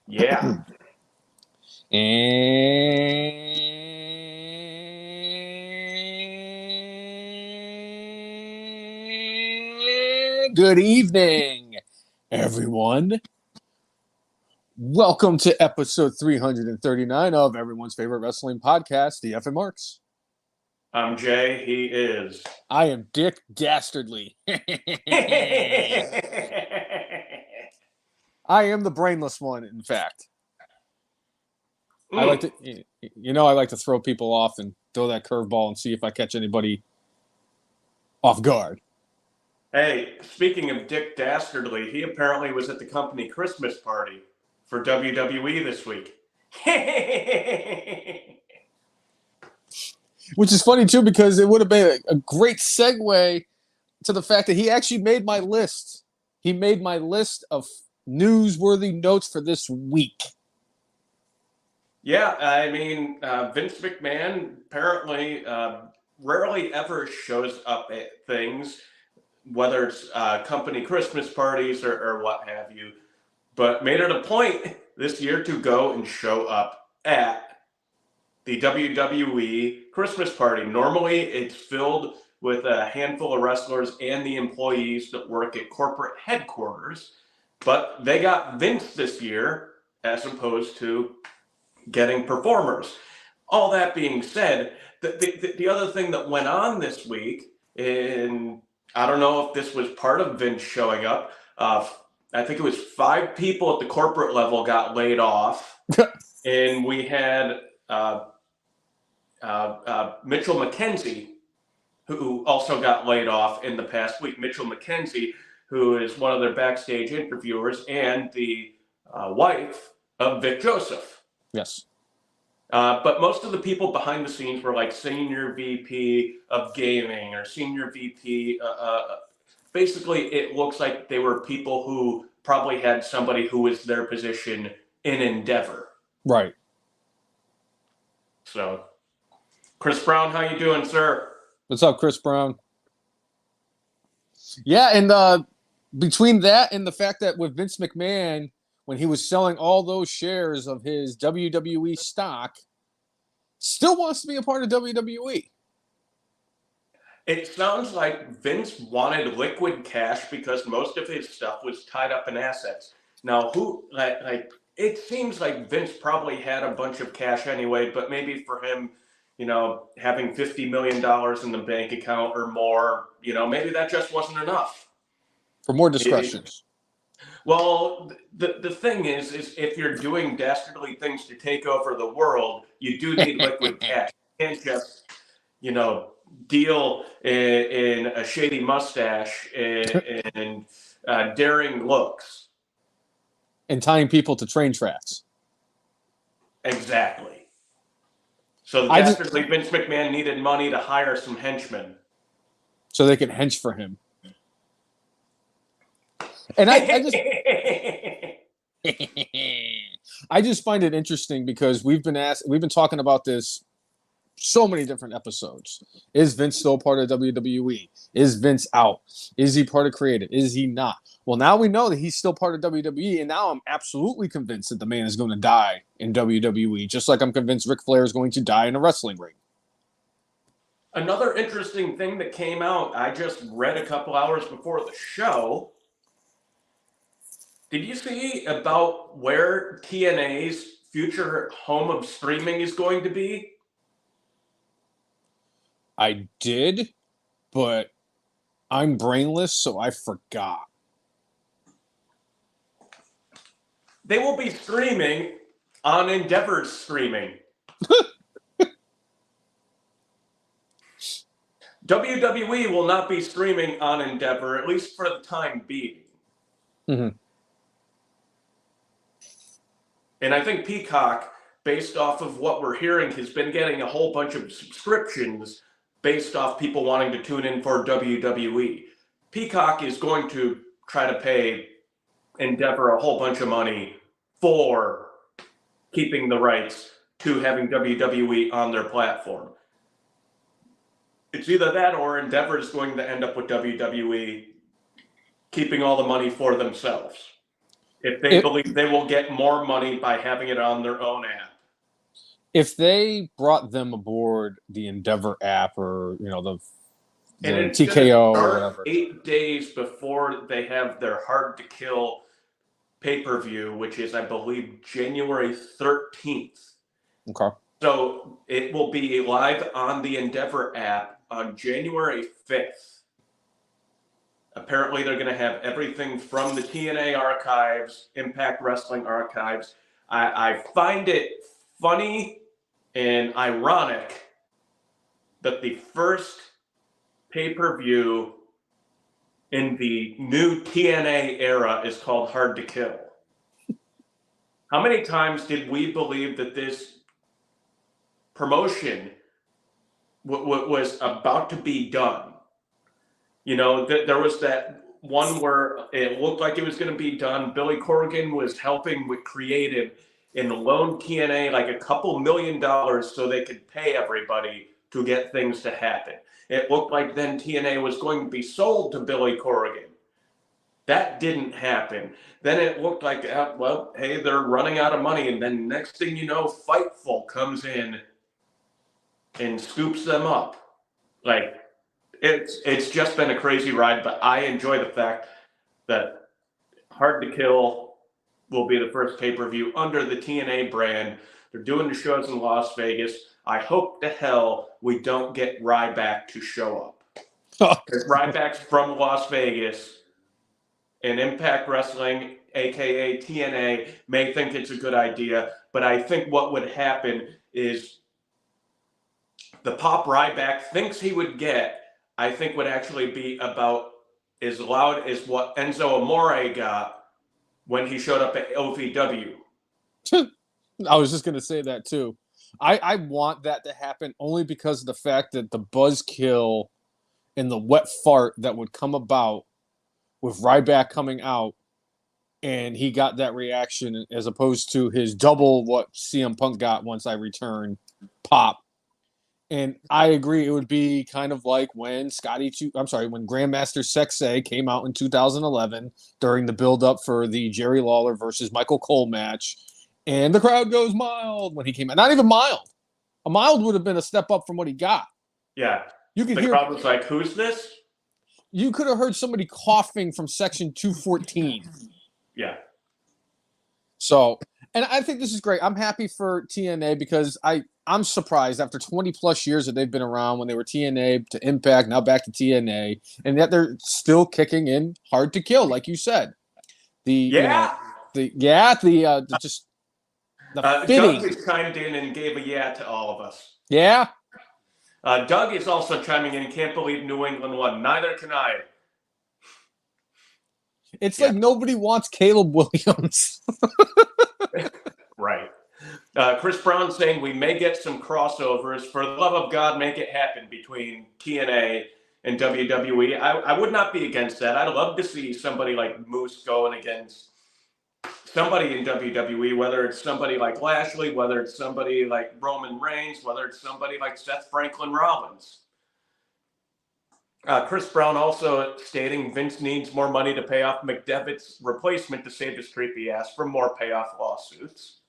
Yeah. And good evening, everyone. Welcome to episode 339 of everyone's favorite wrestling podcast, the F and Marks. I'm Jay. He is. I am Dick Dastardly. I am the brainless one, in fact. I like to throw people off and throw that curveball and see if I catch anybody off guard. Hey, speaking of Dick Dastardly, he apparently was at the company Christmas party for WWE this week. Which is funny, too, because it would have been a great segue to the fact that he actually made my list. He made my list of newsworthy notes for this week. Yeah, I mean, Vince McMahon apparently rarely ever shows up at things, whether it's company Christmas parties or what have you, but made it a point this year to go and show up at the WWE Christmas party. Normally, it's filled with a handful of wrestlers and the employees that work at corporate headquarters, but they got Vince this year as opposed to getting performers. All that being said, the other thing that went on this week, and I don't know if this was part of Vince showing up, I think it was 5 people at the corporate level got laid off, and we had Mitchell McKenzie, who also got laid off in the past week. Mitchell McKenzie, who is one of their backstage interviewers and the wife of Vic Joseph. Yes. But most of the people behind the scenes were like senior VP of gaming or senior VP. Basically, it looks like they were people who probably had somebody who was their position in Endeavor. Right. So, Chris Brown, how you doing, sir? What's up, Chris Brown? Yeah, and between that and the fact that with Vince McMahon, when he was selling all those shares of his WWE stock, still wants to be a part of WWE. It sounds like Vince wanted liquid cash because most of his stuff was tied up in assets. Now, it seems like Vince probably had a bunch of cash anyway, but maybe for him, having $50 million in the bank account or more, maybe that just wasn't enough. For more discretions. Well, the thing is if you're doing dastardly things to take over the world, you do need liquid cash. You can't just, deal in a shady mustache and daring looks. And tying people to train tracks. Exactly. So dastardly Vince McMahon needed money to hire some henchmen. So they could hench for him. And I just find it interesting because we've been talking about this so many different episodes. Is Vince still part of WWE? Is Vince out? Is he part of creative? Is he not? Well, now we know that he's still part of WWE, and now I'm absolutely convinced that the man is going to die in WWE, just like I'm convinced Ric Flair is going to die in a wrestling ring. Another interesting thing that came out, I just read a couple hours before the show. Did you see about where TNA's future home of streaming is going to be? I did, but I'm brainless, so I forgot. They will be streaming on Endeavor's streaming. WWE will not be streaming on Endeavor, at least for the time being. Mm-hmm. And I think Peacock, based off of what we're hearing, has been getting a whole bunch of subscriptions based off people wanting to tune in for WWE. Peacock is going to try to pay Endeavor a whole bunch of money for keeping the rights to having WWE on their platform. It's either that or Endeavor is going to end up with WWE keeping all the money for themselves. if they believe they will get more money by having it on their own app. If they brought them aboard the Endeavor app, or the TKO or whatever, 8 days before they have their Hard to Kill pay-per-view, which is, I believe, January 13th. Okay. So it will be live on the Endeavor app on January 5th. Apparently, they're going to have everything from the TNA archives, Impact Wrestling archives. I find it funny and ironic that the first pay-per-view in the new TNA era is called Hard to Kill. How many times did we believe that this promotion was about to be done? There was that one where it looked like it was going to be done. Billy Corgan was helping with creative and loaned TNA like a couple $1 million so they could pay everybody to get things to happen. It looked like then TNA was going to be sold to Billy Corgan. That didn't happen. Then it looked like, well, hey, they're running out of money. And then next thing you know, Fightful comes in and scoops them up. Like, it's just been a crazy ride, but I enjoy the fact that Hard to Kill will be the first pay-per-view under the TNA brand. They're doing the shows in Las Vegas. I hope to hell we don't get Ryback to show up. Because Ryback's from Las Vegas, and Impact Wrestling, a.k.a. TNA, may think it's a good idea, but I think what would happen is the pop Ryback thinks he would get, I think would actually be about as loud as what Enzo Amore got when he showed up at OVW. I was just going to say that too. I want that to happen only because of the fact that the buzzkill and the wet fart that would come about with Ryback coming out, and he got that reaction as opposed to his double what CM Punk got once I returned pop. And I agree, it would be kind of like when when Grandmaster Sexay came out in 2011 during the build-up for the Jerry Lawler versus Michael Cole match, and the crowd goes mild when he came out. Not even mild. A mild would have been a step up from what he got. Yeah. You could the crowd was like, who's this? You could have heard somebody coughing from section 214. Yeah. So, and I think this is great. I'm happy for TNA because I'm surprised after 20 plus years that they've been around, when they were TNA to Impact, now back to TNA, and yet they're still kicking in Hard to Kill, like you said. Yeah. The Doug fitting. has chimed in and gave a yeah to all of us. Yeah. Doug is also chiming in, can't believe New England won. Neither can I. It's like nobody wants Caleb Williams. Right. Chris Brown saying we may get some crossovers. For the love of God, make it happen between TNA and WWE. I would not be against that. I'd love to see somebody like Moose going against somebody in WWE, whether it's somebody like Lashley, whether it's somebody like Roman Reigns, whether it's somebody like Seth Franklin Rollins. Chris Brown also stating Vince needs more money to pay off McDevitt's replacement to save his creepy ass from more payoff lawsuits.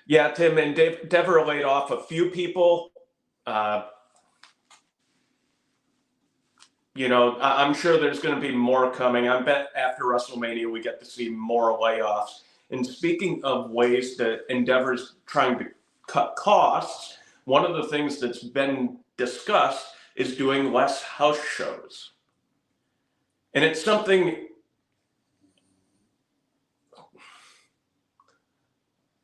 Yeah, Tim, and Dever laid off a few people. I'm sure there's going to be more coming. I bet after WrestleMania we get to see more layoffs. And speaking of ways that Endeavor's trying to cut costs, one of the things that's been discussed is doing less house shows. And it's something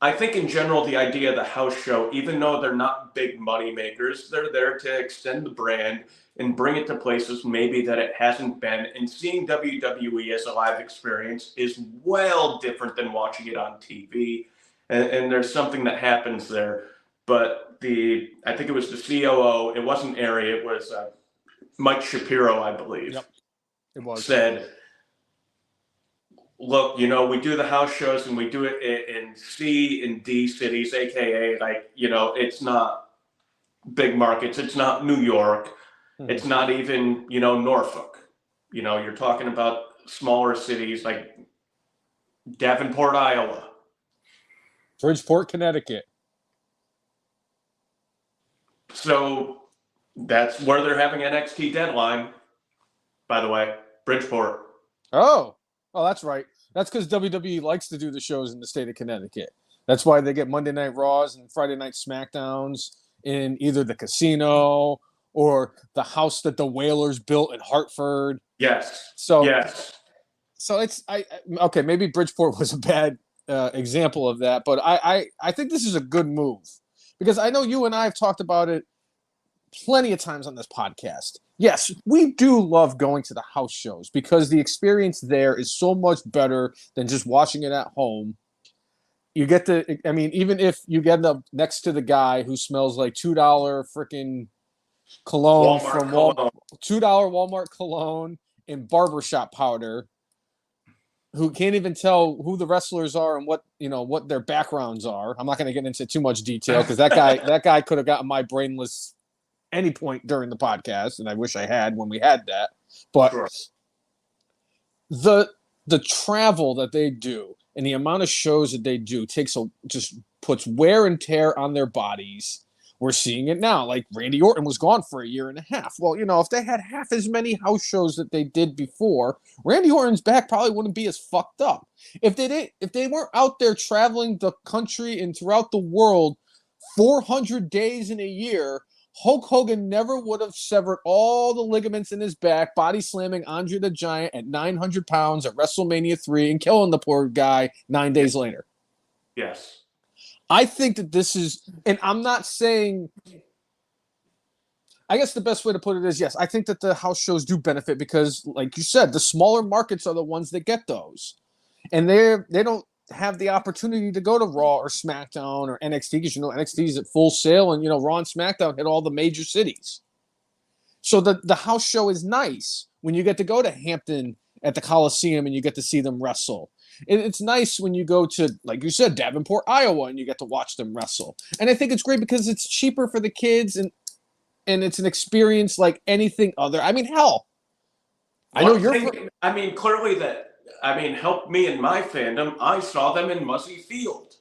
I think in general, the idea of the house show, even though they're not big money makers, they're there to extend the brand and bring it to places maybe that it hasn't been. And seeing WWE as a live experience is well different than watching it on TV. And there's something that happens there. But I think it was the COO, it wasn't Ari, it was Mike Shapiro, I believe. Yep, it was. Said, look, we do the house shows and we do it in C and D cities, AKA, it's not big markets. It's not New York. It's not even, Norfolk. You're talking about smaller cities like Davenport, Iowa. Bridgeport, Connecticut. So that's where they're having NXT Deadline, by the way, Bridgeport. Oh, that's right. That's because WWE likes to do the shows in the state of Connecticut. That's why they get Monday Night Raws and Friday Night SmackDowns in either the casino or the house that the Whalers built in Hartford. Yes. So it's okay. Maybe Bridgeport was a bad example of that, but I think this is a good move because I know you and I have talked about it plenty of times on this podcast. Yes, we do love going to the house shows because the experience there is so much better than just watching it at home. You get even if you get up next to the guy who smells like $2 freaking cologne Walmart from cologne. $2 Walmart cologne and barbershop powder, who can't even tell who the wrestlers are and what their backgrounds are. I'm not going to get into too much detail because that guy could have gotten my brainless any point during the podcast, and I wish I had when we had that. But sure. the travel that they do and the amount of shows that they do just puts wear and tear on their bodies. We're seeing it now. Like Randy Orton was gone for a year and a half. Well, if they had half as many house shows that they did before, Randy Orton's back probably wouldn't be as fucked up. If they weren't out there traveling the country and throughout the world 400 days in a year, Hulk Hogan never would have severed all the ligaments in his back, body slamming Andre the Giant at 900 pounds at WrestleMania 3 and killing the poor guy 9 days later. Yes. I think that this is, and I'm not saying, I guess the best way to put it is, yes, I think that the house shows do benefit because, like you said, the smaller markets are the ones that get those. And they don't have the opportunity to go to Raw or SmackDown or NXT because NXT is at full sale and Raw and SmackDown hit all the major cities. So the house show is nice when you get to go to Hampton at the Coliseum and you get to see them wrestle. It's nice when you go to, like you said, Davenport, Iowa, and you get to watch them wrestle. And I think it's great because it's cheaper for the kids and it's an experience like anything other. I mean, hell, I know clearly help me in my fandom. I saw them in Muzzy Field.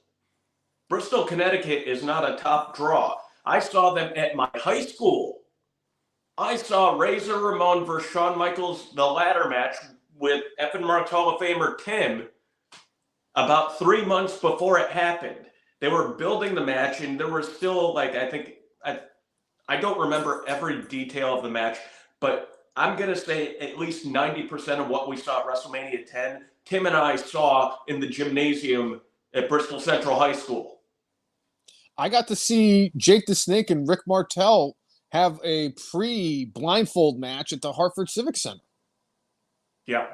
Bristol, Connecticut is not a top draw. I saw them at my high school. I saw Razor Ramon versus Shawn Michaels, the ladder match with F and Marks Hall of Famer Tim about 3 months before it happened. They were building the match and there was still I don't remember every detail of the match, but I'm going to say at least 90% of what we saw at WrestleMania 10, Tim and I saw in the gymnasium at Bristol Central High School. I got to see Jake the Snake and Rick Martel have a pre-blindfold match at the Hartford Civic Center. Yeah.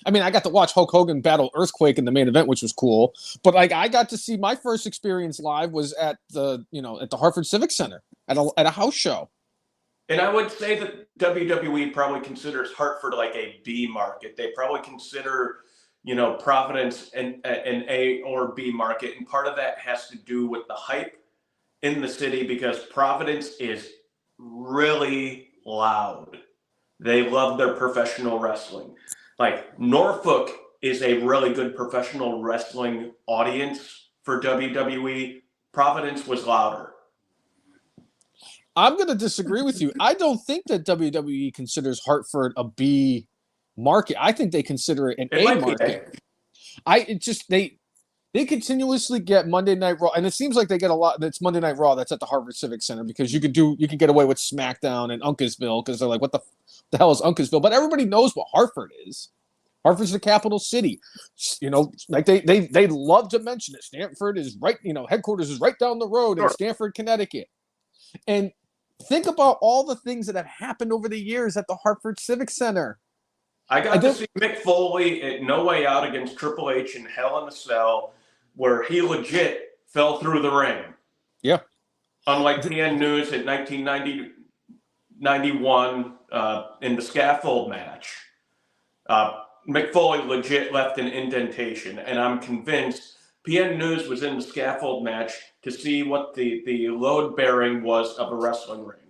I mean, I got to watch Hulk Hogan battle Earthquake in the main event, which was cool. But I got to see my first experience live was at the Hartford Civic Center at a house show. And I would say that WWE probably considers Hartford like a B market. They probably consider, Providence an A or B market. And part of that has to do with the hype in the city because Providence is really loud. They love their professional wrestling. Like Norfolk is a really good professional wrestling audience for WWE. Providence was louder. I'm going to disagree with you. I don't think that WWE considers Hartford a B market. I think they consider it an A market. They continuously get Monday Night Raw, and it seems like they get a lot. That's Monday Night Raw. That's at the Hartford Civic Center because you can get away with SmackDown and Uncasville because they're like, what the hell is Uncasville? But everybody knows what Hartford is. Hartford's the capital city. Like they love to mention it. Stanford is right. Headquarters is right down the road in Stamford, Connecticut, and think about all the things that have happened over the years at the Hartford Civic Center. I got to see Mick Foley at No Way Out against Triple H in Hell in a Cell, where he legit fell through the ring. Yeah. Unlike TN News at 1991 in the scaffold match, Mick Foley legit left an indentation, and I'm convinced PN News was in the scaffold match to see what the load bearing was of a wrestling ring.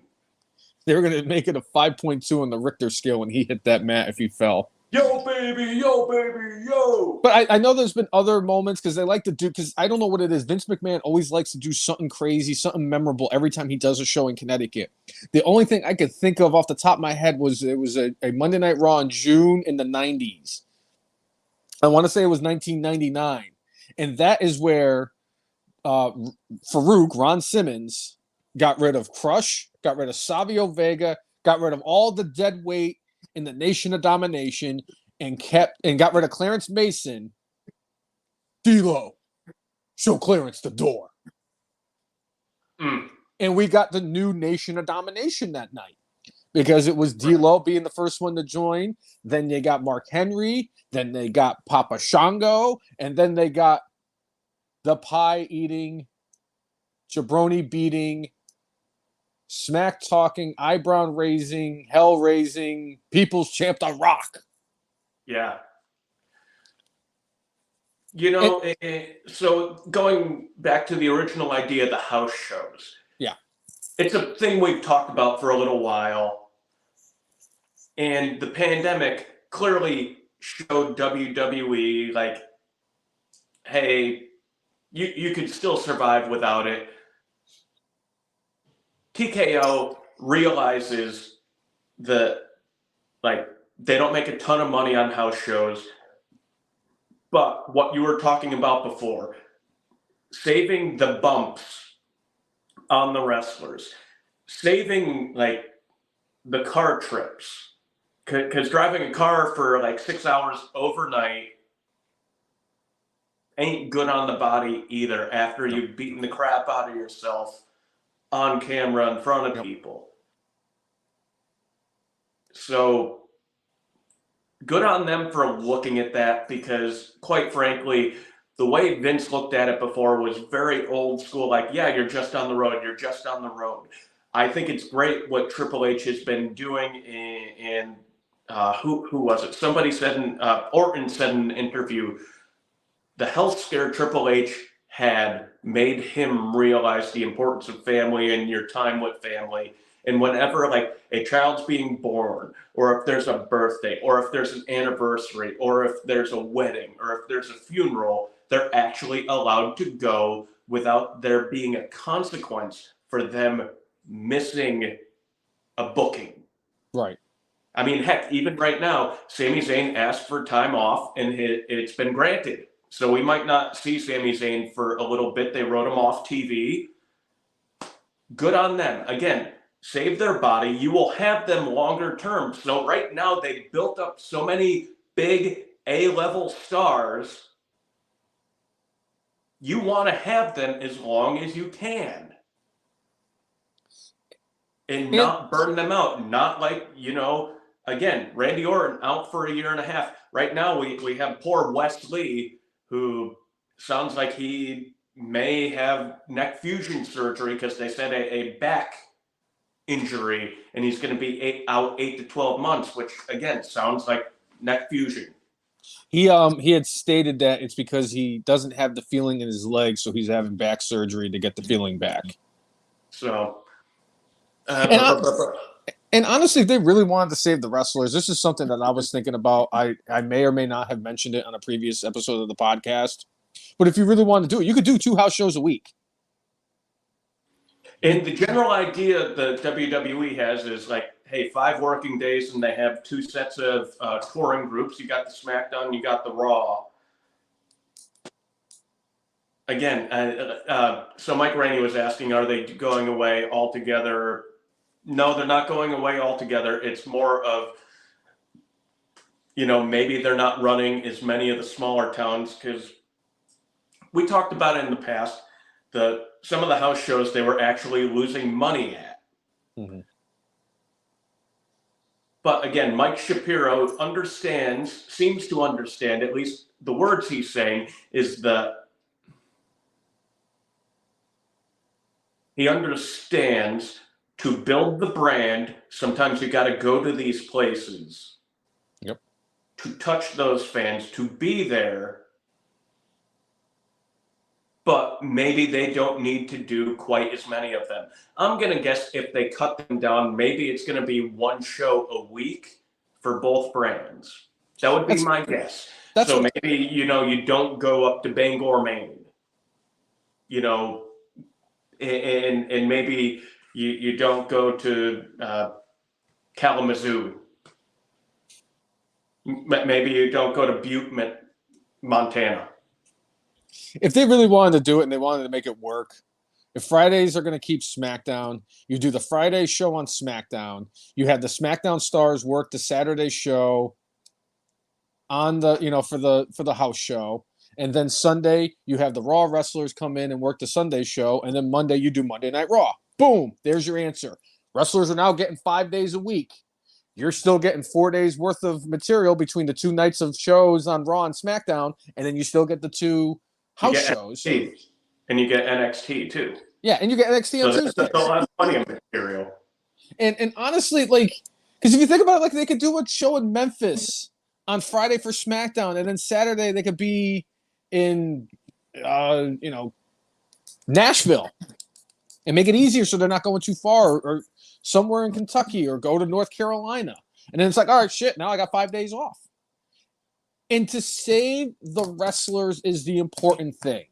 They were going to make it a 5.2 on the Richter scale when he hit that mat if he fell. Yo, baby, yo. But I know there's been other moments because they like to do, because I don't know what it is. Vince McMahon always likes to do something crazy, something memorable every time he does a show in Connecticut. The only thing I could think of off the top of my head was it was a Monday Night Raw in June in the 90s. I want to say it was 1999. And that is where Farouk, Ron Simmons, got rid of Crush, got rid of Savio Vega, got rid of all the dead weight in the Nation of Domination, and got rid of Clarence Mason. D-Lo, show Clarence the door. And we got the new Nation of Domination that night because it was D-Lo being the first one to join. Then they got Mark Henry. Then they got Papa Shango. And then they got the pie-eating, jabroni-beating, smack-talking, eyebrow-raising, hell-raising, people's champ, The Rock. Yeah. You know, so going back to the original idea of the house shows. Yeah. It's a thing we've talked about for a little while. And the pandemic clearly showed WWE, like, hey, you could still survive without it. TKO realizes that, like, they don't make a ton of money on house shows. But what you were talking about before, saving the bumps on the wrestlers, saving, like, the car trips, because driving a car for like 6 hours overnight ain't good on the body either after you've beaten the crap out of yourself on camera in front of people. So good on them for looking at that, because quite frankly, the way Vince looked at it before was very old school. Like, yeah, you're just on the road. You're just on the road. I think it's great what Triple H has been doing. And who was it? Somebody said, Orton said in an interview, the health scare Triple H had made him realize the importance of family and your time with family. And whenever, like, a child's being born, or if there's a birthday, or if there's an anniversary, or if there's a wedding, or if there's a funeral, they're actually allowed to go without there being a consequence for them missing a booking. Right. I mean, heck, even right now, Sami Zayn asked for time off, and it's been granted. So we might not see Sami Zayn for a little bit. They wrote him off TV. Good on them. Again, save their body. You will have them longer term. So right now they built up so many big A-level stars. You want to have them as long as you can. And not burn them out. Not like, you know, again, Randy Orton out for 1.5 years. Right now we have poor Wes Lee, who sounds like he may have neck fusion surgery because they said a back injury, and he's going to be out 8 to 12 months, which again sounds like neck fusion. He had stated that it's because he doesn't have the feeling in his legs, so he's having back surgery to get the feeling back. So, and honestly, if they really wanted to save the wrestlers, this is something that I was thinking about. I may or may not have mentioned it on a previous episode of the podcast, but if you really wanted to do it, you could do 2 house shows a week. And the general idea the WWE has is like, hey, 5 working days, and they have 2 sets of touring groups. You got the SmackDown, you got the Raw. Again, so Mike Rainey was asking, are they going away altogether? No, they're not going away altogether. It's more of, you know, maybe they're not running as many of the smaller towns, because we talked about it in the past. Some of the house shows they were actually losing money at. Mm-hmm. But again, Mike Shapiro seems to understand, at least the words he's saying, is that he understands to build the brand, sometimes you got to go to these places. Yep. To touch those fans, to be there. but maybe they don't need to do quite as many of them. I'm going to guess if they cut them down, maybe it's going to be one show a week for both brands. That would be my guess. So maybe, you don't go up to Bangor, Maine, and maybe you don't go to Kalamazoo. Maybe you don't go to Butte, Montana. If they really wanted to do it and they wanted to make it work, if Fridays are going to keep SmackDown, you do the Friday show on SmackDown. You have the SmackDown stars work the Saturday show on the, for the house show. And then Sunday, you have the Raw wrestlers come in and work the Sunday show. And then Monday, you do Monday Night Raw. Boom. There's your answer. Wrestlers are now getting 5 days a week. You're still getting 4 days worth of material between the 2 nights of shows on Raw and SmackDown. And then you still get the 2 house shows. NXT, and you get NXT too. Yeah, and you get NXT on Tuesdays. So they'll have plenty of material. And honestly, because if you think about it, they could do a show in Memphis on Friday for SmackDown, and then Saturday they could be in, Nashville, and make it easier so they're not going too far, or somewhere in Kentucky, or go to North Carolina. And then it's like, all right, shit, now I got 5 days off. And to save the wrestlers is the important thing.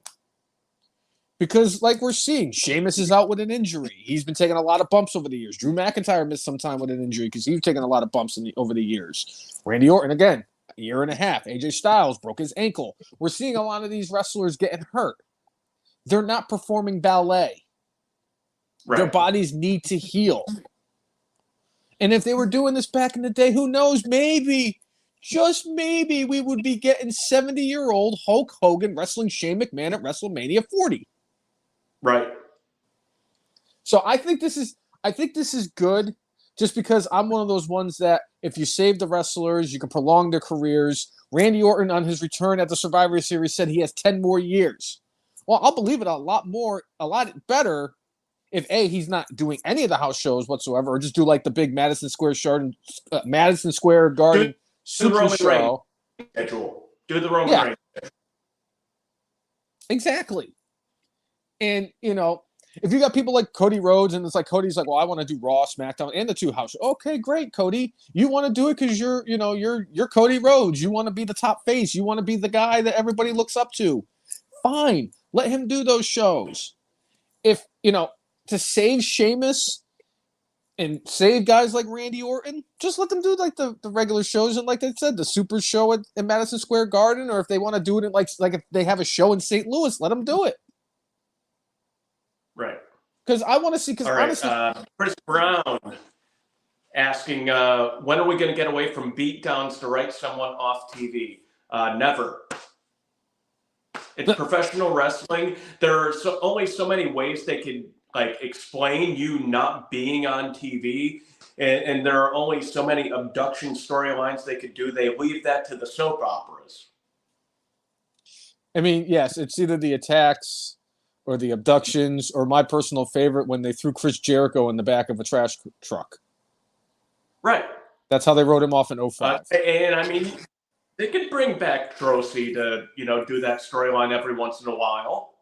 Because, like we're seeing, Sheamus is out with an injury. He's been taking a lot of bumps over the years. Drew McIntyre missed some time with an injury because he's taken a lot of bumps over the years. Randy Orton, again, a year and a half. AJ Styles broke his ankle. We're seeing a lot of these wrestlers getting hurt. They're not performing ballet. Right. Their bodies need to heal. And if they were doing this back in the day, who knows, maybe, just maybe, we would be getting 70-year-old Hulk Hogan wrestling Shane McMahon at WrestleMania 40. Right. So I think this is good, just because I'm one of those ones that if you save the wrestlers, you can prolong their careers. Randy Orton, on his return at the Survivor Series, said he has 10 more years. Well, I'll believe it a lot better if he's not doing any of the house shows whatsoever, or just do like the big Madison Square Garden Super Show. Do the Roman Reigns. Exactly. And, if you got people like Cody Rhodes, and it's like Cody's like, well, I want to do Raw, SmackDown, and the 2 house shows. Okay, great, Cody. You want to do it because you're Cody Rhodes. You want to be the top face. You want to be the guy that everybody looks up to. Fine. Let him do those shows. If, to save Sheamus and save guys like Randy Orton, just let them do like the regular shows, and like I said, the Super Show in Madison Square Garden, or if they want to do it in like if they have a show in St. Louis, let them do it. Right. Because I want to see. Because honestly, Chris Brown asking, when are we going to get away from beatdowns to write someone off TV? Never. It's professional wrestling. There are only so many ways they could explain you not being on TV, and there are only so many abduction storylines they could do. They leave that to the soap operas. I mean, yes, it's either the attacks or the abductions, or my personal favorite, when they threw Chris Jericho in the back of a trash truck. Right. That's how they wrote him off in 05. And I mean, they could bring back Drosy to, do that storyline every once in a while.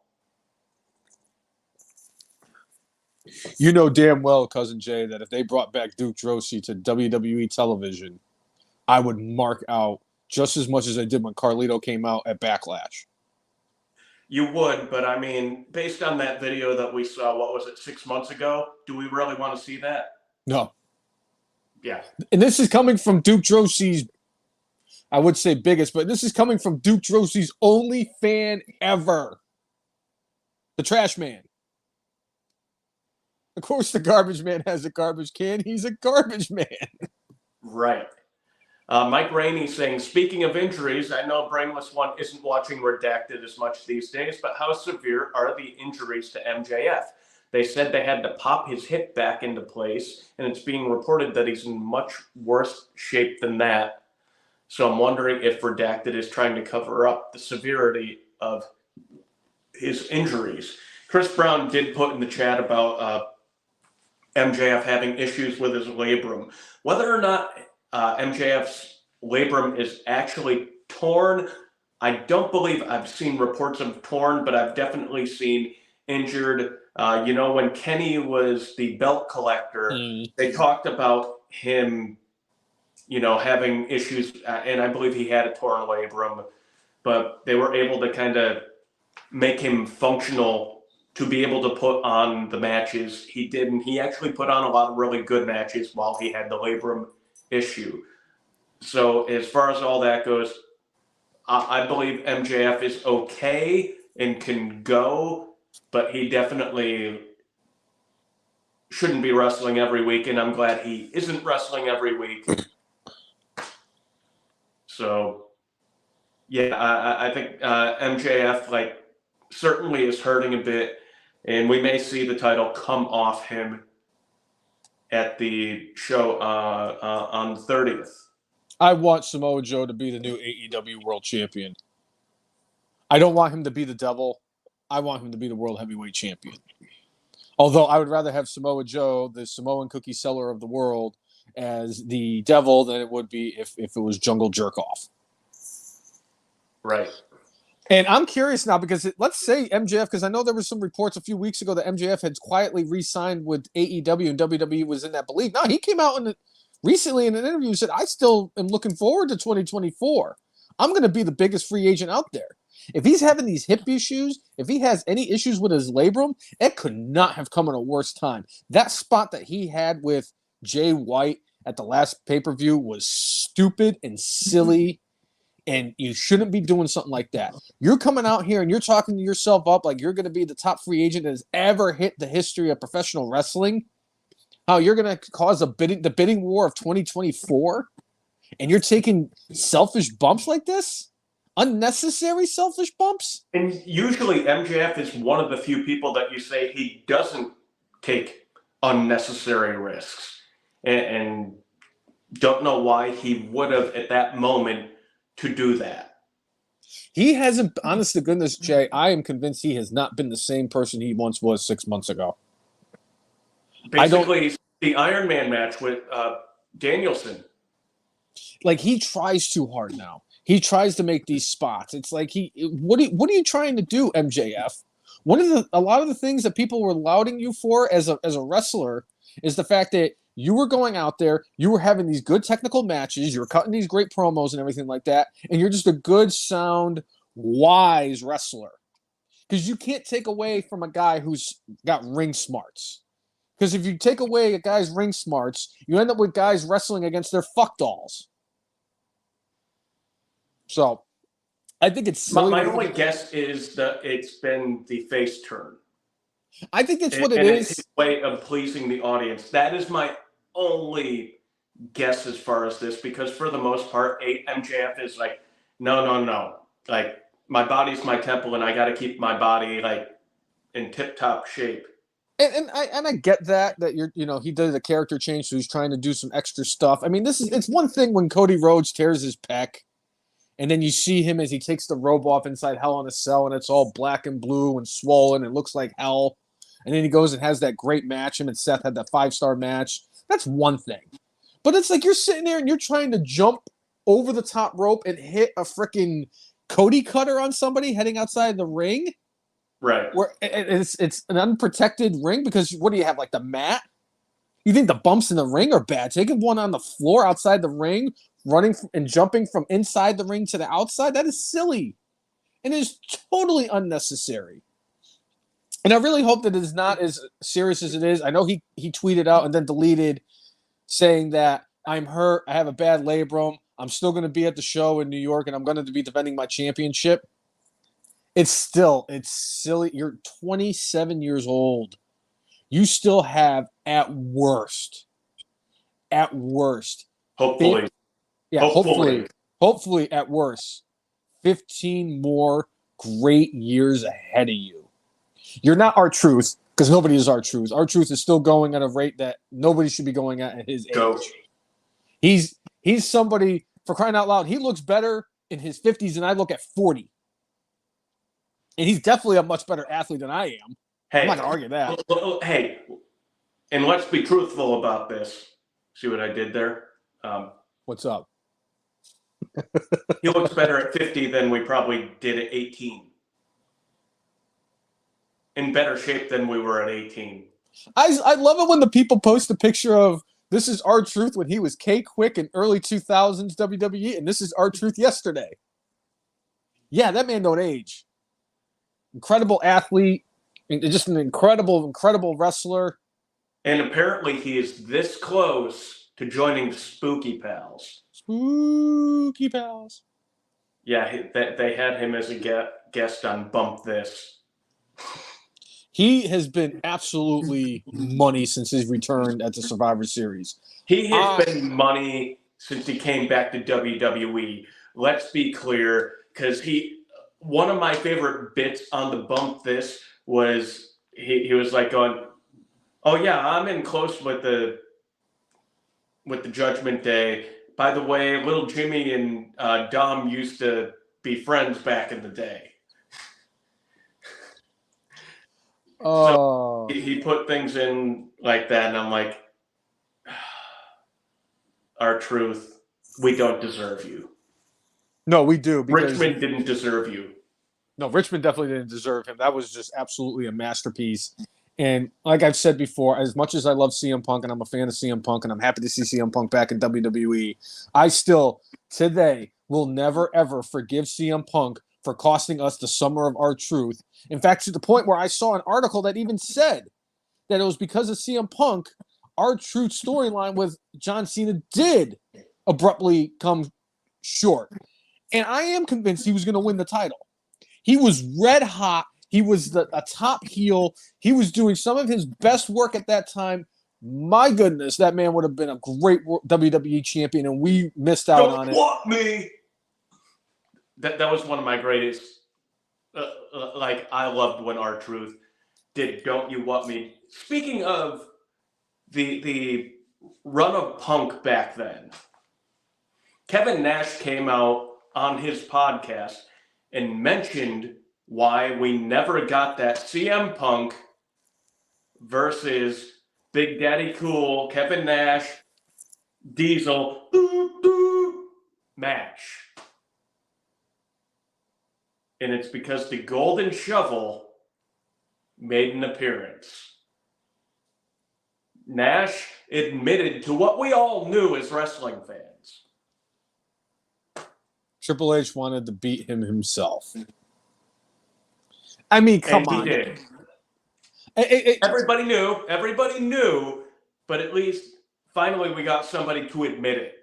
You know damn well, Cousin Jay, that if they brought back Duke Drosy to WWE television, I would mark out just as much as I did when Carlito came out at Backlash. You would, but I mean, based on that video that we saw, what was it, 6 months ago? Do we really want to see that? No. Yeah. And this is coming from Duke Drosy's, I would say biggest, but this is coming from Duke Drosy's only fan ever. The Trash Man. Of course, the Garbage Man has a garbage can. He's a garbage man. Right. Mike Rainey saying, speaking of injuries, I know Brainless One isn't watching Redacted as much these days, but how severe are the injuries to MJF? They said they had to pop his hip back into place, and it's being reported that he's in much worse shape than that. So I'm wondering if Redacted is trying to cover up the severity of his injuries. Chris Brown did put in the chat about MJF having issues with his labrum. Whether or not MJF's labrum is actually torn, I don't believe I've seen reports of torn, but I've definitely seen injured. When Kenny was the belt collector, they talked about him, having issues, and I believe he had a torn labrum, but they were able to kind of make him functional to be able to put on the matches. He did, and he actually put on a lot of really good matches while he had the labrum issue. So as far as all that goes, I believe MJF is okay and can go, but he definitely shouldn't be wrestling every week, and I'm glad he isn't wrestling every week. So, yeah, I think MJF certainly is hurting a bit, and we may see the title come off him at the show on the 30th. I want Samoa Joe to be the new AEW World Champion. I don't want him to be the devil. I want him to be the World Heavyweight Champion. Although I would rather have Samoa Joe, the Samoan cookie seller of the world, as the devil than it would be if it was Jungle Jerkoff. Right. And I'm curious now because let's say MJF, because I know there were some reports a few weeks ago that MJF had quietly re-signed with AEW and WWE was in that belief. No, he came out recently in an interview and said, I still am looking forward to 2024. I'm going to be the biggest free agent out there. If he's having these hip issues, if he has any issues with his labrum, it could not have come at a worse time. That spot that he had with Jay White at the last pay-per-view was stupid and silly, and you shouldn't be doing something like that. You're coming out here and you're talking to yourself up like you're going to be the top free agent that has ever hit the history of professional wrestling. How you're going to cause the bidding war of 2024, and you're taking selfish bumps like this? Unnecessary selfish bumps? And usually MJF is one of the few people that you say he doesn't take unnecessary risks. And don't know why he would have at that moment to do that. He hasn't, honest to goodness, Jay, I am convinced he has not been the same person he once was 6 months ago. Basically, the Iron Man match with Danielson. Like, he tries too hard now. He tries to make these spots. It's like what are you trying to do, MJF? A lot of the things that people were lauding you for as a wrestler is the fact that you were going out there, you were having these good technical matches, you were cutting these great promos and everything like that, and you're just a good, sound, wise wrestler. Because you can't take away from a guy who's got ring smarts. Because if you take away a guy's ring smarts, you end up with guys wrestling against their fuck dolls. So, I think it's silly. My only guess is that it's been the face turn. I think that's what it is. It's his way of pleasing the audience. That is my only guess as far as this, because for the most part, MJF is like, no. Like, my body's my temple, and I got to keep my body in tip-top shape. And I get that he did a character change, so he's trying to do some extra stuff. I mean, it's one thing when Cody Rhodes tears his pec. And then you see him as he takes the robe off inside Hell in a Cell, and it's all black and blue and swollen. It looks like hell. And then he goes and has that great match. Him and Seth had that 5-star match. That's one thing. But it's like you're sitting there and you're trying to jump over the top rope and hit a freaking Cody cutter on somebody heading outside the ring. Right. Where it's an unprotected ring because what do you have, like the mat? You think the bumps in the ring are bad? Taking one on the floor outside the ring, running and jumping from inside the ring to the outside, that is silly. And is totally unnecessary. And I really hope that it is not as serious as it is. I know he tweeted out and then deleted saying that I'm hurt, I have a bad labrum, I'm still going to be at the show in New York, and I'm going to be defending my championship. It's silly. You're 27 years old. You still have, at worst, hopefully, hopefully at worst, 15 more great years ahead of you. You're not R-Truth, because nobody is R-Truth. R-Truth is still going at a rate that nobody should be going at his age. He's somebody, for crying out loud, he looks better in his 50s than I look at 40. And he's definitely a much better athlete than I am. I'm not going to argue that. Hey, and let's be truthful about this. See what I did there? What's up? He looks better at 50 than we probably did at 18. In better shape than we were at 18. I love it when the people post a picture of this is R-Truth when he was K-Quick in early 2000s WWE, and this is R-Truth yesterday. Yeah, that man don't age. Incredible athlete, just an incredible wrestler. And apparently he is this close to joining the Spooky Pals. Spooky Pals. Yeah, they had him as a guest on Bump This. He has been absolutely money since his return at the Survivor Series. He has been money since he came back to WWE. Let's be clear, because one of my favorite bits on the Bump This was he was like going, "Oh yeah, I'm in close with the Judgment Day. By the way, little Jimmy and Dom used to be friends back in the day." Oh. So he put things in like that, and I'm like, R-Truth, we don't deserve you. No, we do. Richmond didn't deserve you. No, Richmond definitely didn't deserve him. That was just absolutely a masterpiece. And like I've said before, as much as I love CM Punk and I'm a fan of CM Punk and I'm happy to see CM Punk back in WWE, I still, today, will never, ever forgive CM Punk for costing us the summer of R-Truth. In fact, to the point where I saw an article that even said that it was because of CM Punk, R-Truth storyline with John Cena did abruptly come short. And I am convinced he was going to win the title. He was red hot. He was a top heel. He was doing some of his best work at that time. My goodness, that man would have been a great WWE champion, and we missed out on it. Don't want me. That was one of my greatest. I loved when R-Truth did "Don't You Want Me." Speaking of the run of Punk back then, Kevin Nash came out on his podcast and mentioned why we never got that CM Punk versus Big Daddy Cool, Kevin Nash, Diesel match. And it's because the Golden Shovel made an appearance. Nash admitted to what we all knew as wrestling fans. Triple H wanted to beat him himself. I mean, come on. And he did. Everybody knew, but at least finally we got somebody to admit it.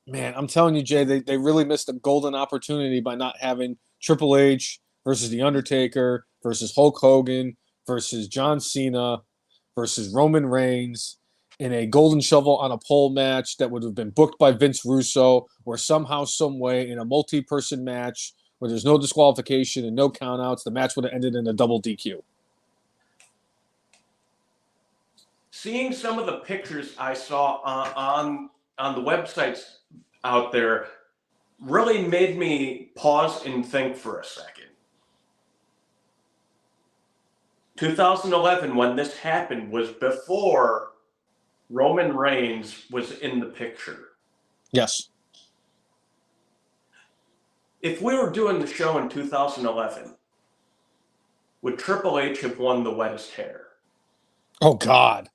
Man, I'm telling you, Jay, they really missed a golden opportunity by not having Triple H versus The Undertaker versus Hulk Hogan versus John Cena versus Roman Reigns in a golden shovel on a pole match that would have been booked by Vince Russo, or somehow, some way, in a multi-person match where there's no disqualification and no countouts. The match would have ended in a double DQ. Seeing some of the pictures I saw on the websites out there really made me pause and think for a second. 2011, when this happened, was before Roman Reigns was in the picture. Yes. If we were doing the show in 2011, would Triple H have won the wettest hair? Oh, God.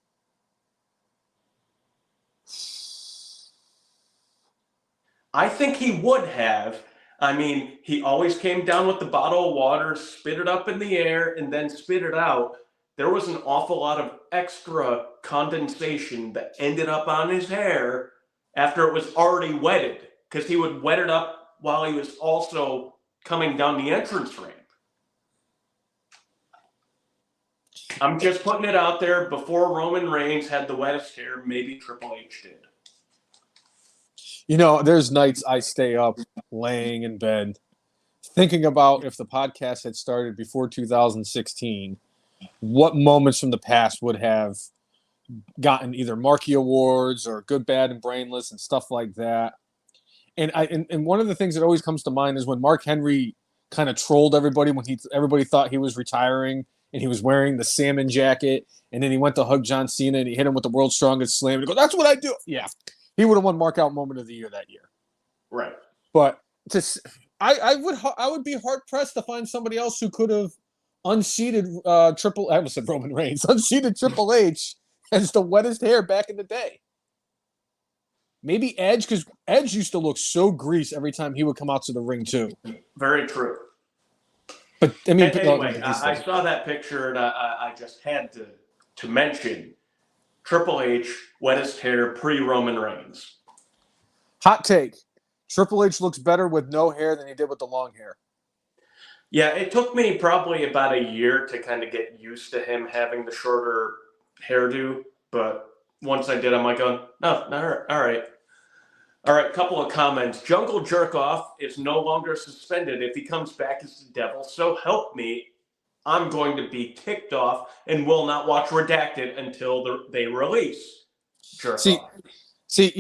I think he would have. I mean, he always came down with the bottle of water, spit it up in the air, and then spit it out. There was an awful lot of extra condensation that ended up on his hair after it was already wetted, because he would wet it up while he was also coming down the entrance ramp. I'm just putting it out there. Before Roman Reigns had the wettest hair, maybe Triple H did. You know, there's nights I stay up laying in bed thinking about if the podcast had started before 2016, what moments from the past would have gotten either Marquee Awards or Good, Bad, and Brainless and stuff like that. And one of the things that always comes to mind is when Mark Henry kind of trolled everybody when everybody thought he was retiring and he was wearing the salmon jacket, and then he went to hug John Cena and he hit him with the world's strongest slam and he goes, "That's what I do." Yeah. He would have won Mark Out Moment of the Year that year. Right. But I would be hard pressed to find somebody else who could have unseated I almost said Roman Reigns, unseated Triple H as the wettest hair back in the day. Maybe Edge, because Edge used to look so greased every time he would come out to the ring too. Very true. But I mean, anyway, I saw that picture and I just had to mention Triple H, wettest hair pre-Roman Reigns. Hot take. Triple H looks better with no hair than he did with the long hair. Yeah, it took me probably about a year to kind of get used to him having the shorter hairdo. But once I did, I'm like, no, all right. All right, couple of comments. Jungle Jerkoff is no longer suspended. If he comes back as the devil, so help me, I'm going to be ticked off and will not watch Redacted until they release Jerkoff. See,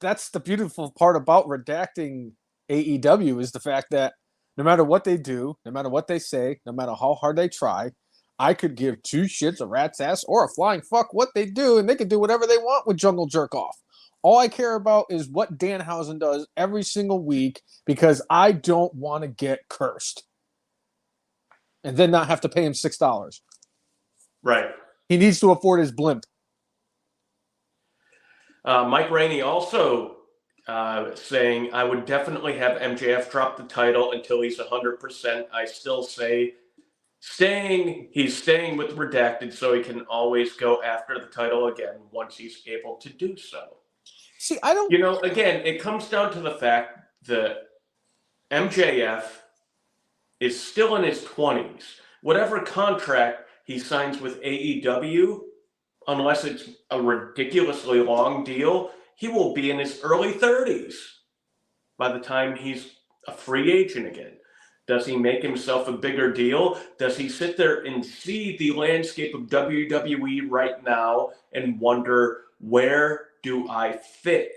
that's the beautiful part about redacting AEW is the fact that no matter what they do, no matter what they say, no matter how hard they try, I could give two shits, a rat's ass, or a flying fuck what they do, and they can do whatever they want with Jungle Jerkoff. All I care about is what Danhausen does every single week because I don't want to get cursed and then not have to pay him $6. Right. He needs to afford his blimp. Mike Rainey also saying, I would definitely have MJF drop the title until he's 100%. I still say he's staying with Redacted so he can always go after the title again once he's able to do so. See, I don't... Again, it comes down to the fact that MJF is still in his 20s. Whatever contract he signs with AEW, unless it's a ridiculously long deal, he will be in his early 30s by the time he's a free agent again. Does he make himself a bigger deal? Does he sit there and see the landscape of WWE right now and wonder, where do I fit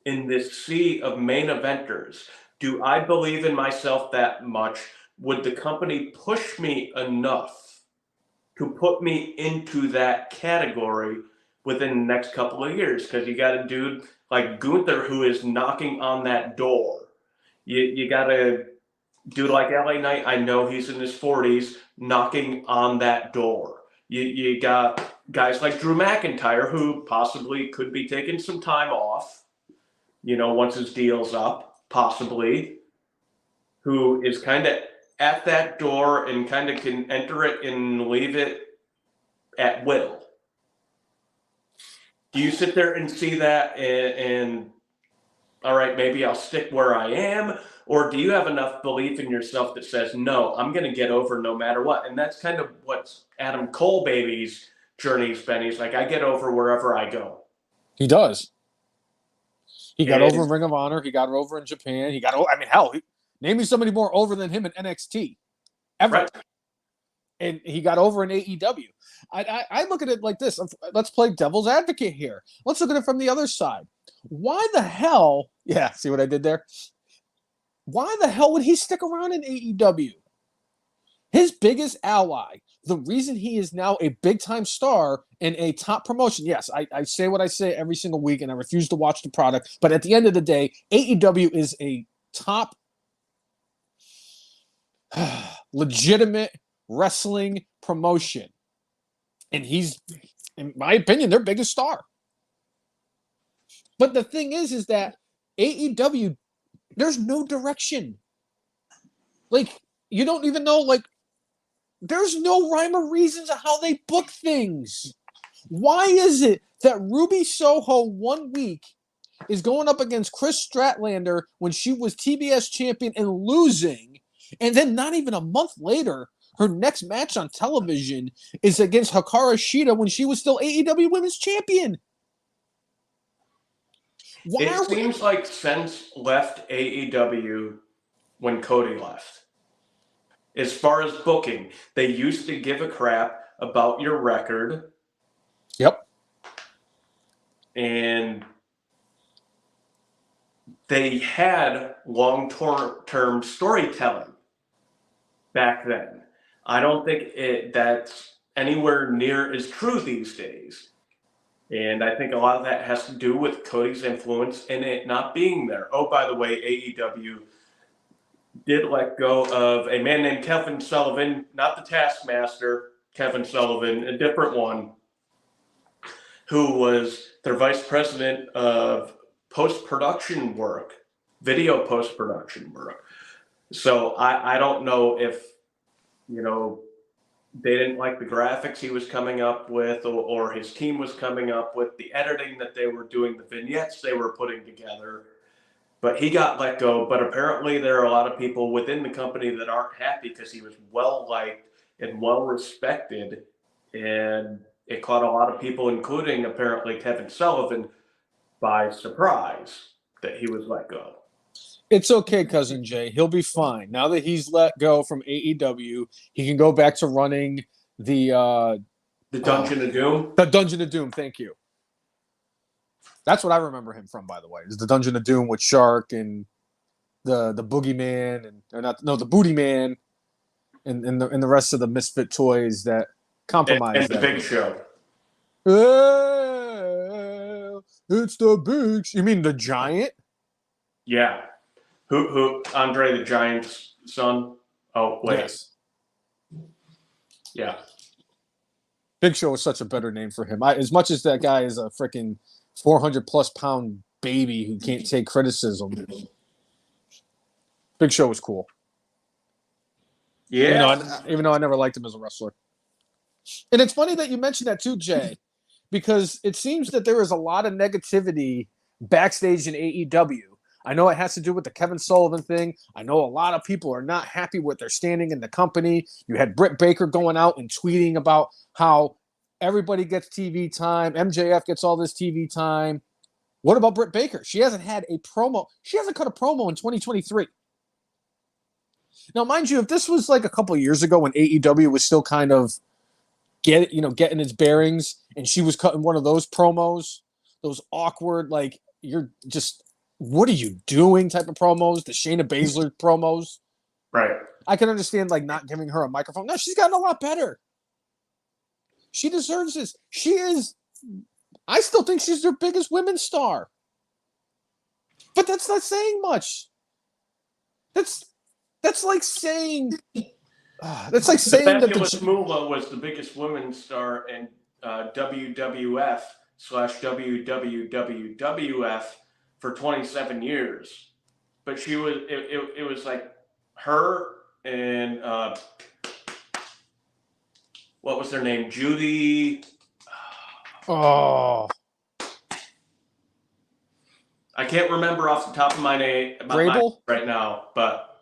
in this sea of main eventers? Do I believe in myself that much? Would the company push me enough to put me into that category within the next couple of years? Because you got a dude like Gunther who is knocking on that door. You got a dude like LA Knight, I know he's in his 40s, knocking on that door. You got guys like Drew McIntyre who possibly could be taking some time off, once his deal's up, possibly, who is kind of at that door and kind of can enter it and leave it at will. Do you sit there and see that and all right, maybe I'll stick where I am? Or do you have enough belief in yourself that says, no, I'm going to get over no matter what? And that's kind of what Adam Cole Baby's journey's been. He's like, I get over wherever I go. He does. He got over in Ring of Honor. He got over in Japan. Name me somebody more over than him in NXT. Ever. Right. And he got over in AEW. I look at it like this. Let's play devil's advocate here. Let's look at it from the other side. Why the hell? Yeah, see what I did there? Why the hell would he stick around in AEW? His biggest ally, the reason he is now a big-time star in a top promotion. Yes, I say what I say every single week, and I refuse to watch the product. But at the end of the day, AEW is a top legitimate wrestling promotion. And he's, in my opinion, their biggest star. But the thing is that AEW, there's no direction. You don't even know, there's no rhyme or reason to how they book things. Why is it that Ruby Soho 1 week is going up against Chris Statlander when she was TBS champion and losing, and then not even a month later, her next match on television is against Hikaru Shida when she was still AEW Women's Champion? It seems like since left AEW when Cody left. As far as booking, they used to give a crap about your record. Yep. And they had long-term storytelling back then. I don't think that's anywhere near as true these days. And I think a lot of that has to do with Cody's influence and it not being there. Oh, by the way, AEW did let go of a man named Kevin Sullivan, not the Taskmaster, Kevin Sullivan, a different one, who was their vice president of post-production work, video post-production work. So I don't know if, they didn't like the graphics he was coming up with or his team was coming up with, the editing that they were doing, the vignettes they were putting together. But he got let go. But apparently there are a lot of people within the company that aren't happy because he was well-liked and well-respected. And it caught a lot of people, including apparently Kevin Sullivan, by surprise that he was let go. It's okay, Cousin Jay. He'll be fine. Now that he's let go from AEW, he can go back to running the Dungeon of Doom? The Dungeon of Doom, thank you. That's what I remember him from, by the way. Is the Dungeon of Doom with Shark and the Boogeyman the Booty Man and the rest of the misfit toys that compromised and the Big Show. It's the Big Show. You mean the Giant? Yeah. Who Andre the Giant's son? Oh, wait. Yes. Yeah. Big Show is such a better name for him. As much as that guy is a freaking 400+ pound baby who can't take criticism, Big Show was cool. Yeah. Even though I never liked him as a wrestler. And it's funny that you mentioned that too, Jay, because it seems that there is a lot of negativity backstage in AEW. I know it has to do with the Kevin Sullivan thing. I know a lot of people are not happy with their standing in the company. You had Britt Baker going out and tweeting about how everybody gets TV time. MJF gets all this TV time. What about Britt Baker? She hasn't had a promo. She hasn't cut a promo in 2023. Now, mind you, if this was like a couple of years ago when AEW was still kind of getting its bearings, and she was cutting one of those promos, those awkward, like, you're just, what are you doing type of promos, the Shayna Baszler promos. Right. I can understand, like, not giving her a microphone. No, she's gotten a lot better. She deserves this. She is, I still think she's their biggest women's star. But that's not saying much. That's like saying, that's like saying that Fabulous Moolah was the biggest women's star in WWF/WWF for 27 years. But she was, it was like her and, what was her name? Judy. Oh. I can't remember off the top of my name right now, but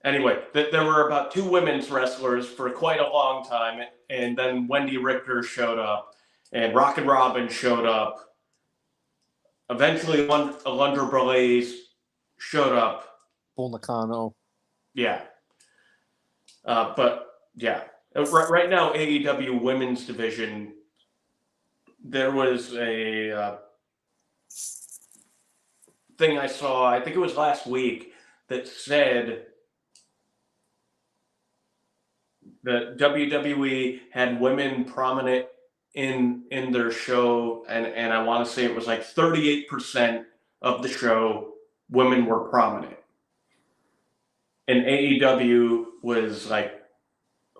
anyway, there were about two women's wrestlers for quite a long time, and then Wendy Richter showed up, and Rockin' Robin showed up. Eventually, Alundra Blaze showed up. Bull Nakano. Yeah. But, yeah. Right now, AEW Women's Division, there was a thing I saw, I think it was last week, that said that WWE had women prominent in their show, and I want to say it was like 38% of the show women were prominent. And AEW was like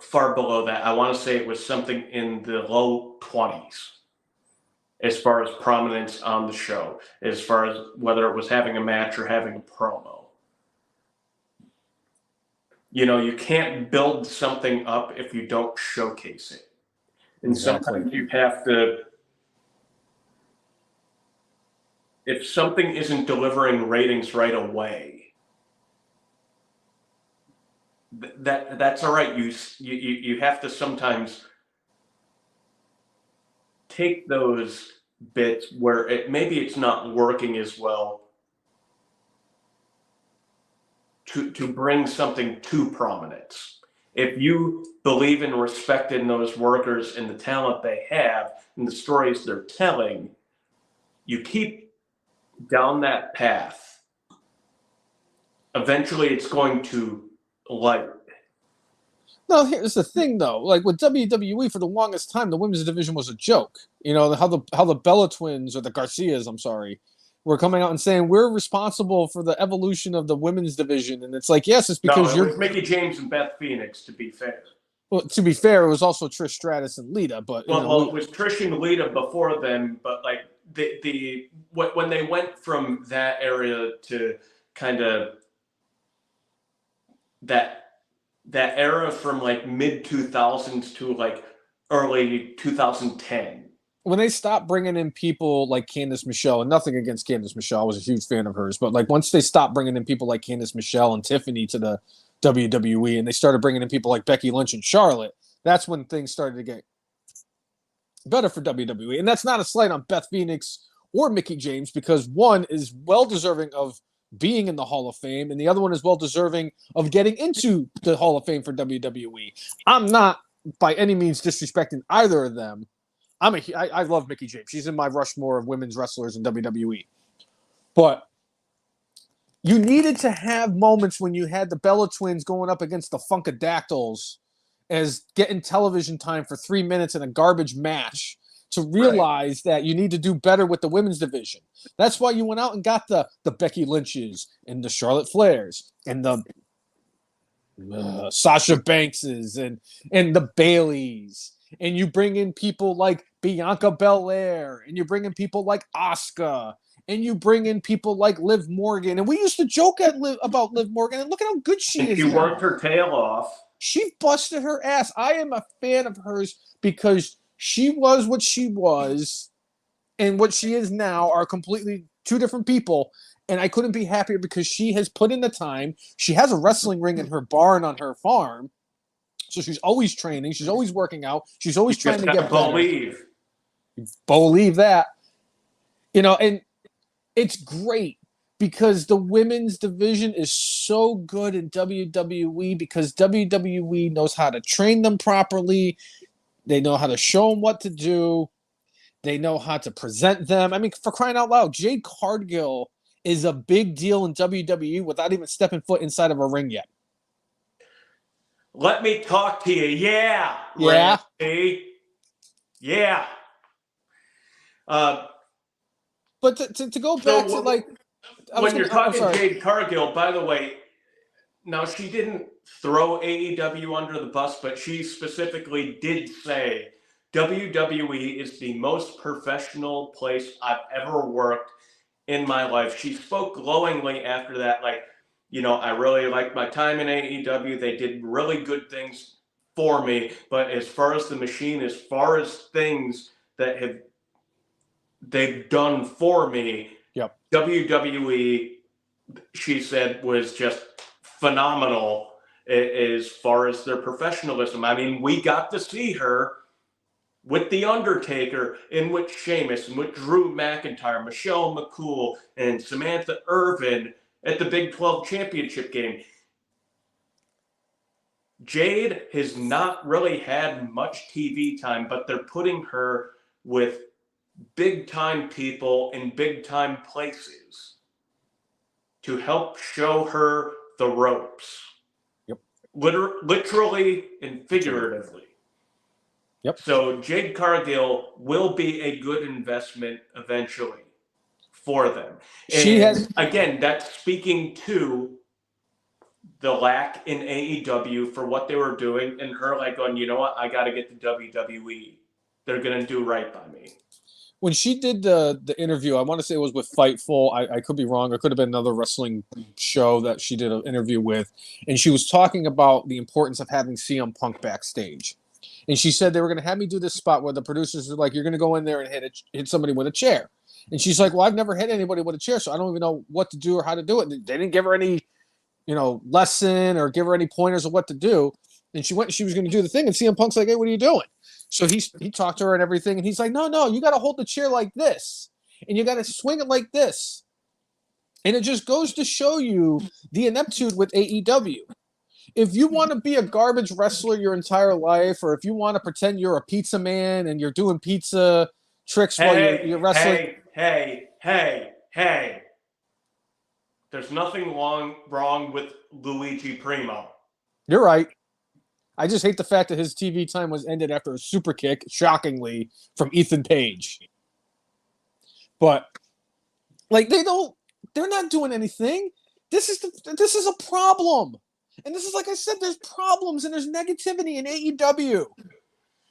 far below that. I want to say it was something in the low 20s as far as prominence on the show, as far as whether it was having a match or having a promo. You can't build something up if you don't showcase it. And sometimes you have to, if something isn't delivering ratings right away, that's all right. You have to sometimes take those bits where maybe it's not working as well to bring something to prominence. If you believe and respect in those workers and the talent they have and the stories they're telling, you keep down that path. Eventually, it's going to light. No, here's the thing, though. Like with WWE, for the longest time, the women's division was a joke. You know how the Bella Twins or the Garcias, I'm sorry, were coming out and saying we're responsible for the evolution of the women's division, and it's like, yes, it's No, because it you're. was Mickey James and Beth Phoenix, to be fair. Well, to be fair, it was also Trish Stratus and Lita, but Well, it was Trish and Lita before them, but like when they went from that area to kind of that era from like mid 2000s to like early 2010. when they stopped bringing in people like Candice Michelle, and nothing against Candice Michelle, I was a huge fan of hers, but like once they stopped bringing in people like Candice Michelle and Tiffany to the WWE, and they started bringing in people like Becky Lynch and Charlotte, that's when things started to get better for WWE. And that's not a slight on Beth Phoenix or Mickey James, because one is well deserving of being in the Hall of Fame, and the other one is well deserving of getting into the Hall of Fame for WWE. I'm not by any means disrespecting either of them. I love Mickey James. She's in my Rushmore of women's wrestlers in WWE. But you needed to have moments when you had the Bella Twins going up against the Funkadactyls as getting television time for 3 minutes in a garbage match to realize that you need to do better with the women's division. That's why you went out and got the Becky Lynches and the Charlotte Flairs and the Sasha Bankses and the Baileys. And you bring in people like Bianca Belair, and you bring in people like Asuka, and you bring in people like Liv Morgan. And we used to joke about Liv Morgan, and look at how good she is. She worked her tail off. She busted her ass. I am a fan of hers because she was what she was, and what she is now are completely two different people. And I couldn't be happier because she has put in the time. She has a wrestling ring in her barn on her farm. So she's always training. She's always working out. She's always trying to get better. Believe that. And it's great because the women's division is so good in WWE because WWE knows how to train them properly. They know how to show them what to do. They know how to present them. I mean, for crying out loud, Jade Cargill is a big deal in WWE without even stepping foot inside of a ring yet. Let me talk to you. Yeah. Randy. Yeah. But to go back to like... When you're talking Jade Cargill, by the way, now she didn't throw AEW under the bus, but she specifically did say WWE is the most professional place I've ever worked in my life. She spoke glowingly after that, like, I really liked my time in AEW. They did really good things for me. But as far as the machine, as far as things that they've done for me, yep. WWE, she said, was just phenomenal as far as their professionalism. I mean, we got to see her with The Undertaker and with Sheamus and with Drew McIntyre, Michelle McCool, and Samantha Irvin at the Big 12 championship game. Jade has not really had much TV time, but they're putting her with big-time people in big-time places to help show her the ropes. Yep. Literally and figuratively. Yep. So Jade Cargill will be a good investment eventually for them. Again, that's speaking to the lack in AEW for what they were doing, and her like going, you know what, I got to get to WWE. They're going to do right by me. When she did the interview, I want to say it was with Fightful. I could be wrong. It could have been another wrestling show that she did an interview with. And she was talking about the importance of having CM Punk backstage. And she said they were going to have me do this spot where the producers are like, you're going to go in there and hit somebody with a chair. And she's like, well, I've never hit anybody with a chair, so I don't even know what to do or how to do it. They didn't give her any, lesson or give her any pointers of what to do. And she was going to do the thing. And CM Punk's like, hey, what are you doing? So he talked to her and everything. And he's like, no, you got to hold the chair like this. And you got to swing it like this. And it just goes to show you the ineptitude with AEW. If you want to be a garbage wrestler your entire life, or if you want to pretend you're a pizza man and you're doing pizza tricks while you're wrestling. Hey. There's nothing wrong with Luigi Primo. You're right. I just hate the fact that his TV time was ended after a super kick, shockingly, from Ethan Page. But like they're not doing anything. This is a problem. And this is, like I said, there's problems and there's negativity in AEW.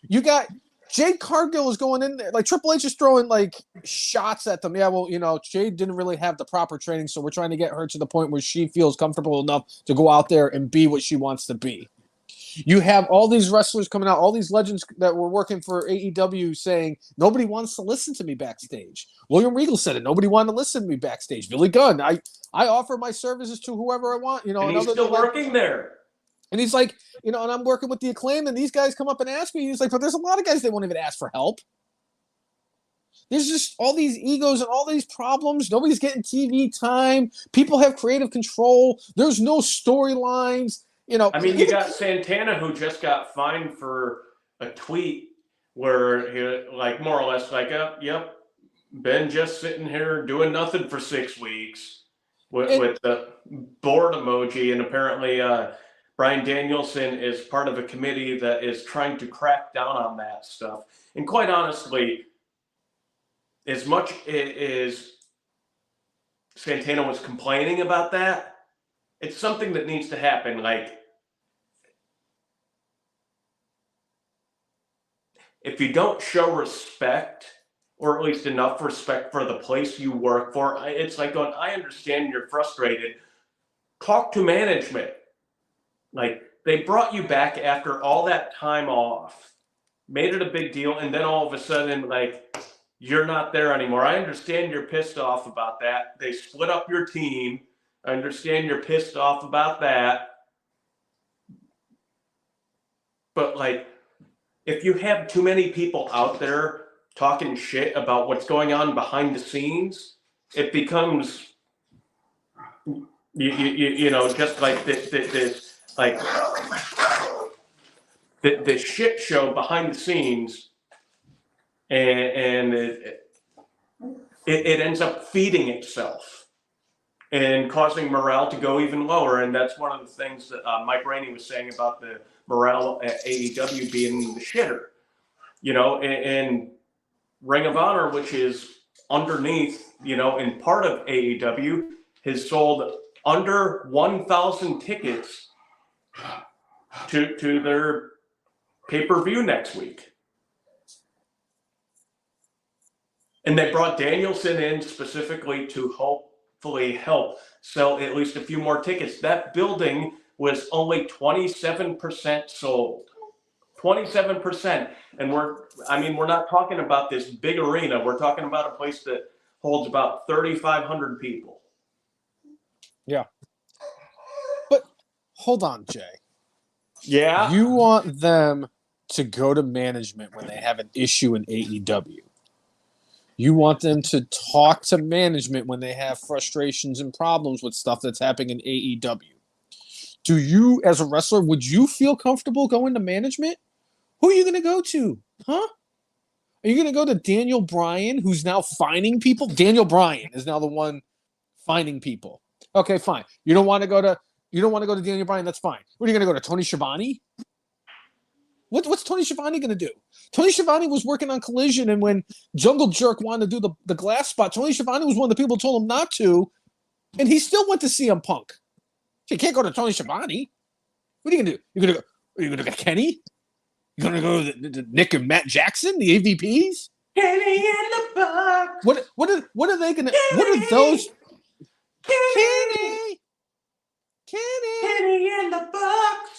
You got Jade Cargill is going in there. Like, Triple H is throwing, like, shots at them. Yeah, well, Jade didn't really have the proper training, so we're trying to get her to the point where she feels comfortable enough to go out there and be what she wants to be. You have all these wrestlers coming out, all these legends that were working for AEW saying, nobody wants to listen to me backstage. William Regal said it. Nobody wanted to listen to me backstage. Billy Gunn, I offer my services to whoever I want. And he's still working there. And he's like, and I'm working with the Acclaimed, and these guys come up and ask me. He's like, but there's a lot of guys that won't even ask for help. There's just all these egos and all these problems. Nobody's getting TV time. People have creative control. There's no storylines. I mean, you got Santana, who just got fined for a tweet where he, like, more or less like, yep, been just sitting here doing nothing for 6 weeks with the bored emoji, and apparently Bryan Danielson is part of a committee that is trying to crack down on that stuff. And quite honestly, as much as Santana was complaining about that, it's something that needs to happen. Like, if you don't show respect, or at least enough respect for the place you work for, it's like going, I understand you're frustrated. Talk to management. Like, they brought you back after all that time off, made it a big deal, and then all of a sudden, like, you're not there anymore. I understand you're pissed off about that. They split up your team. I understand you're pissed off about that. But, like, if you have too many people out there talking shit about what's going on behind the scenes, it becomes, just like this like the shit show behind the scenes, and it ends up feeding itself and causing morale to go even lower. And that's one of the things that Mike Rainey was saying about the morale at AEW being the shitter. And Ring of Honor, which is underneath, and part of AEW, has sold under 1,000 tickets to their pay-per-view next week. And they brought Danielson in specifically to hopefully help sell at least a few more tickets. That building was only 27% sold. 27%. And we're not talking about this big arena. We're talking about a place that holds about 3,500 people. Yeah. But hold on, Jay. Yeah. You want them to go to management when they have an issue in AEW. You want them to talk to management when they have frustrations and problems with stuff that's happening in AEW. Do you, as a wrestler, would you feel comfortable going to management? Who are you going to go to? Huh? Are you going to go to Daniel Bryan, who's now fining people? Daniel Bryan is now the one fining people. Okay, fine. You don't want to go to Daniel Bryan, that's fine. What are you going to go to, Tony Schiavone? What's Tony Schiavone going to do? Tony Schiavone was working on Collision, and when Jungle Jerk wanted to do the glass spot, Tony Schiavone was one of the people who told him not to, and he still went to CM Punk. You can't go to Tony Schiavone. What are you going to do? Are you going to go to Kenny? You're going to go to Nick and Matt Jackson, the AVPs? Kenny in the box. What are they going to... What are those... Kenny in the box.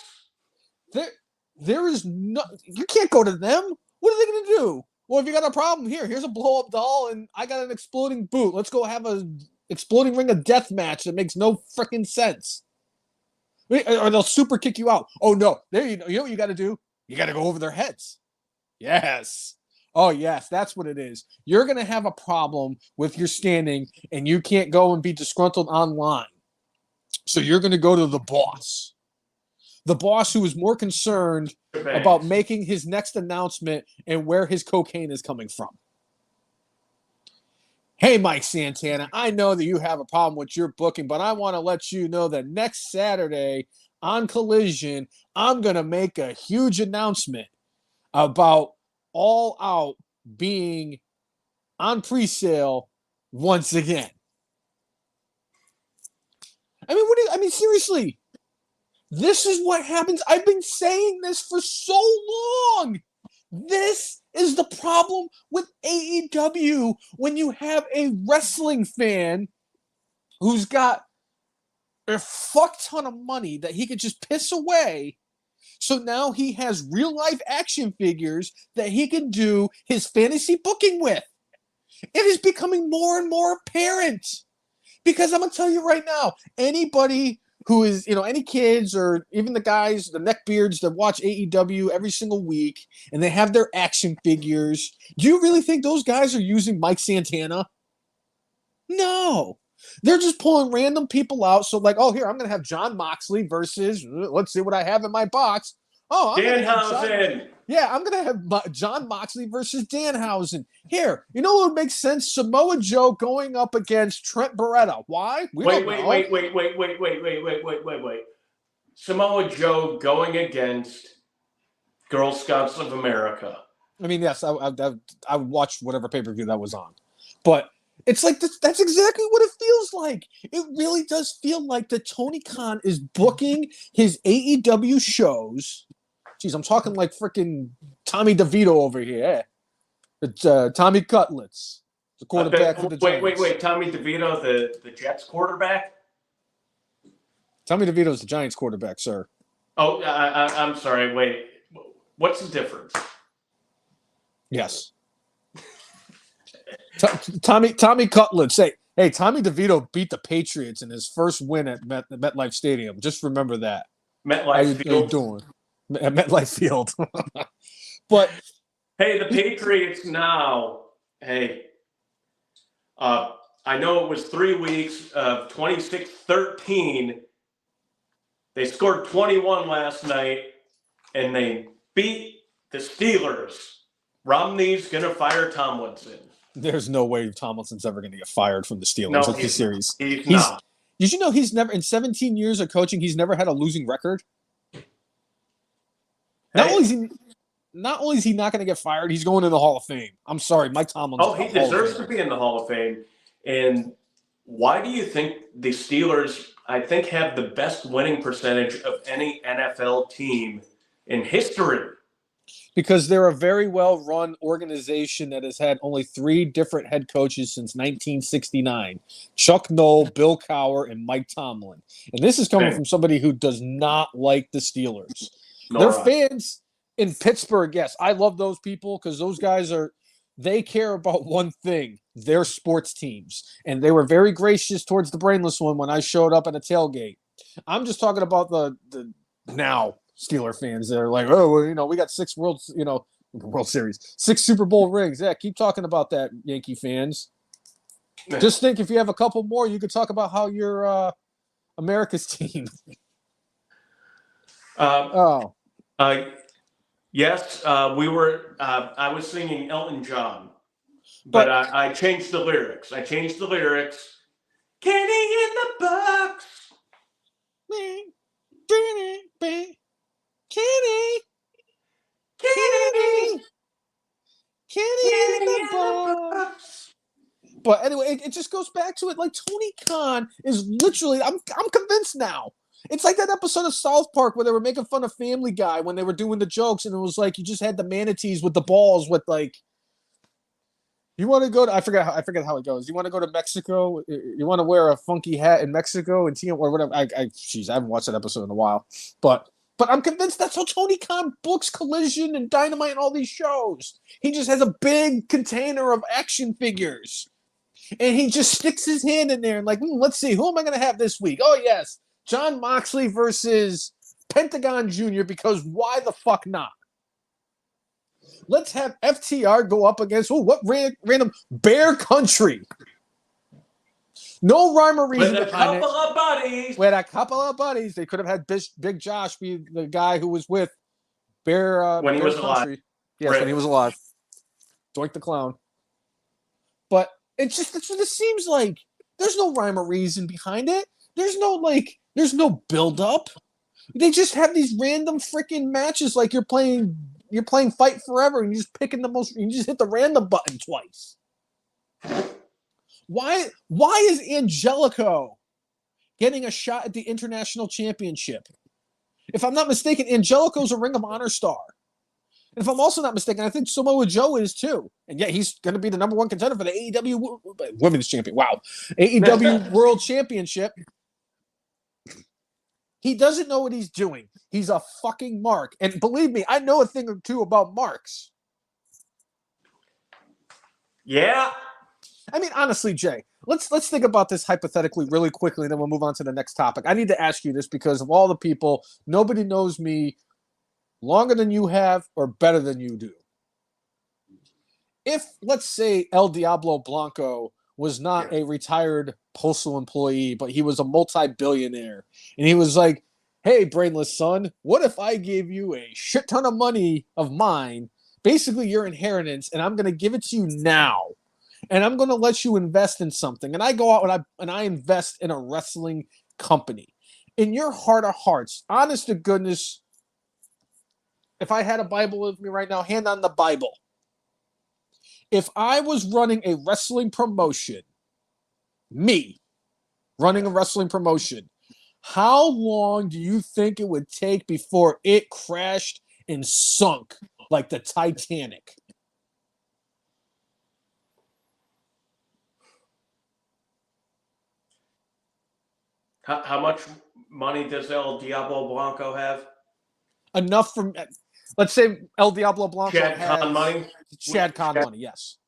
There is no... You can't go to them. What are they going to do? Well, if you got a problem, here's a blow-up doll, and I got an exploding boot. Let's go have a exploding ring of death match that makes no freaking sense. Or they'll super kick you out. Oh, no. There you know what you got to do? You got to go over their heads. Yes. Oh, yes. That's what it is. You're going to have a problem with your standing, and you can't go and be disgruntled online. So you're going to go to the boss. The boss who is more concerned about making his next announcement and where his cocaine is coming from. Hey, Mike Santana, I know that you have a problem with your booking, but I want to let you know that next Saturday, on Collision, I'm going to make a huge announcement about All Out being on pre-sale once again. I mean, seriously, this is what happens. I've been saying this for so long. This is the problem with AEW when you have a wrestling fan who's got a fuck ton of money that he could just piss away. So now he has real life action figures that he can do his fantasy booking with. It is becoming more and more apparent. Because I'm going to tell you right now, anybody who is, any kids or even the guys, the neckbeards that watch AEW every single week and they have their action figures, do you really think those guys are using Mike Santana? No. They're just pulling random people out. So like, oh, here, I'm going to have Jon Moxley versus, let's see what I have in my box. Oh, Danhausen. I'm going to have Jon Moxley versus Danhausen. Here, you know what would make sense? Samoa Joe going up against Trent Beretta. Why? Wait. Samoa Joe going against Girl Scouts of America. I mean, yes, I watched whatever pay-per-view that was on. But it's like, that's exactly what it feels like. It really does feel like that Tony Khan is booking his AEW shows. Jeez, I'm talking like freaking Tommy DeVito over here. Tommy Cutlets, the quarterback for the Giants. Wait. Tommy DeVito, the Jets quarterback? Tommy DeVito's the Giants quarterback, sir. Oh, I'm sorry. Wait. What's the difference? Yes. Tommy Cutlets. Hey, Tommy DeVito beat the Patriots in his first win at MetLife Stadium. Just remember that. MetLife Field. How you doing? At MetLife Field. But hey, the Patriots now. Hey, I know it was 3 weeks of 26-13. They scored 21 last night, and they beat the Steelers. Romney's gonna fire Tomlinson. There's no way Tomlinson's ever going to get fired from the Steelers. No, Let's be serious. He's not. Did you know he's never, in 17 years of coaching, he's never had a losing record? Not only is he not going to get fired, he's going in the Hall of Fame. I'm sorry, Mike Tomlinson. Oh, he deserves to be in the Hall of Fame. And why do you think the Steelers, I think, have the best winning percentage of any NFL team in history? Because they're a very well-run organization that has had only 3 different head coaches since 1969. Chuck Noll, Bill Cowher, and Mike Tomlin. And this is coming from somebody who does not like the Steelers. Their fans in Pittsburgh, yes, I love those people because those guys they care about one thing, their sports teams. And they were very gracious towards the Brainless one when I showed up at a tailgate. I'm just talking about the now Steeler fans that are like, oh, well, we got 6 World Series, 6 Super Bowl rings. Yeah, keep talking about that, Yankee fans. Just think if you have a couple more, you could talk about how you're America's team. Yes, we were. I was singing Elton John, but I changed the lyrics. Kenny in the box. Kenny in the box. But anyway, it just goes back to it. Like Tony Khan is literally. I'm convinced now. It's like that episode of South Park where they were making fun of Family Guy when they were doing the jokes, and it was like you just had the manatees with the balls with like. You want to go to? I forget how it goes. You want to go to Mexico? You want to wear a funky hat in Mexico and or whatever? I haven't watched that episode in a while, but I'm convinced that's how Tony Khan books Collision and Dynamite and all these shows. He just has a big container of action figures, and he just sticks his hand in there and like, let's see, who am I going to have this week? Oh yes. Jon Moxley versus Pentagon Jr. because why the fuck not? Let's have FTR go up against what random Bear Country. No rhyme or reason behind it. With a couple of buddies. They could have had Big Josh be the guy who was with Bear when he was alive. Yes, when he was alive. Doink the Clown. But that's what it seems like. There's no rhyme or reason behind it. There's no build-up. They just have these random freaking matches like you're playing Fight Forever and you're just picking you just hit the random button twice. Why is Angelico getting a shot at the International Championship? If I'm not mistaken, Angelico's a Ring of Honor star. And if I'm also not mistaken, I think Samoa Joe is too. And yet he's going to be the number one contender for the AEW Women's Champion. Wow. AEW World Championship. He doesn't know what he's doing. He's a fucking mark. And believe me, I know a thing or two about marks. Yeah. I mean, honestly, Jay, let's think about this hypothetically really quickly, and then we'll move on to the next topic. I need to ask you this because of all the people, nobody knows me longer than you have or better than you do. If, let's say, El Diablo Blanco was not a retired postal employee, but he was a multi-billionaire, and he was like, hey, brainless son, what if I gave you a shit ton of money of mine, basically your inheritance, and I'm going to give it to you now, and I'm going to let you invest in something, and I go out and I invest in a wrestling company. In your heart of hearts, honest to goodness, if I had a Bible with me right now, hand on the Bible. If I was running a wrestling promotion, me running a wrestling promotion, how long do you think it would take before it crashed and sunk like the Titanic? How much money does El Diablo Blanco have? Enough from, let's say El Diablo Blanco Chad has Khan money? Chad Khan money, yes.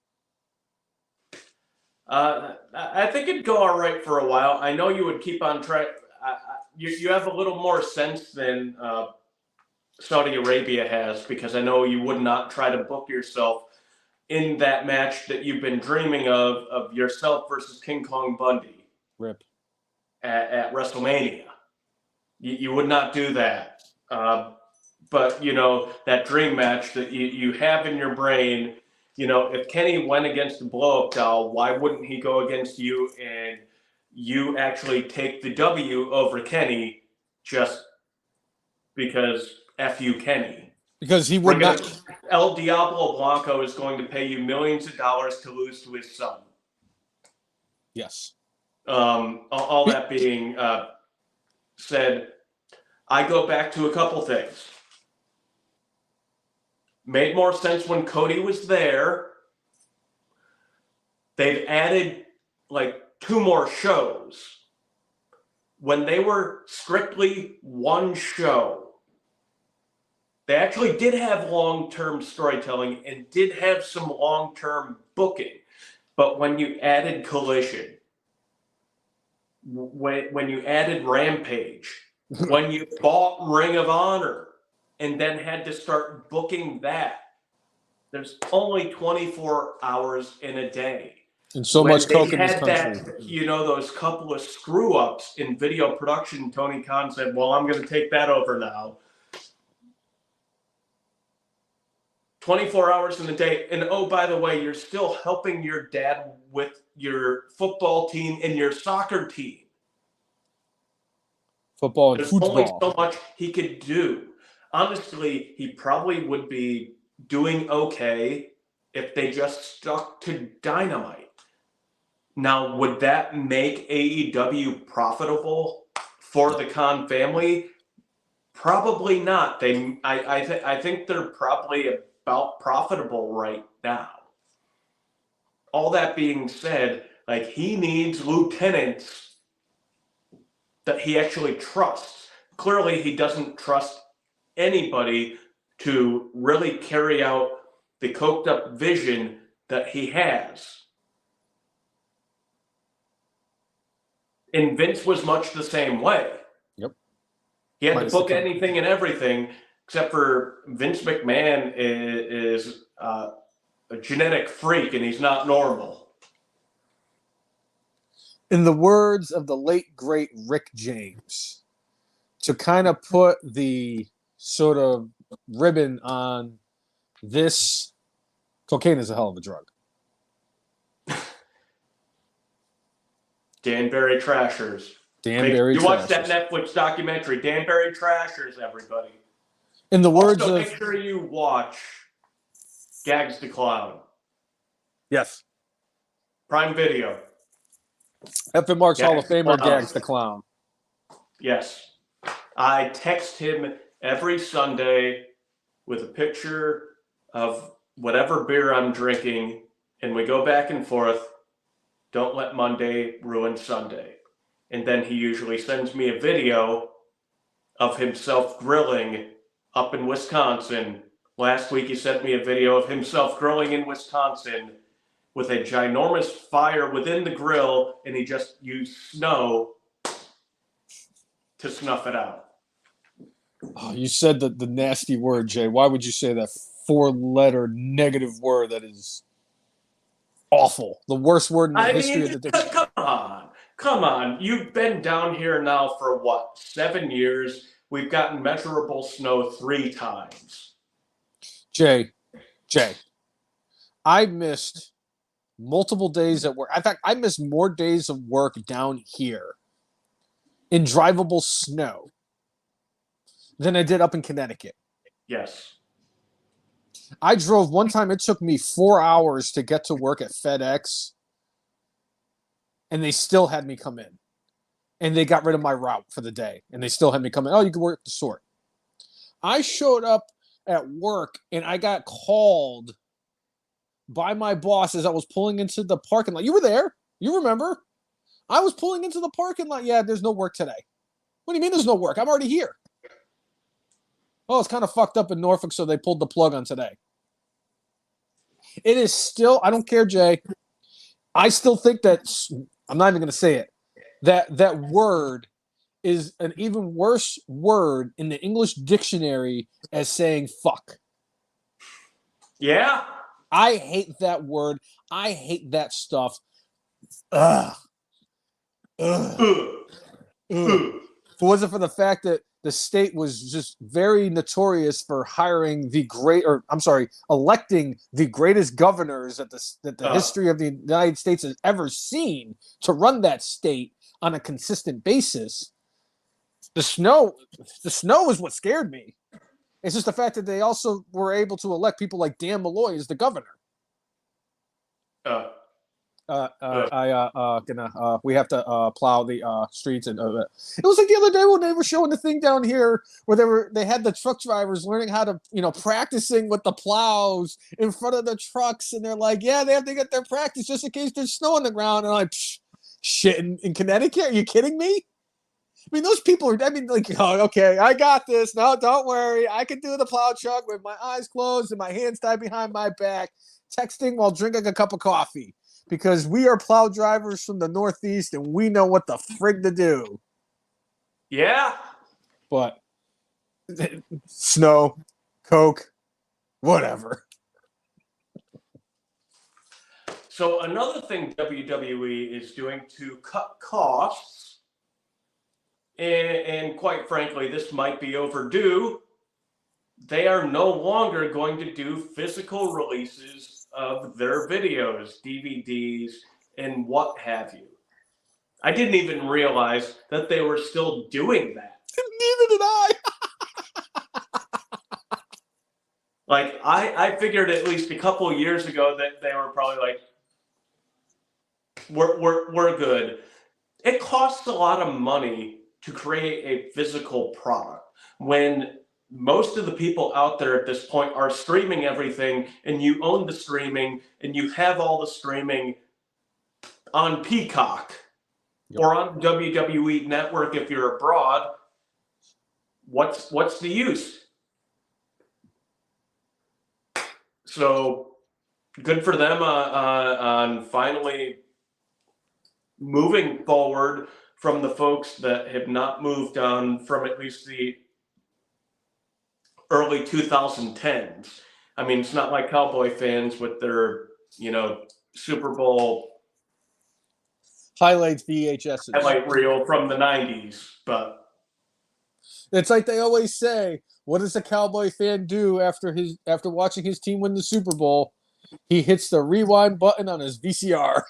I think it'd go all right for a while. I know you would keep on track. You have a little more sense than Saudi Arabia has, because I know you would not try to book yourself in that match that you've been dreaming of yourself versus King Kong Bundy. Rip. At WrestleMania. You would not do that. But, you know, that dream match that you have in your brain, you know, if Kenny went against the blow-up doll, why wouldn't he go against you and you actually take the W over Kenny just because F you, Kenny? Because he would not. El Diablo Blanco is going to pay you millions of dollars to lose to his son. Yes. All that being said, I go back to a couple things. Made more sense when Cody was there. They've added like 2 more shows. When they were strictly one show, they actually did have long-term storytelling and did have some long-term booking. But when you added Collision, when you added Rampage, when you bought Ring of Honor and then had to start booking that, there's only 24 hours in a day. And so much coke in this country. That, you know, those couple of screw-ups in video production, Tony Khan said, well, I'm going to take that over now. 24 hours in a day. And oh, by the way, you're still helping your dad with your football team and your soccer team. Football and There's football. only so much he could do. Honestly, he probably would be doing okay if they just stuck to Dynamite. Now, would that make AEW profitable for the Khan family? Probably not. I think they're probably about profitable right now. All that being said, like, he needs lieutenants that he actually trusts. Clearly, he doesn't trust anybody to really carry out the coked up vision that he has. And Vince was much the same way. Yep. He had to book anything and everything, except for Vince McMahon is a genetic freak and he's not normal. In the words of the late, great Rick James, to kind of put the sort of ribbon on this, cocaine is a hell of a drug. Danbury Trashers. Danbury You watch that Trashers. Netflix documentary, Danbury Trashers, everybody. In the words Also, of... make sure you watch Gags the Clown. Yes. Prime Video. F. Mark's Hall of Gags the Famer, Clown. Gags the Clown. Yes. I text him every Sunday with a picture of whatever beer I'm drinking, and we go back and forth. Don't let Monday ruin Sunday. And then he usually sends me a video of himself grilling up in Wisconsin. Last week he sent me a video of himself grilling in Wisconsin with a ginormous fire within the grill, and he just used snow to snuff it out. Oh, you said the nasty word, Jay. Why would you say that 4-letter negative word that is awful? The worst word in the history of the dictionary. Come on. You've been down here now for what, 7 years? We've gotten measurable snow 3 times. Jay, I missed multiple days at work. In fact, I missed more days of work down here in drivable snow than I did up in Connecticut. Yes. I drove one time, it took me 4 hours to get to work at FedEx, and they still had me come in. And they got rid of my route for the day, and they still had me come in. Oh, you can work at the sort. I showed up at work, and I got called by my boss as I was pulling into the parking lot. You were there. You remember. I was pulling into the parking lot. Yeah, there's no work today. What do you mean there's no work? I'm already here. Oh, it's kind of fucked up in Norfolk, so they pulled the plug on today. It is still, I don't care, Jay. I still think that, I'm not even going to say it, that word is an even worse word in the English dictionary as saying fuck. Yeah? I hate that word. I hate that stuff. Ugh. If it wasn't for the fact that the state was just very notorious for electing the greatest governors that the history of the United States has ever seen to run that state on a consistent basis. The snow is what scared me. It's just the fact that they also were able to elect people like Dan Malloy as the governor. We have to plow the streets, and it was like the other day when they were showing the thing down here where they had the truck drivers learning how to, practicing with the plows in front of the trucks, and they're like, yeah, they have to get their practice just in case there's snow on the ground. And I'm like, shit, in Connecticut? Are you kidding me? I mean, those people are, oh, okay, I got this. No, don't worry. I can do the plow truck with my eyes closed and my hands tied behind my back, texting while drinking a cup of coffee. Because we are plow drivers from the Northeast and we know what the frig to do. Yeah. But snow, Coke, whatever. So another thing WWE is doing to cut costs, and quite frankly, this might be overdue, they are no longer going to do physical releases of their videos, DVDs, and what have you. I didn't even realize that they were still doing that. Neither did I. Like, I figured at least a couple of years ago that they were probably like, we're good. It costs a lot of money to create a physical product when most of the people out there at this point are streaming everything, and you own the streaming, and you have all the streaming on Peacock or on WWE Network if you're abroad. What's the use? So good for them on finally moving forward from the folks that have not moved on from at least the early 2010s. I mean, it's not like Cowboy fans with their, Super Bowl highlights VHSs. highlight reel from the 90s, but it's like they always say, what does a Cowboy fan do after watching his team win the Super Bowl? He hits the rewind button on his VCR.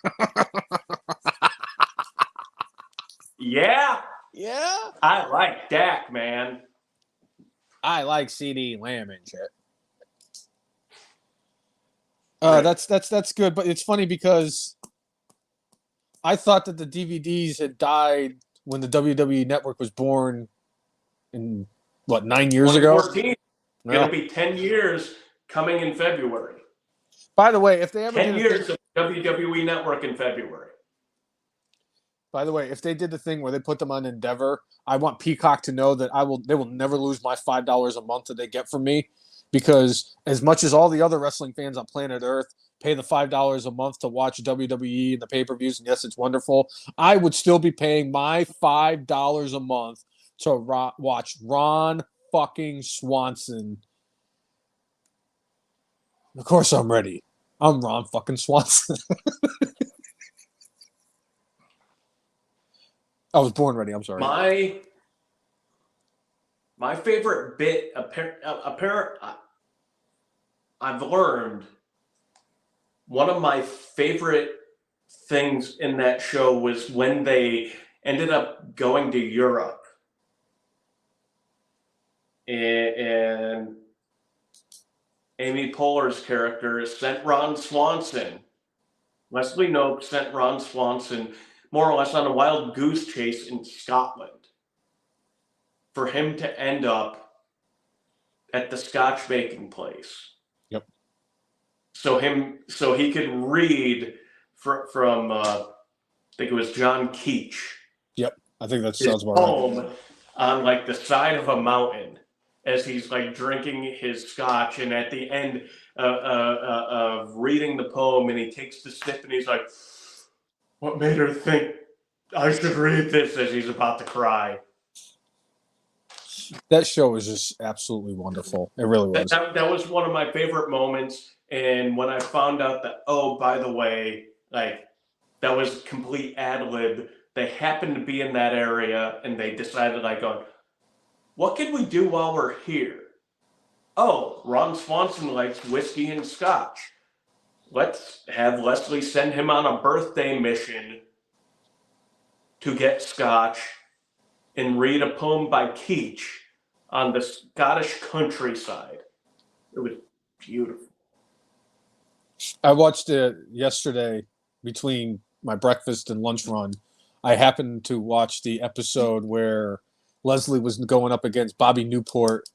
Yeah, Yeah. I like Dak, man. I like CD Lamb and shit. Right. That's good, but it's funny because I thought that the DVDs had died when the WWE Network was born in what 9 years ago. 2014. Going to be 10 years coming in February. By the way, if they ever 10 did years of WWE Network in February. By the way, if they did the thing where they put them on Endeavor, I want Peacock to know that they will never lose my $5 a month that they get from me, because as much as all the other wrestling fans on planet Earth pay the $5 a month to watch WWE and the pay-per-views, and yes, it's wonderful, I would still be paying my $5 a month to watch Ron fucking Swanson. Of course I'm ready. I'm Ron fucking Swanson. I was born ready. I'm sorry. My favorite bit, I've learned one of my favorite things in that show was when they ended up going to Europe. And Amy Poehler's character sent Ron Swanson. Leslie Knope sent Ron Swanson more or less on a wild goose chase in Scotland for him to end up at the Scotch baking place. Yep. So he could read from I think it was John Keach. Yep, I think that sounds about right. On like the side of a mountain as he's like drinking his scotch, and at the end of reading the poem, and he takes the sip and he's like, "What made her think I should read this?" as he's about to cry. That show was just absolutely wonderful. It really was. That was one of my favorite moments. And when I found out that, oh, by the way, like that was complete ad lib. They happened to be in that area, and they decided, like, what can we do while we're here? Oh, Ron Swanson likes whiskey and scotch. Let's have Leslie send him on a birthday mission to get scotch and read a poem by Keach on the Scottish countryside. It was beautiful. I watched it yesterday between my breakfast and lunch run. I happened to watch the episode where Leslie was going up against Bobby Newport,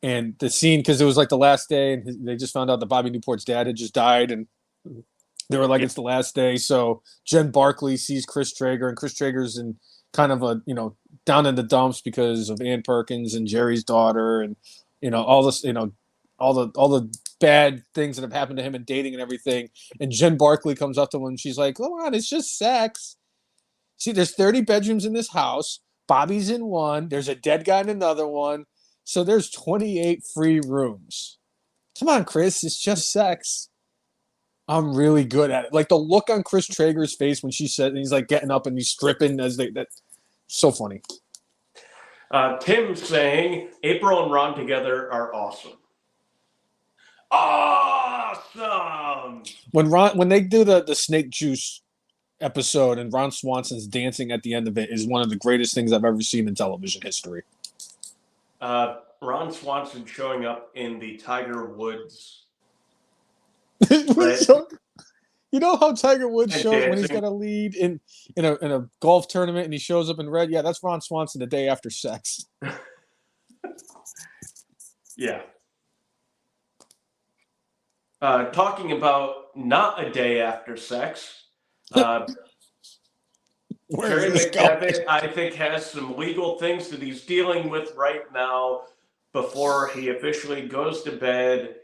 and the scene, because it was like the last day, and they just found out that Bobby Newport's dad had just died, and they were like, it's the last day. So Jen Barkley sees Chris Traeger, and Chris Traeger's in kind of a, down in the dumps because of Ann Perkins and Jerry's daughter, and all this, all the bad things that have happened to him and dating and everything. And Jen Barkley comes up to him and she's like, "Come on, it's just sex. See, there's 30 bedrooms in this house. Bobby's in one. There's a dead guy in another one. So there's 28 free rooms. Come on, Chris, it's just sex." I'm really good at it. Like the look on Chris Traeger's face when she said, and he's like getting up and he's stripping that's so funny. Tim saying April and Ron together are awesome. Awesome. When they do the snake juice episode and Ron Swanson's dancing at the end of it is one of the greatest things I've ever seen in television history. Ron Swanson showing up in the Tiger Woods. You know how Tiger Woods shows when he's got a lead in a golf tournament and he shows up in red? Yeah, that's Ron Swanson the day after sex. Yeah. Talking about not a day after sex, Terry McKevitt, I think, has some legal things that he's dealing with right now before he officially goes to bed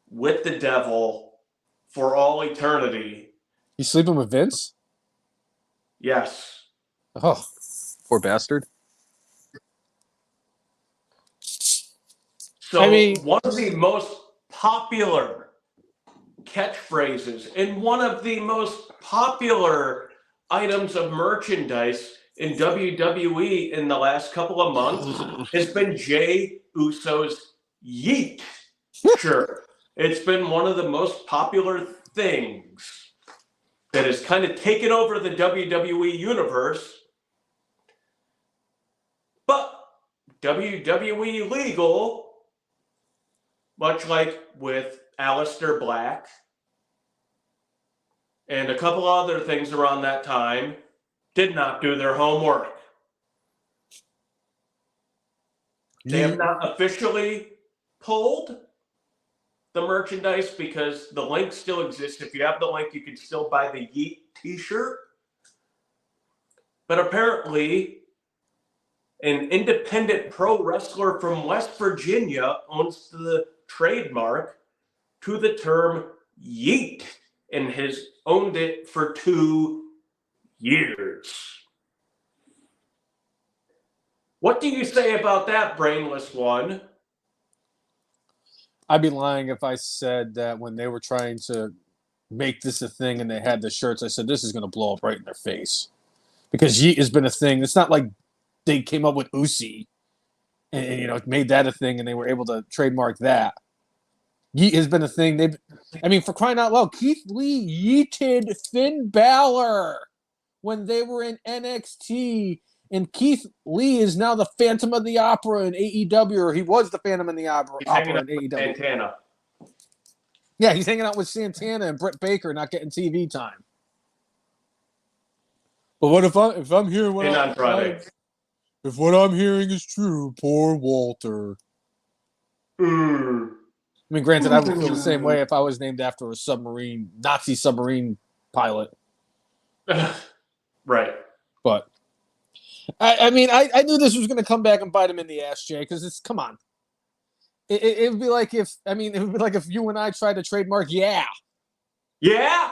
with the devil for all eternity. He's sleeping with Vince? Yes. Oh, poor bastard. So one of the most popular catchphrases and one of the most popular items of merchandise in WWE in the last couple of months has been Jey Uso's Yeet shirt. It's been one of the most popular things that has kind of taken over the WWE universe WWE legal, much like with Aleister Black and a couple other things around that time, did not do their homework. They have not officially pulled the merchandise because the link still exists. If you have the link, you can still buy the Yeet t-shirt. But apparently, an independent pro wrestler from West Virginia owns the trademark to the term Yeet and has owned it for 2 years. What do you say about that, Brainless One? I'd be lying if I said that when they were trying to make this a thing and they had the shirts, I said, this is going to blow up right in their face. Because Yeet has been a thing. It's not like they came up with Usi and made that a thing and they were able to trademark that. Yeet has been a thing. For crying out loud, Keith Lee yeeted Finn Balor when they were in NXT. And Keith Lee is now the Phantom of the Opera in AEW, or he was the Phantom of the Opera in AEW. Santana. Yeah, he's hanging out with Santana and Britt Baker, not getting TV time. But what if I'm hearing what if what I'm hearing is true? Poor Walter. Granted, I would feel the same way if I was named after a Nazi submarine pilot. Right. But I knew this was going to come back and bite him in the ass, Jay, because come on. It would be like if you and I tried to trademark Yeah. Yeah.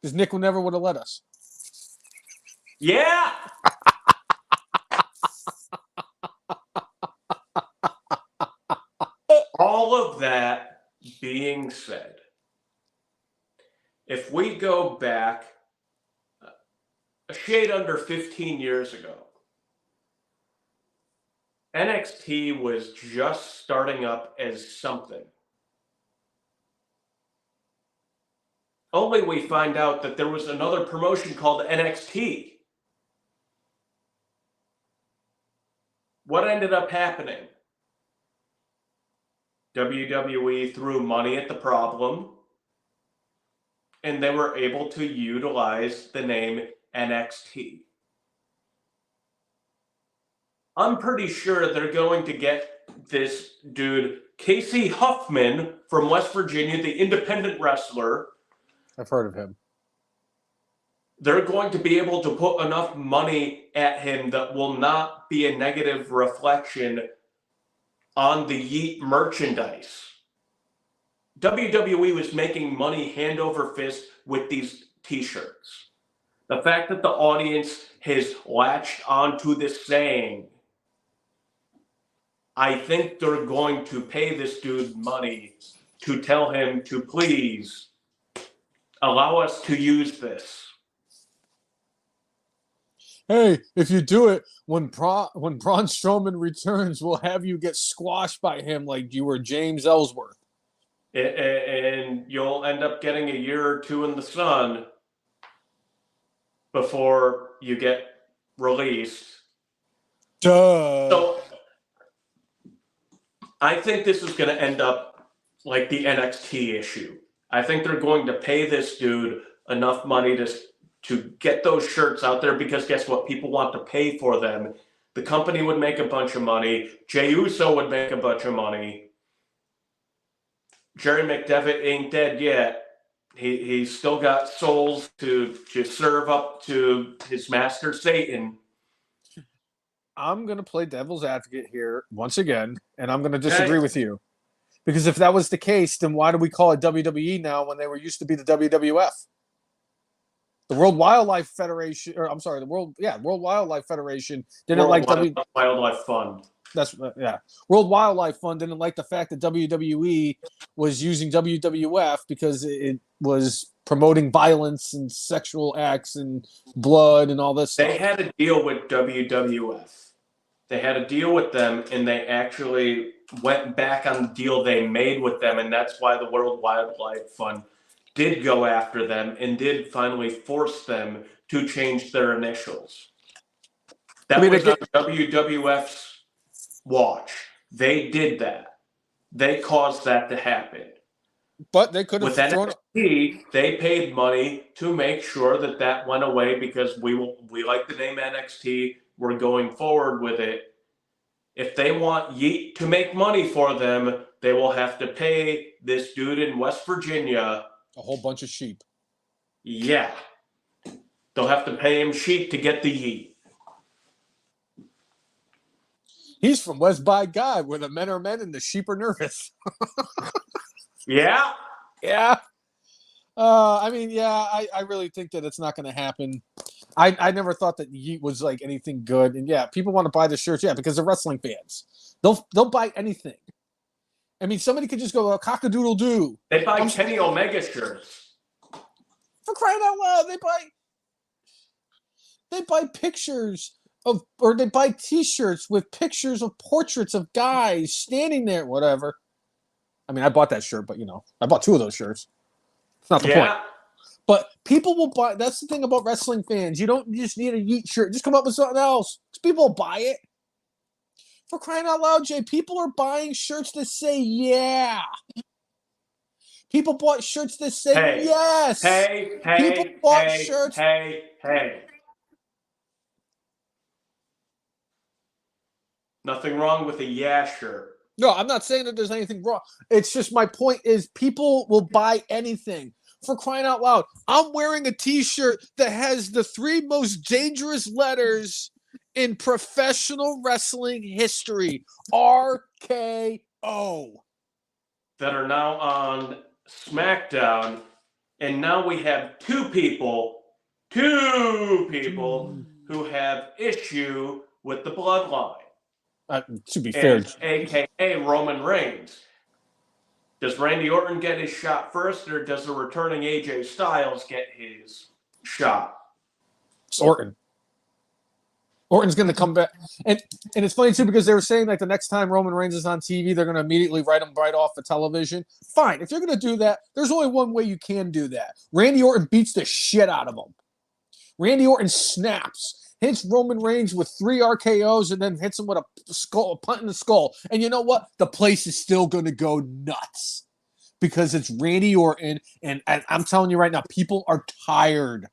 Because Nick never would have let us. Yeah. All of that being said, if we go back a shade under 15 years ago, NXT was just starting up as something. Only we find out that there was another promotion called NXT. What ended up happening? WWE threw money at the problem, and they were able to utilize the name NXT. I'm pretty sure they're going to get this dude, Casey Huffman from West Virginia, the independent wrestler. I've heard of him. They're going to be able to put enough money at him that will not be a negative reflection on the Yeet merchandise. WWE was making money hand over fist with these t-shirts. The fact that the audience has latched onto this saying, I think they're going to pay this dude money to tell him to please allow us to use this. Hey, if you do it, when Braun Strowman returns, we'll have you get squashed by him like you were James Ellsworth. And you'll end up getting a year or two in the sun before you get released. Duh. So I think this is going to end up like the NXT issue. I think they're going to pay this dude enough money to get those shirts out there because guess what? People want to pay for them. The company would make a bunch of money. Jey Uso would make a bunch of money. Jerry McDevitt ain't dead yet. He's still got souls to serve up to his master Satan. I'm going to play devil's advocate here once again, and I'm going to disagree with you. Because if that was the case, then why do we call it WWE now when they were used to be the WWF? The World Wildlife Federation, World Wildlife Federation didn't like Wildlife Fund. World Wildlife Fund didn't like the fact that WWE was using WWF because it was promoting violence and sexual acts and blood and all this stuff. They had a deal with WWF. They had a deal with them, and they actually went back on the deal they made with them, and that's why the World Wildlife Fund did go after them and did finally force them to change their initials. That was on WWF's Watch. They did that. They caused that to happen. But they could have With thrown. NXT, they paid money to make sure that that went away because we like the name NXT. We're going forward with it. If they want Yeet to make money for them, they will have to pay this dude in West Virginia A whole bunch of sheep. Yeah. They'll have to pay him sheep to get the Yeet. He's from West by God, where the men are men and the sheep are nervous. Yeah. Yeah. I really think that it's not going to happen. I never thought that Yeet was like anything good. And yeah, people want to buy the shirts, because they're wrestling fans. They'll buy anything. I mean, somebody could just go cock-a-doodle doo. They buy Kenny Omega shirts. For crying out loud, they buy pictures or they buy T-shirts with pictures of portraits of guys standing there, whatever. I mean, I bought that shirt, but I bought 2 of those shirts. It's not the point. But people will buy. That's the thing about wrestling fans. You don't just need a Yeet shirt. Just come up with something else. People will buy it. For crying out loud, Jay, people are buying shirts that say yeah. People bought shirts that say yes. People bought shirts. Hey. Nothing wrong with a yeah shirt. No, I'm not saying that there's anything wrong. It's just my point is people will buy anything. For crying out loud, I'm wearing a T-shirt that has the 3 most dangerous letters in professional wrestling history, RKO. That are now on SmackDown, and now we have two people who have issue with the bloodline. To be fair, AKA Roman Reigns. Does Randy Orton get his shot first, or does the returning AJ Styles get his shot? It's Orton. Orton's going to come back. And it's funny, too, because they were saying, like, the next time Roman Reigns is on TV, they're going to immediately write him right off the television. Fine. If you're going to do that, there's only one way you can do that. Randy Orton beats the shit out of him. Randy Orton snaps, hits Roman Reigns with 3 RKOs, and then hits him with a punt in the skull. And you know what? The place is still going to go nuts because it's Randy Orton. And I'm telling you right now, people are tired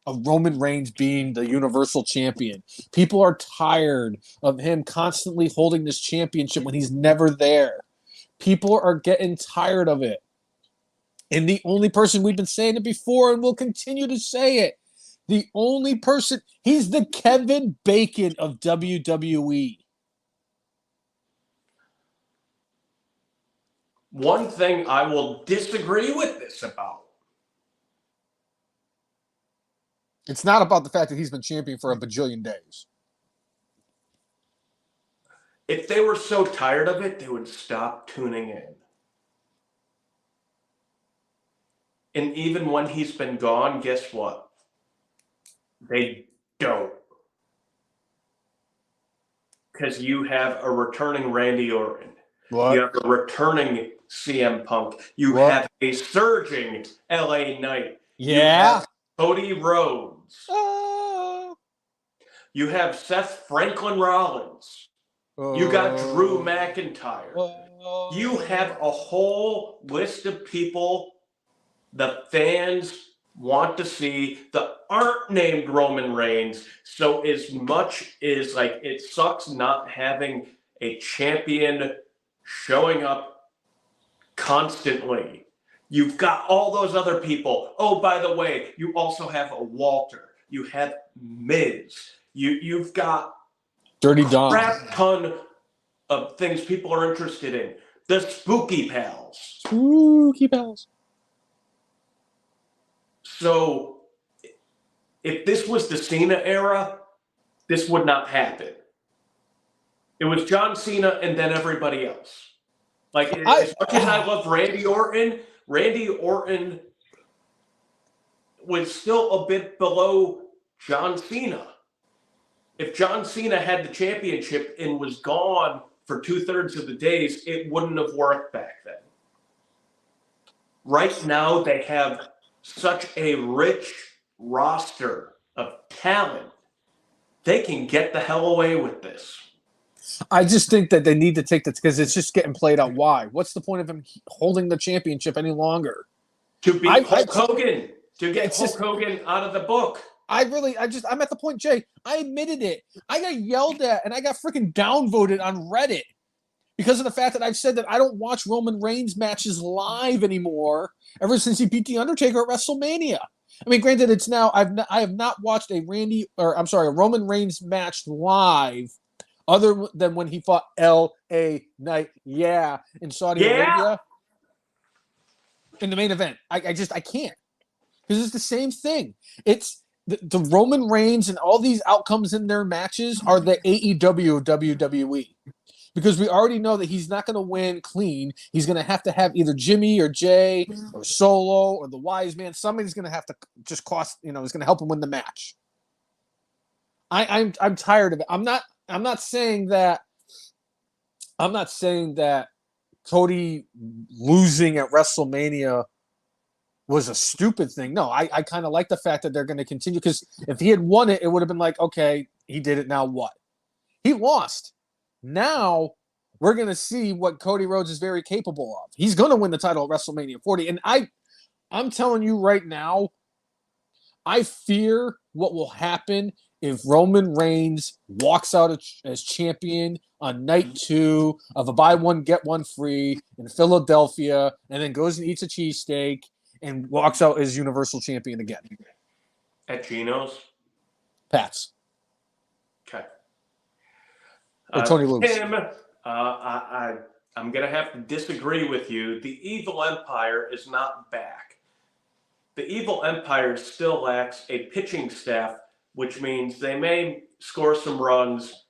of Roman Reigns being the Universal Champion. People are tired of him constantly holding this championship when he's never there. People are getting tired of it. And the only person, we've been saying it before and we'll continue to say it, the only person, he's the Kevin Bacon of WWE. One thing I will disagree with this about. It's not about the fact that he's been champion for a bajillion days. If they were so tired of it, they would stop tuning in. And even when he's been gone, guess what? They don't. Because you have a returning Randy Orton. What? You have a returning CM Punk. You have a surging LA Knight. Yeah. You have Cody Rhodes. You have Seth Franklin Rollins. You got Drew McIntyre. You have a whole list of people the fans want to see that aren't named Roman Reigns. So as much as like it sucks not having a champion showing up constantly, you've got all those other people. Oh, by the way, you also have a Walter. You have Miz. You've got Dirty Dom. Crap ton of things people are interested in. The Spooky Pals. Spooky Pals. So if this was the Cena era, this would not happen. It was John Cena and then everybody else. Like, as much as I love Randy Orton was still a bit below John Cena. If John Cena had the championship and was gone for 2/3 of the days, it wouldn't have worked back then. Right now, they have such a rich roster of talent. They can get the hell away with this. I just think that they need to take that because it's just getting played out. Why? What's the point of him holding the championship any longer? To beat Hulk Hogan. To get it's Hulk just- Hogan out of the book. I'm at the point, Jay. I admitted it. I got yelled at and I got freaking downvoted on Reddit because of the fact that I've said that I don't watch Roman Reigns matches live anymore ever since he beat The Undertaker at WrestleMania. I mean, granted, it's now I have not watched a Roman Reigns match live other than when he fought L.A. Knight, in Saudi Arabia in the main event. I can't because it's the same thing. It's the Roman Reigns and all these outcomes in their matches are the AEW of WWE. Because we already know that he's not going to win clean. He's going to have either Jimmy or Jay or Solo or the Wise Man. Somebody's going to have to just cost, is going to help him win the match. I'm tired of it. I'm not saying that Cody losing at WrestleMania was a stupid thing. No, I kind of like the fact that they're going to continue because if he had won it, it would have been like, okay, he did it. Now what? He lost. Now we're going to see what Cody Rhodes is very capable of. He's going to win the title at WrestleMania 40. And I'm telling you right now, I fear what will happen if Roman Reigns walks out as champion on night 2 of a buy one, get one free in Philadelphia and then goes and eats a cheesesteak and walks out as Universal Champion again. At Geno's? Pat's. Okay. Or Tony Lewis. Tim, I'm going to have to disagree with you. The Evil Empire is not back. The Evil Empire still lacks a pitching staff, which means they may score some runs,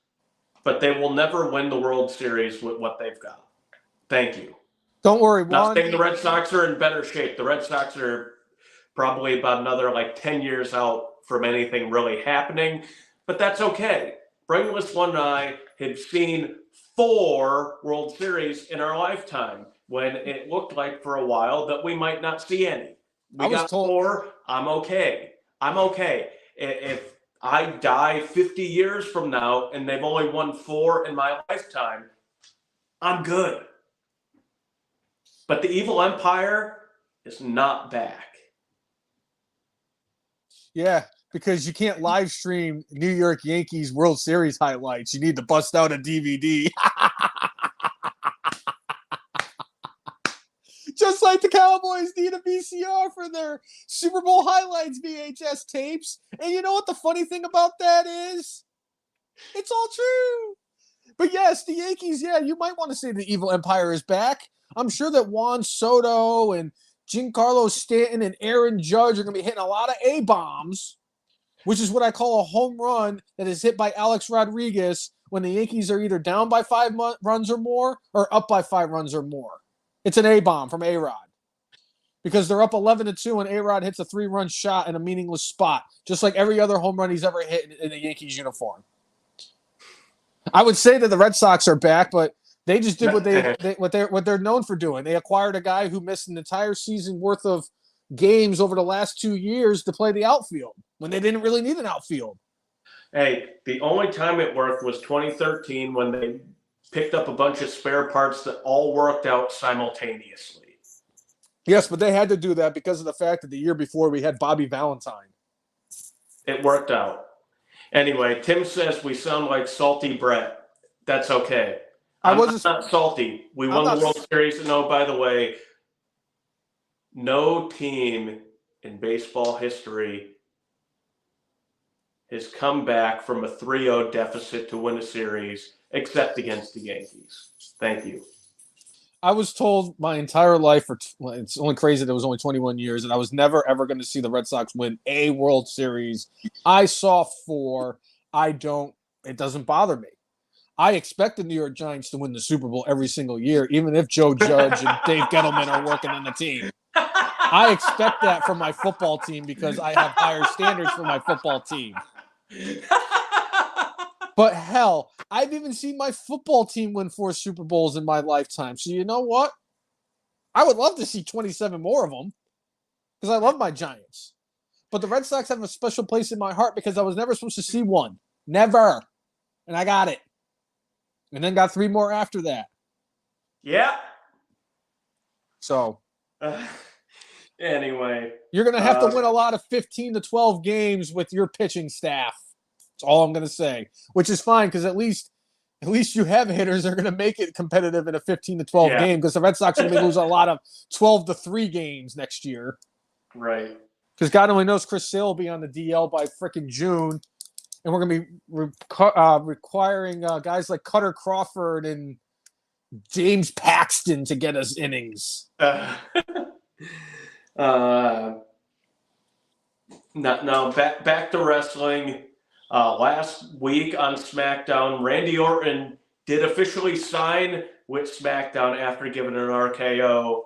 but they will never win the World Series with what they've got. Thank you. Don't worry. Not saying the Red Sox are in better shape. The Red Sox are probably about another 10 years out from anything really happening, but that's okay. Brainless One and I have seen 4 World Series in our lifetime when it looked like for a while that we might not see any. We got 4. I'm okay. If I die 50 years from now and they've only won 4 in my lifetime, I'm good. But the Evil Empire is not back. Yeah, because you can't live stream New York Yankees World Series highlights. You need to bust out a DVD. Just like the Cowboys need a VCR for their Super Bowl highlights VHS tapes. And you know what the funny thing about that is? It's all true. But yes, the Yankees, you might want to say the Evil Empire is back. I'm sure that Juan Soto and Giancarlo Stanton and Aaron Judge are going to be hitting a lot of A-bombs, which is what I call a home run that is hit by Alex Rodriguez when the Yankees are either down by 5 runs or more or up by 5 runs or more. It's an A-bomb from A-Rod because they're up 11-2 and A-Rod hits a 3-run shot in a meaningless spot, just like every other home run he's ever hit in a Yankees uniform. I would say that the Red Sox are back, but they just did what they're known for doing. They acquired a guy who missed an entire season worth of games over the last 2 years to play the outfield when they didn't really need an outfield. Hey, the only time it worked was 2013 when they picked up a bunch of spare parts that all worked out simultaneously. Yes, but they had to do that because of the fact that the year before we had Bobby Valentine. It worked out. Anyway, Tim says we sound like salty Brett. That's okay. I'm not salty. We won the World Series. And oh, by the way, no team in baseball history has come back from a 3-0 deficit to win a series except against the Yankees. Thank you. I was told my entire life, it's only crazy that it was only 21 years, and I was never, ever going to see the Red Sox win a World Series. I saw 4. It doesn't bother me. I expect the New York Giants to win the Super Bowl every single year, even if Joe Judge and Dave Gettleman are working on the team. I expect that from my football team because I have higher standards for my football team. But hell, I've even seen my football team win 4 Super Bowls in my lifetime. So you know what? I would love to see 27 more of them because I love my Giants. But the Red Sox have a special place in my heart because I was never supposed to see one. Never. And I got it. and then got 3 more after that. Yeah. So anyway, you're going to have to win a lot of 15 to 12 games with your pitching staff. That's all I'm going to say, which is fine because at least you have hitters that are going to make it competitive in a 15 to 12 game because the Red Sox are going to be losing a lot of 12 to 3 games next year. Right. Because God only knows Chris Sale will be on the DL by freaking June. And we're going to be requiring guys like Cutter Crawford and James Paxton to get us innings. Now back to wrestling. Last week on SmackDown, Randy Orton did officially sign with SmackDown after giving an RKO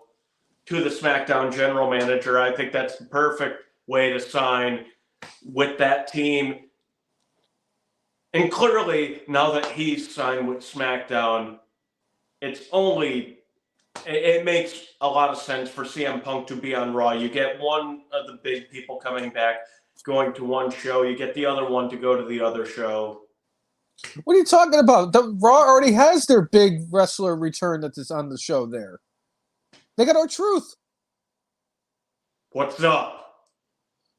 to the SmackDown general manager. I think that's the perfect way to sign with that team. And clearly, now that he's signed with SmackDown, it makes a lot of sense for CM Punk to be on Raw. You get one of the big people coming back, going to one show. You get the other one to go to the other show. What are you talking about? The Raw already has their big wrestler return that is on the show there. They got R-Truth. What's up?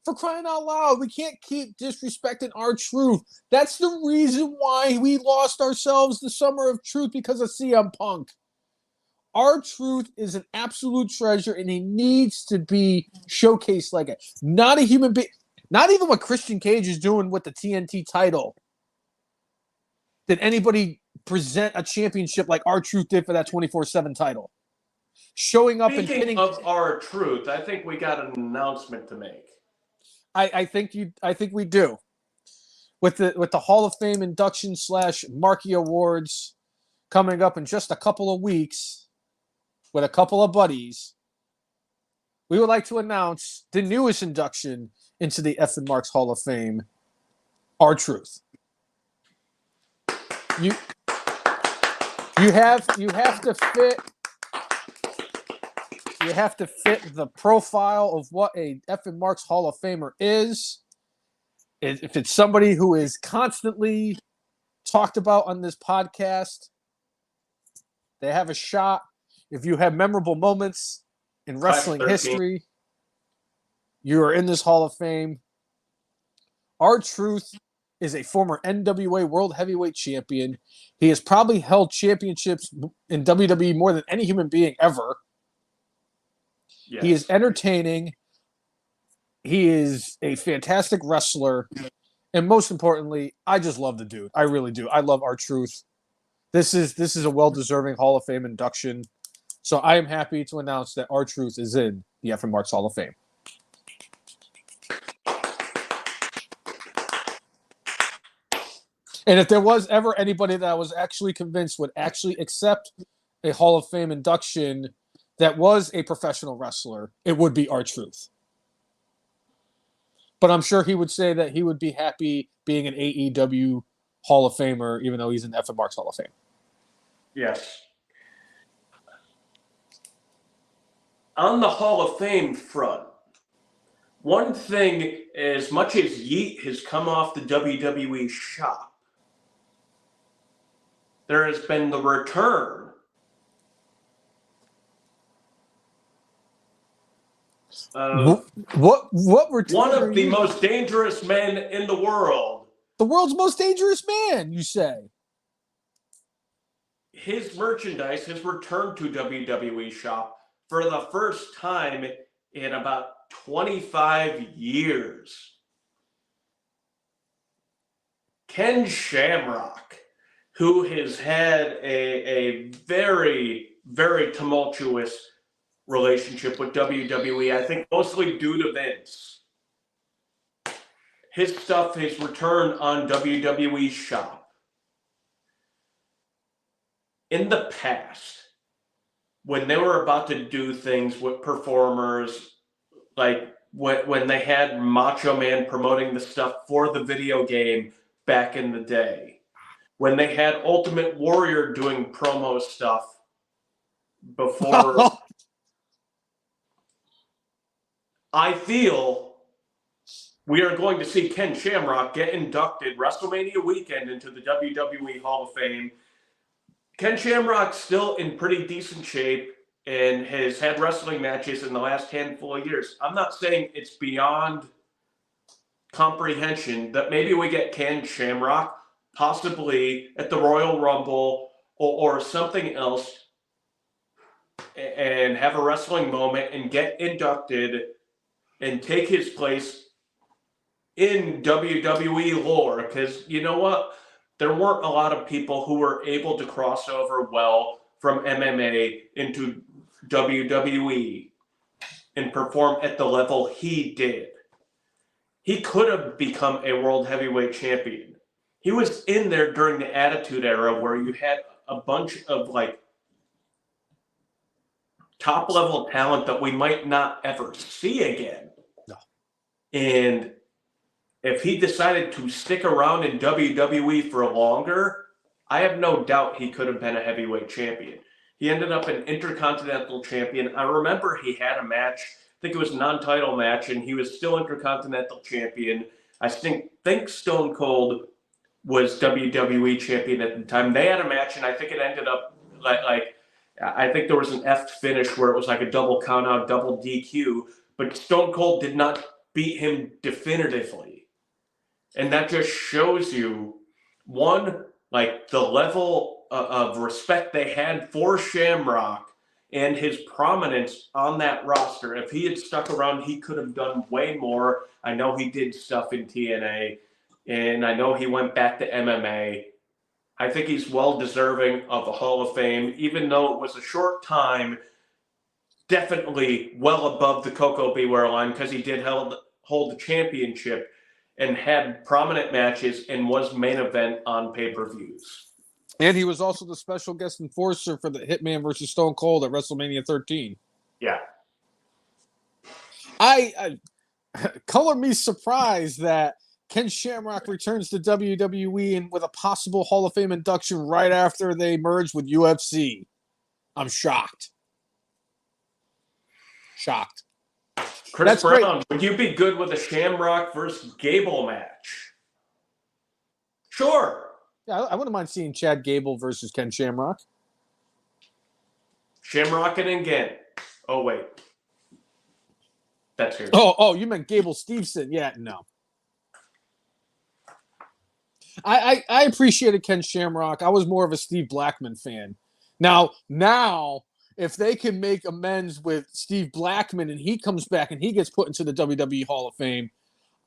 For crying out loud, we can't keep disrespecting R-Truth. That's the reason why we lost ourselves the Summer of Truth because of CM Punk. R-Truth is an absolute treasure, and he needs to be showcased like it. Not a human being. Not even what Christian Cage is doing with the TNT title. Did anybody present a championship like R-Truth did for that 24/7 title? Showing up and pinning. Speaking of R-Truth, I think we got an announcement to make. I think we do. With the Hall of Fame induction / Marquee Awards coming up in just a couple of weeks with a couple of buddies, we would like to announce the newest induction into the F and Marks Hall of Fame, R-Truth. You have to fit. You have to fit the profile of what a F and Marks Hall of Famer is. If it's somebody who is constantly talked about on this podcast, they have a shot. If you have memorable moments in wrestling history, you are in this Hall of Fame. R-Truth is a former NWA World Heavyweight Champion. He has probably held championships in WWE more than any human being ever. Yes. He is entertaining. He is a fantastic wrestler. And most importantly, I just love the dude. I really do. I love R-Truth. This is a well-deserving Hall of Fame induction. So I am happy to announce that R-Truth is in the F and Marks Hall of Fame. And if there was ever anybody that I was actually convinced would actually accept a Hall of Fame induction that was a professional wrestler, it would be R-Truth. But I'm sure he would say that he would be happy being an AEW Hall of Famer, even though he's in the F and Marks Hall of Fame. Yes. On the Hall of Fame front, one thing, as much as Yeet has come off the WWE shop, there has been the return what return? One of the most dangerous men in the world. The world's most dangerous man, you say? His merchandise has returned to WWE shop for the first time in about 25 years. Ken Shamrock, who has had a very, very tumultuous relationship with WWE, I think mostly due to Vince. His stuff has returned on WWE shop. In the past, when they were about to do things with performers, like when they had Macho Man promoting the stuff for the video game back in the day, when they had Ultimate Warrior doing promo stuff before, I feel we are going to see Ken Shamrock get inducted WrestleMania weekend into the WWE Hall of Fame Ken Shamrock's still in pretty decent shape and has had wrestling matches in the last handful of years. I'm not saying it's beyond comprehension that maybe we get Ken Shamrock possibly at the Royal Rumble or something else and have a wrestling moment and get inducted and take his place in WWE lore. Because you know what? There weren't a lot of people who were able to cross over well from MMA into WWE and perform at the level he did. He could have become a world heavyweight champion. He was in there during the Attitude Era where you had a bunch of like top level talent that we might not ever see again. No. And if he decided to stick around in WWE for longer, I have no doubt he could have been a heavyweight champion. He ended up an Intercontinental champion. I remember he had a match, I think it was a non-title match, and he was still Intercontinental champion. I think Stone Cold was WWE champion at the time. They had a match, and I think it ended up like I think there was an F finish where it was like a double count out, double DQ, but Stone Cold did not beat him definitively. And that just shows you, one, like the level of respect they had for Shamrock and his prominence on that roster. If he had stuck around, he could have done way more. I know he did stuff in TNA, and I know he went back to MMA. I think he's well deserving of the Hall of Fame, even though it was a short time, definitely well above the Coco Beware line because he did hold the championship and had prominent matches and was main event on pay-per-views. And he was also the special guest enforcer for the Hitman versus Stone Cold at WrestleMania 13. Yeah. I color me surprised that Ken Shamrock returns to WWE and with a possible Hall of Fame induction right after they merged with UFC. I'm shocked. Shocked. Chris That's Brown, great. would you be good with a Shamrock versus Gable match? Sure. Yeah, I wouldn't mind seeing Chad Gable versus Ken Shamrock. Shamrock and again. Oh, wait. That's here. Oh, you meant Gable Steveson. Yeah, no. I appreciated Ken Shamrock. I was more of a Steve Blackman fan. Now, if they can make amends with Steve Blackman and he comes back and he gets put into the WWE Hall of Fame,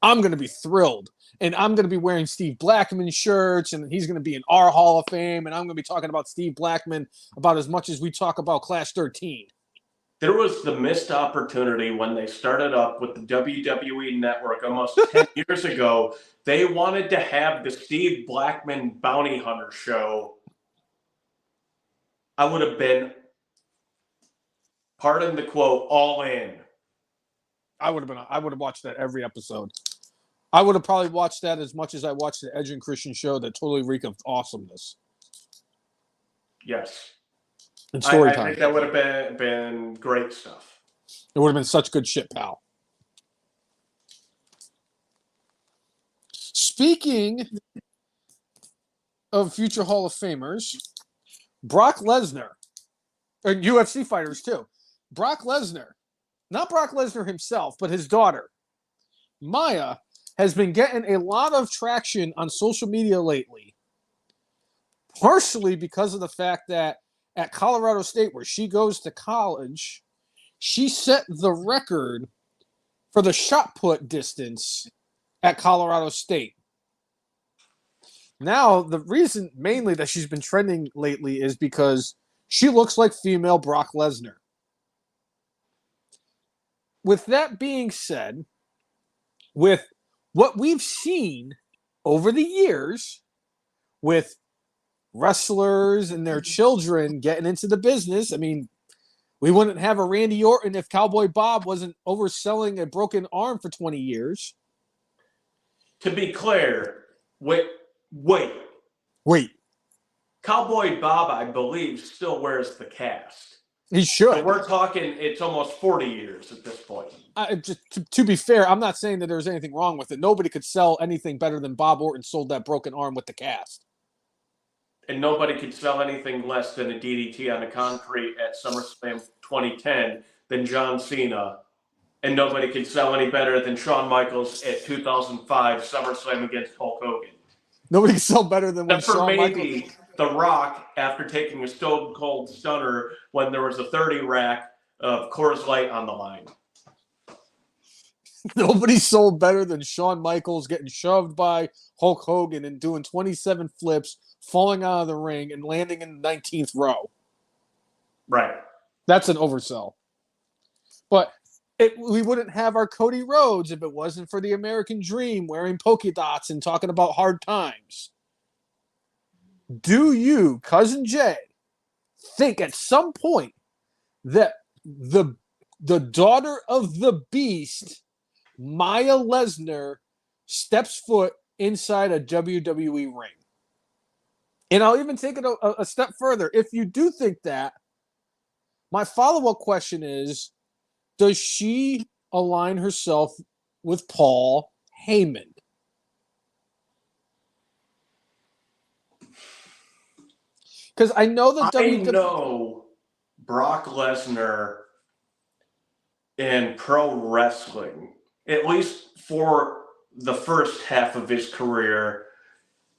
I'm going to be thrilled. And I'm going to be wearing Steve Blackman shirts, and he's going to be in our Hall of Fame, and I'm going to be talking about Steve Blackman about as much as we talk about Clash 13. There was the missed opportunity when they started up with the WWE Network almost 10 years ago. They wanted to have the Steve Blackman Bounty Hunter show. I would have been, pardon the quote, all in. I would have watched that every episode. I would have probably watched that as much as I watched the Edge and Christian show that totally reek of awesomeness. Yes. And story I time. think that would have been great stuff. It would have been such good shit, pal. Speaking of future Hall of Famers, Brock Lesnar, and UFC fighters too. Brock Lesnar, not Brock Lesnar himself, but his daughter, Maya, has been getting a lot of traction on social media lately, partially because of the fact that at Colorado State, where she goes to college, she set the record for the shot put distance at Colorado State. Now, the reason mainly that she's been trending lately is because she looks like female Brock Lesnar. With that being said, with what we've seen over the years with wrestlers and their children getting into the business, I mean, we wouldn't have a Randy Orton if Cowboy Bob wasn't overselling a broken arm for 20 years. To be clear, wait. Cowboy Bob, I believe, still wears the cast. He should. So we're talking, it's almost 40 years at this point. To be fair, I'm not saying that there's anything wrong with it. Nobody could sell anything better than Bob Orton sold that broken arm with the cast. and nobody could sell anything less than a DDT on the concrete at SummerSlam 2010 than John Cena, and nobody could sell any better than Shawn Michaels at 2005 SummerSlam against Hulk Hogan. Nobody can sell better than when Except for Shawn maybe Michaels. The Rock after taking a Stone Cold Stunner when there was a 30 rack of Coors Light on the line. Nobody sold better than Shawn Michaels getting shoved by Hulk Hogan and doing 27 flips, falling out of the ring, and landing in the 19th row. Right. That's an oversell. But we wouldn't have our Cody Rhodes if it wasn't for the American Dream wearing polka dots and talking about hard times. Do you, Cousin Jay, think at some point that the daughter of the Beast, Maya Lesnar, steps foot inside a WWE ring? And I'll even take it a step further. If you do think that, my follow-up question is, does she align herself with Paul Heyman? Because I know that I know Brock Lesnar in pro wrestling, at least for the first half of his career,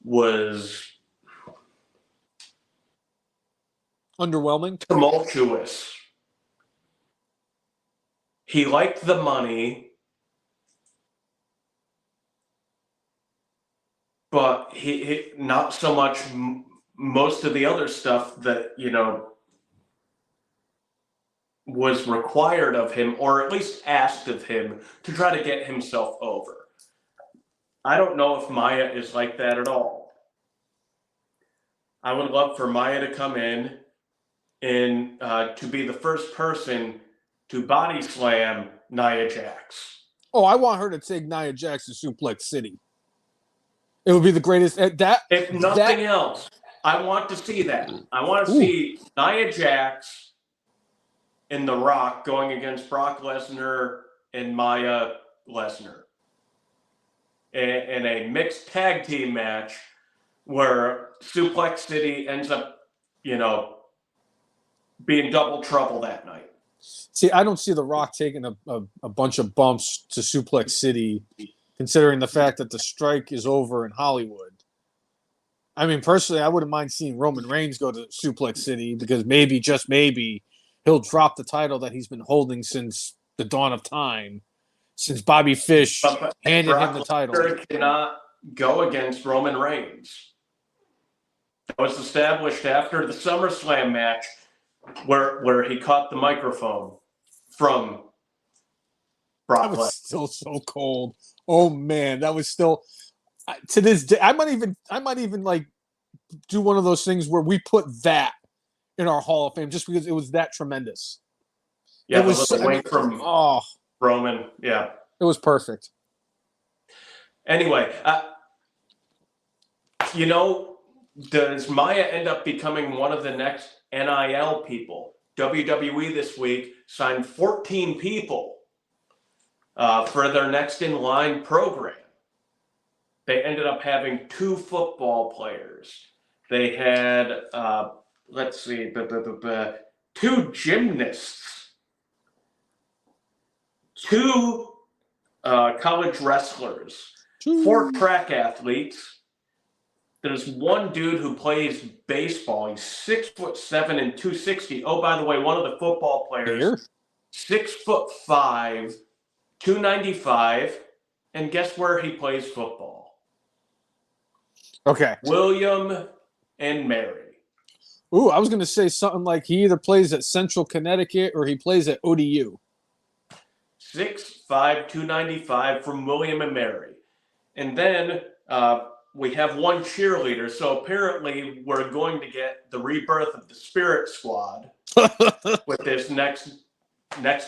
was underwhelming, tumultuous. He liked the money, but he not so much most of the other stuff that, was required of him, or at least asked of him to try to get himself over. I don't know if Maya is like that at all. I would love for Maya to come in and to be the first person to body slam Nia Jax. Oh, I want her to take Nia Jax to Suplex City. It would be the greatest. If nothing else, I want to see that. I want to see Nia Jax and The Rock going against Brock Lesnar and Maya Lesnar in a mixed tag team match where Suplex City ends up, being double trouble that night. See, I don't see The Rock taking a bunch of bumps to Suplex City, considering the fact that the strike is over in Hollywood. I mean, personally, I wouldn't mind seeing Roman Reigns go to Suplex City because maybe, just maybe, he'll drop the title that he's been holding since the dawn of time, since Bobby Fish handed him the title. Brock cannot go against Roman Reigns. It was established after the SummerSlam match where he caught the microphone from Brock Lesnar. That was still so cold. Oh man, that was still to this day. I might even like do one of those things where we put that in our Hall of Fame just because it was that tremendous. Yeah, it was away from Roman. Yeah, it was perfect. Anyway, does Maya end up becoming one of the next NIL people? WWE this week signed 14 people for their next in line program. They ended up having 2 football players. They had, 2 gymnasts, 2 college wrestlers, 4 track athletes. There's one dude who plays baseball. He's 6'7" and 260. Oh, by the way, one of the football players, 6'5", 295, and guess where he plays football? Okay. William and Mary. Ooh, I was going to say something like he either plays at Central Connecticut or he plays at ODU. 6'5", 295 from William and Mary. And then we have one cheerleader. So apparently we're going to get the rebirth of the Spirit Squad with this next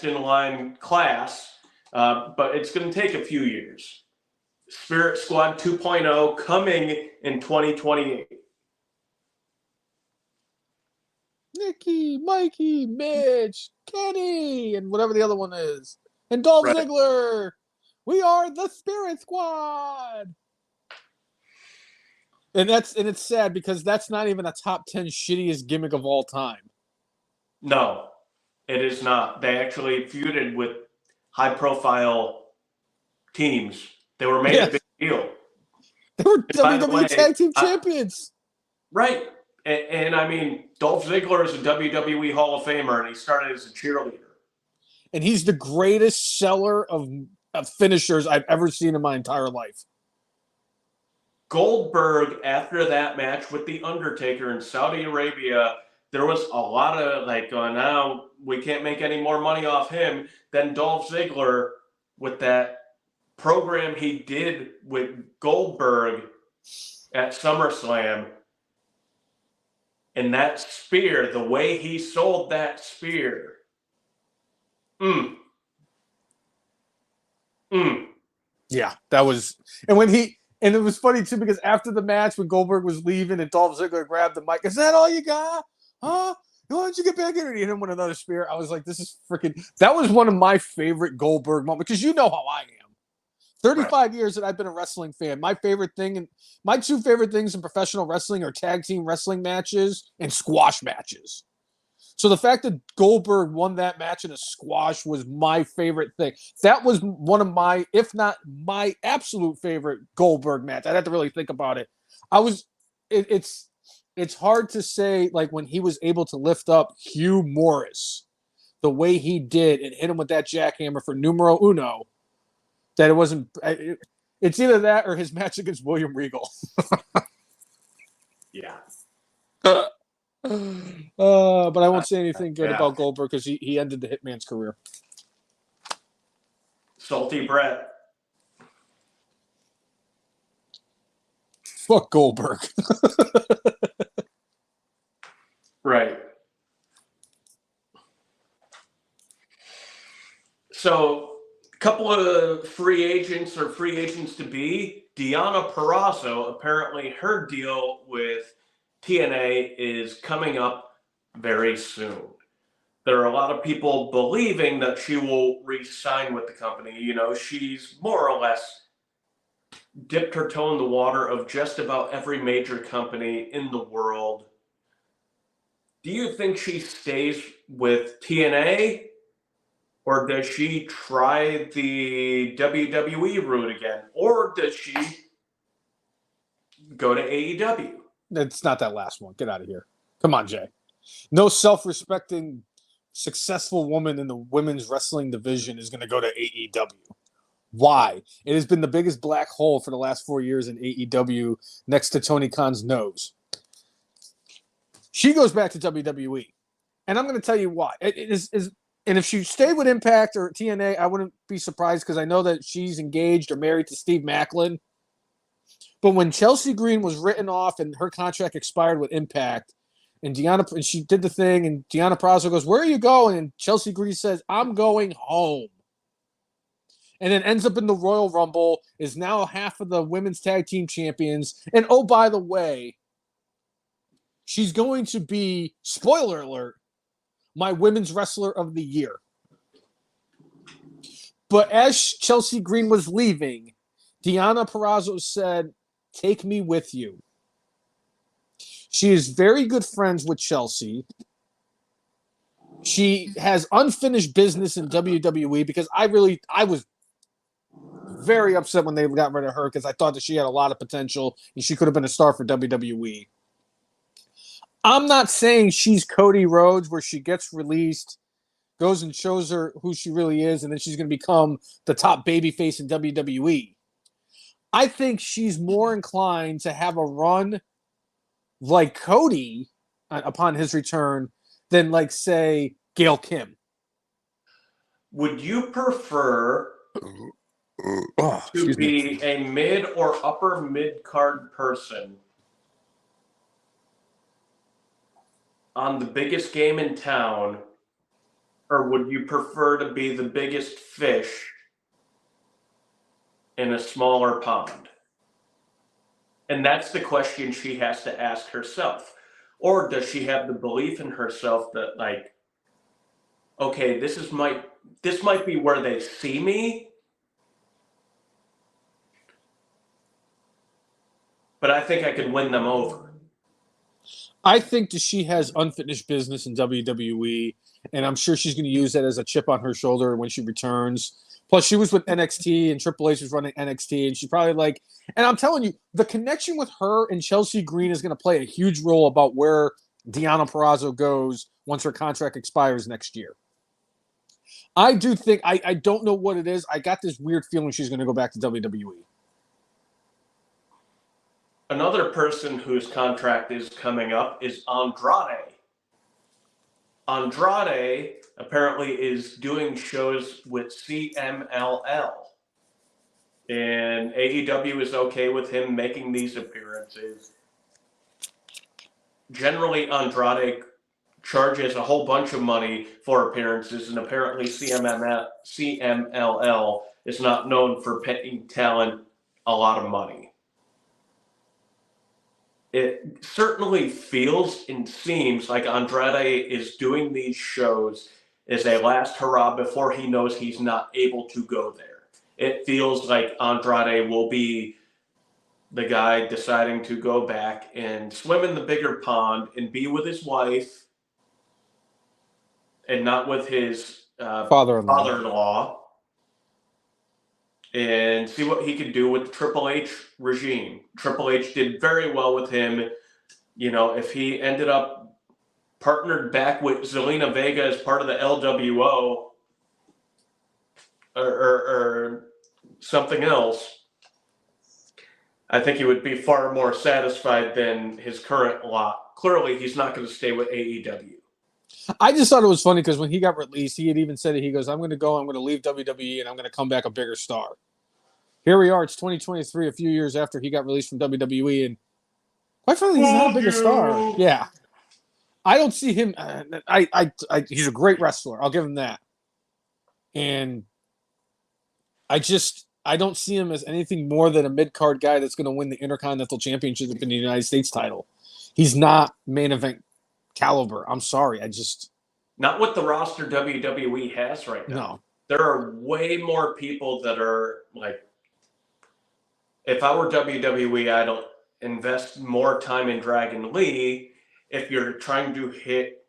in line class. But it's going to take a few years. Spirit Squad 2.0 coming in 2028. Nikki, Mikey, Mitch, Kenny, and whatever the other one is. And Dolph Ziggler. We are the Spirit Squad. And it's sad because that's not even a top 10 shittiest gimmick of all time. No, it is not. They actually feuded with high-profile teams. They were made a big deal. They were And by the WWE way, Tag Team Champions. Right. And I mean, Dolph Ziggler is a WWE Hall of Famer, and he started as a cheerleader. And he's the greatest seller of finishers I've ever seen in my entire life. Goldberg, after that match with The Undertaker in Saudi Arabia, there was a lot of like, now we can't make any more money off him. Then Dolph Ziggler, with that program he did with Goldberg at SummerSlam, and that spear, the way he sold that spear. Yeah, that was, and it was funny too because after the match when Goldberg was leaving and Dolph Ziggler grabbed the mic, is that all you got? Huh? Why don't you get back in and hit him with another spear? I was like, this is freaking. That was one of my favorite Goldberg moments because you know how I am. 35 years that I've been a wrestling fan. My favorite thing and my two favorite things in professional wrestling are tag team wrestling matches and squash matches. So the fact that Goldberg won that match in a squash was my favorite thing. That was one of my, if not my absolute favorite Goldberg match. I'd have to really think about it. It's hard to say, like, when he was able to lift up Hugh Morris the way he did and hit him with that jackhammer for numero uno, that it wasn't. It's either that or his match against William Regal. Yeah. But I won't say anything good about Goldberg because he ended the Hitman's career. Salty Brett. Fuck Goldberg. Right. So, a couple of free agents or free agents to be. Deonna Purrazzo, apparently her deal with TNA is coming up very soon. There are a lot of people believing that she will re-sign with the company. You know, she's more or less dipped her toe in the water of just about every major company in the world. Do you think she stays with TNA, or does she try the WWE route again, or does she go to AEW? It's not that last one. Get out of here. Come on, Jay. No self-respecting, successful woman in the women's wrestling division is going to go to AEW. Why? It has been the biggest black hole for the last 4 years in AEW next to Tony Khan's nose. She goes back to WWE. And I'm going to tell you why. And if she stayed with Impact or TNA, I wouldn't be surprised because I know that she's engaged or married to Steve Maclin. But when Chelsea Green was written off and her contract expired with Impact, and she did the thing, and Deonna Purrazzo goes, "Where are you going?" And Chelsea Green says, "I'm going home." And then ends up in the Royal Rumble, is now half of the women's tag team champions. And oh, by the way, she's going to be, spoiler alert, my women's wrestler of the year. But as Chelsea Green was leaving, Deonna Purrazzo said, "Take me with you." She is very good friends with Chelsea. She has unfinished business in WWE because I was very upset when they got rid of her because I thought that she had a lot of potential and she could have been a star for WWE. I'm not saying she's Cody Rhodes where she gets released, goes and shows her who she really is, and then she's going to become the top babyface in WWE. I think she's more inclined to have a run like Cody upon his return than, like, say, Gail Kim. Would you prefer to be a mid or upper mid-card person on the biggest game in town, or would you prefer to be the biggest fish in a smaller pond? And that's the question she has to ask herself. Or does she have the belief in herself that, like, okay, this might be where they see me, but I think I could win them over. I think that she has unfinished business in WWE, and I'm sure she's going to use that as a chip on her shoulder when she returns. Plus, she was with NXT, and Triple H was running NXT, and she's probably like, and I'm telling you, the connection with her and Chelsea Green is going to play a huge role about where Deonna Purrazzo goes once her contract expires next year. I do think, I don't know what it is. I got this weird feeling she's going to go back to WWE. Another person whose contract is coming up is Andrade. Andrade apparently is doing shows with CMLL. And AEW is okay with him making these appearances. Generally, Andrade charges a whole bunch of money for appearances, and apparently CMLL is not known for paying talent a lot of money. It certainly feels and seems like Andrade is doing these shows as a last hurrah before he knows he's not able to go there. It feels like Andrade will be the guy deciding to go back and swim in the bigger pond and be with his wife and not with his father-in-law, and see what he could do with the Triple H regime. Triple H did very well with him. You know, if he ended up partnered back with Zelina Vega as part of the LWO or something else, I think he would be far more satisfied than his current lot. Clearly, he's not going to stay with AEW. I just thought it was funny because when he got released, he had even said it. He goes, I'm going to leave WWE, and I'm going to come back a bigger star. Here we are. It's 2023, a few years after he got released from WWE, and quite frankly, he's not a bigger star. Yeah. I don't see him. He's a great wrestler. I'll give him that. And I don't see him as anything more than a mid-card guy that's going to win the Intercontinental Championship and the United States title. He's not main event caliber. I'm sorry. Not what the roster WWE has right now. No. There are way more people that are like, if I were WWE, I'd invest more time in Dragon Lee. If you're trying to hit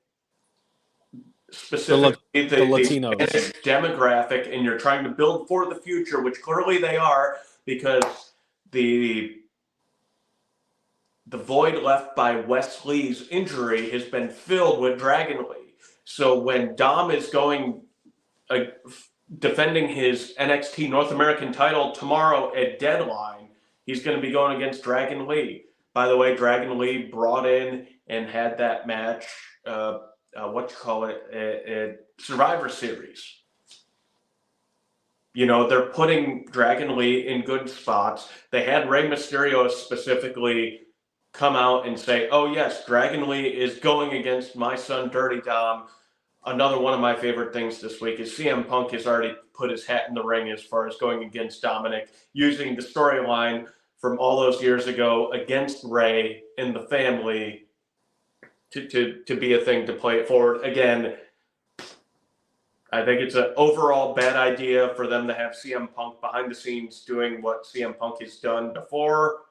specifically the Latinos Spanish demographic and you're trying to build for the future, which clearly they are, because the void left by Wes Lee's injury has been filled with Dragon Lee. So when Dom is going defending his NXT North American title tomorrow at Deadline, he's going to be going against Dragon Lee. By the way, Dragon Lee brought in and had that match, Survivor Series. You know, they're putting Dragon Lee in good spots. They had Rey Mysterio specifically come out and say, oh, yes, Dragon Lee is going against my son, Dirty Dom. Another one of my favorite things this week is CM Punk has already put his hat in the ring as far as going against Dominic, using the storyline from all those years ago against Rey and the family to be a thing to play it forward. Again, I think it's an overall bad idea for them to have CM Punk behind the scenes doing what CM Punk has done before.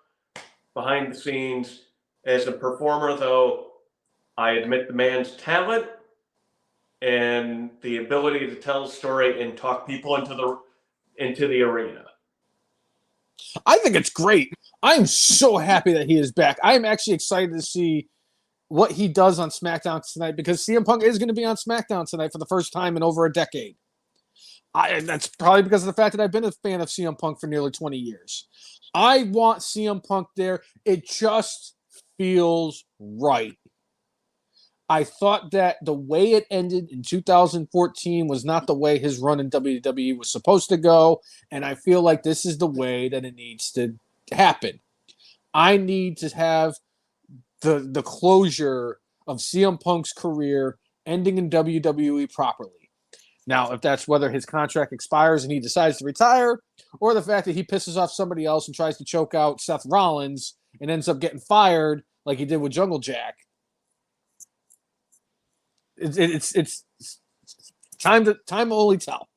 Behind the scenes, as a performer, though, I admit the man's talent and the ability to tell a story and talk people into the arena. I think it's great. I am so happy that he is back. I am actually excited to see what he does on SmackDown tonight, because CM Punk is going to be on SmackDown tonight for the first time in over a decade. That's probably because of the fact that I've been a fan of CM Punk for nearly 20 years. I want CM Punk there. It just feels right. I thought that the way it ended in 2014 was not the way his run in WWE was supposed to go, and I feel like this is the way that it needs to happen. I need to have the closure of CM Punk's career ending in WWE properly. Now, if that's whether his contract expires and he decides to retire, or the fact that he pisses off somebody else and tries to choke out Seth Rollins and ends up getting fired like he did with Jungle Jack, it's time to only tell.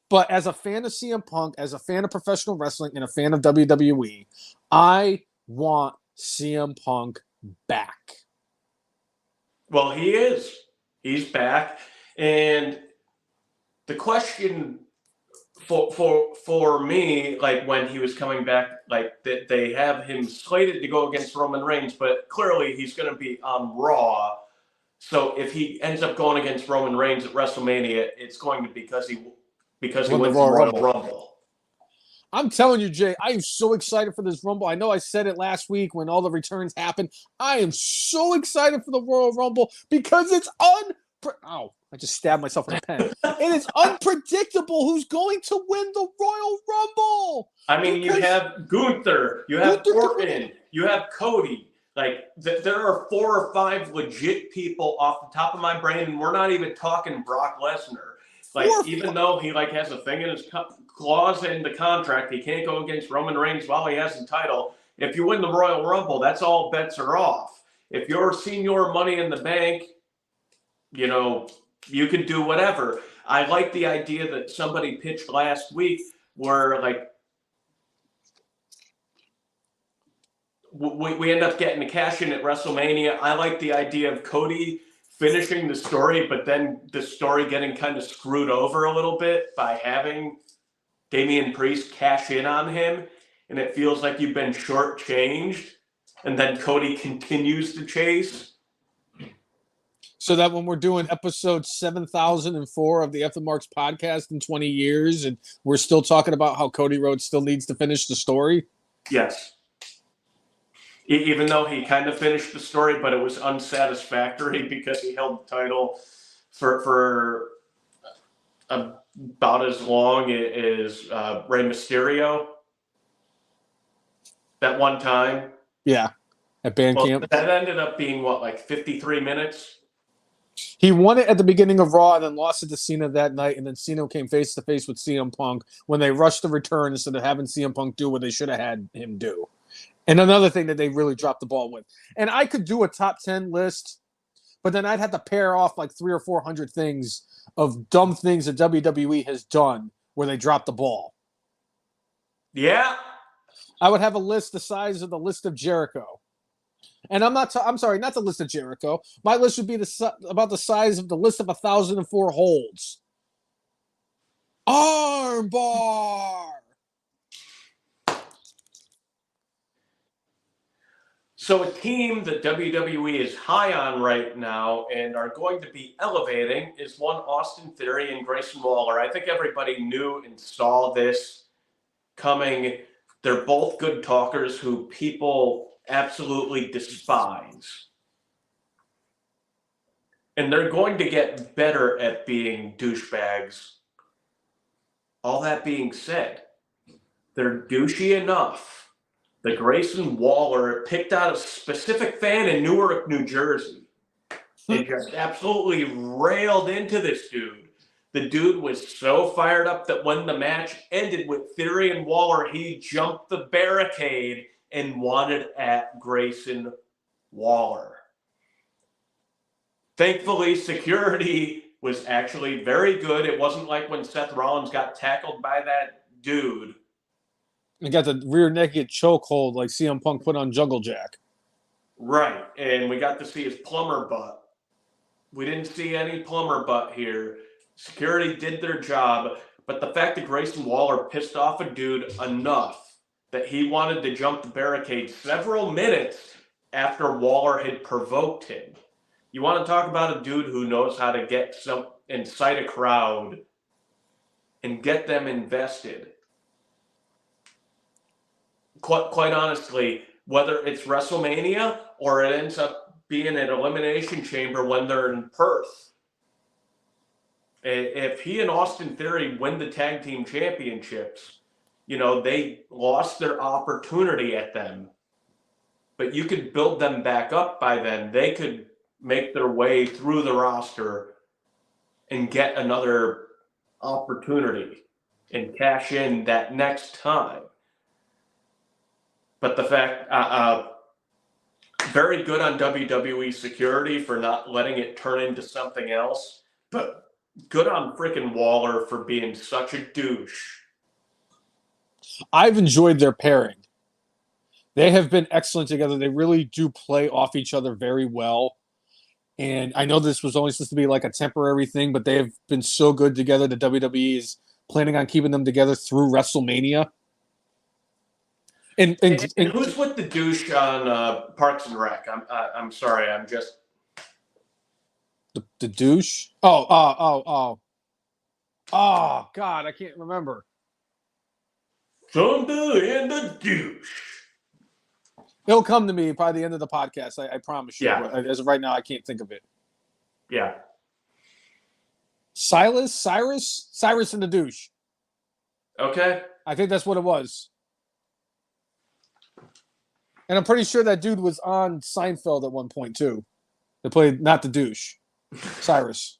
But as a fan of CM Punk, as a fan of professional wrestling, and a fan of WWE, I want CM Punk back. Well, he is. He's back. And the question for me, like when he was coming back, like they have him slated to go against Roman Reigns, but clearly he's going to be on Raw. So if he ends up going against Roman Reigns at WrestleMania, it's going to be because he wins the Royal Rumble. I'm telling you, Jay, I am so excited for this Rumble. I know I said it last week when all the returns happened. I am so excited for the Royal Rumble because it's Ow, I just stabbed myself with a pen. It is unpredictable who's going to win the Royal Rumble. I mean, you have Gunther, you have Orton, you have Cody. Like, there are 4 or 5 legit people off the top of my brain, and we're not even talking Brock Lesnar. Like, even though he like has a thing in his clause in the contract, he can't go against Roman Reigns while he has the title. If you win the Royal Rumble, that's all bets are off. If you're senior Money in the Bank, you know, you can do whatever. I like the idea that somebody pitched last week where, like, we end up getting a cash in at WrestleMania. I like the idea of Cody finishing the story, but then the story getting kind of screwed over a little bit by having Damian Priest cash in on him, and it feels like you've been shortchanged, and then Cody continues to chase. So that when we're doing episode 7004 of the F the Marks podcast in 20 years, and we're still talking about how Cody Rhodes still needs to finish the story? Yes. Even though he kind of finished the story, but it was unsatisfactory because he held the title for about as long as Rey Mysterio that one time. Yeah, at band camp. That ended up being, what, like 53 minutes? He won it at the beginning of Raw and then lost it to Cena that night, and then Cena came face-to-face with CM Punk when they rushed the return instead of having CM Punk do what they should have had him do. And another thing that they really dropped the ball with. And I could do a top 10 list, but then I'd have to pair off like 300 or 400 things of dumb things that WWE has done where they dropped the ball. Yeah. I would have a list the size of the list of Jericho. And I'm sorry, not the list of Jericho. My list would be about the size of the list of 1,004 holds. Armbar. So a team that WWE is high on right now and are going to be elevating is one Austin Theory and Grayson Waller. I think everybody knew and saw this coming. They're both good talkers who people absolutely despise. And they're going to get better at being douchebags. All that being said, they're douchey enough that Grayson Waller picked out a specific fan in Newark, New Jersey, and just absolutely railed into this dude. The dude was so fired up that when the match ended with Theory and Waller, he jumped the barricade and wanted at Grayson Waller. Thankfully, security was actually very good. It wasn't like when Seth Rollins got tackled by that dude. And got the rear naked chokehold like CM Punk put on Jungle Jack. Right, and we got to see his plumber butt. We didn't see any plumber butt here. Security did their job, but the fact that Grayson Waller pissed off a dude enough that he wanted to jump the barricade several minutes after Waller had provoked him. You want to talk about a dude who knows how to incite a crowd and get them invested. Quite honestly, whether it's WrestleMania or it ends up being an Elimination Chamber when they're in Perth, if he and Austin Theory win the tag team championships, you know, they lost their opportunity at them. But you could build them back up by then. They could make their way through the roster and get another opportunity and cash in that next time. But the fact, very good on WWE security for not letting it turn into something else, but good on freaking Waller for being such a douche. I've enjoyed their pairing. They have been excellent together. They really do play off each other very well. And I know this was only supposed to be like a temporary thing, but they have been so good together. The WWE is planning on keeping them together through WrestleMania. And who's with the douche on Parks and Rec? I'm sorry, I'm just the douche. Oh, God, I can't remember. Thunder and the douche. It'll come to me by the end of the podcast. I promise you. Yeah. As of right now, I can't think of it. Yeah. Cyrus and the douche. Okay. I think that's what it was. And I'm pretty sure that dude was on Seinfeld at one point too. They played not the douche, Cyrus.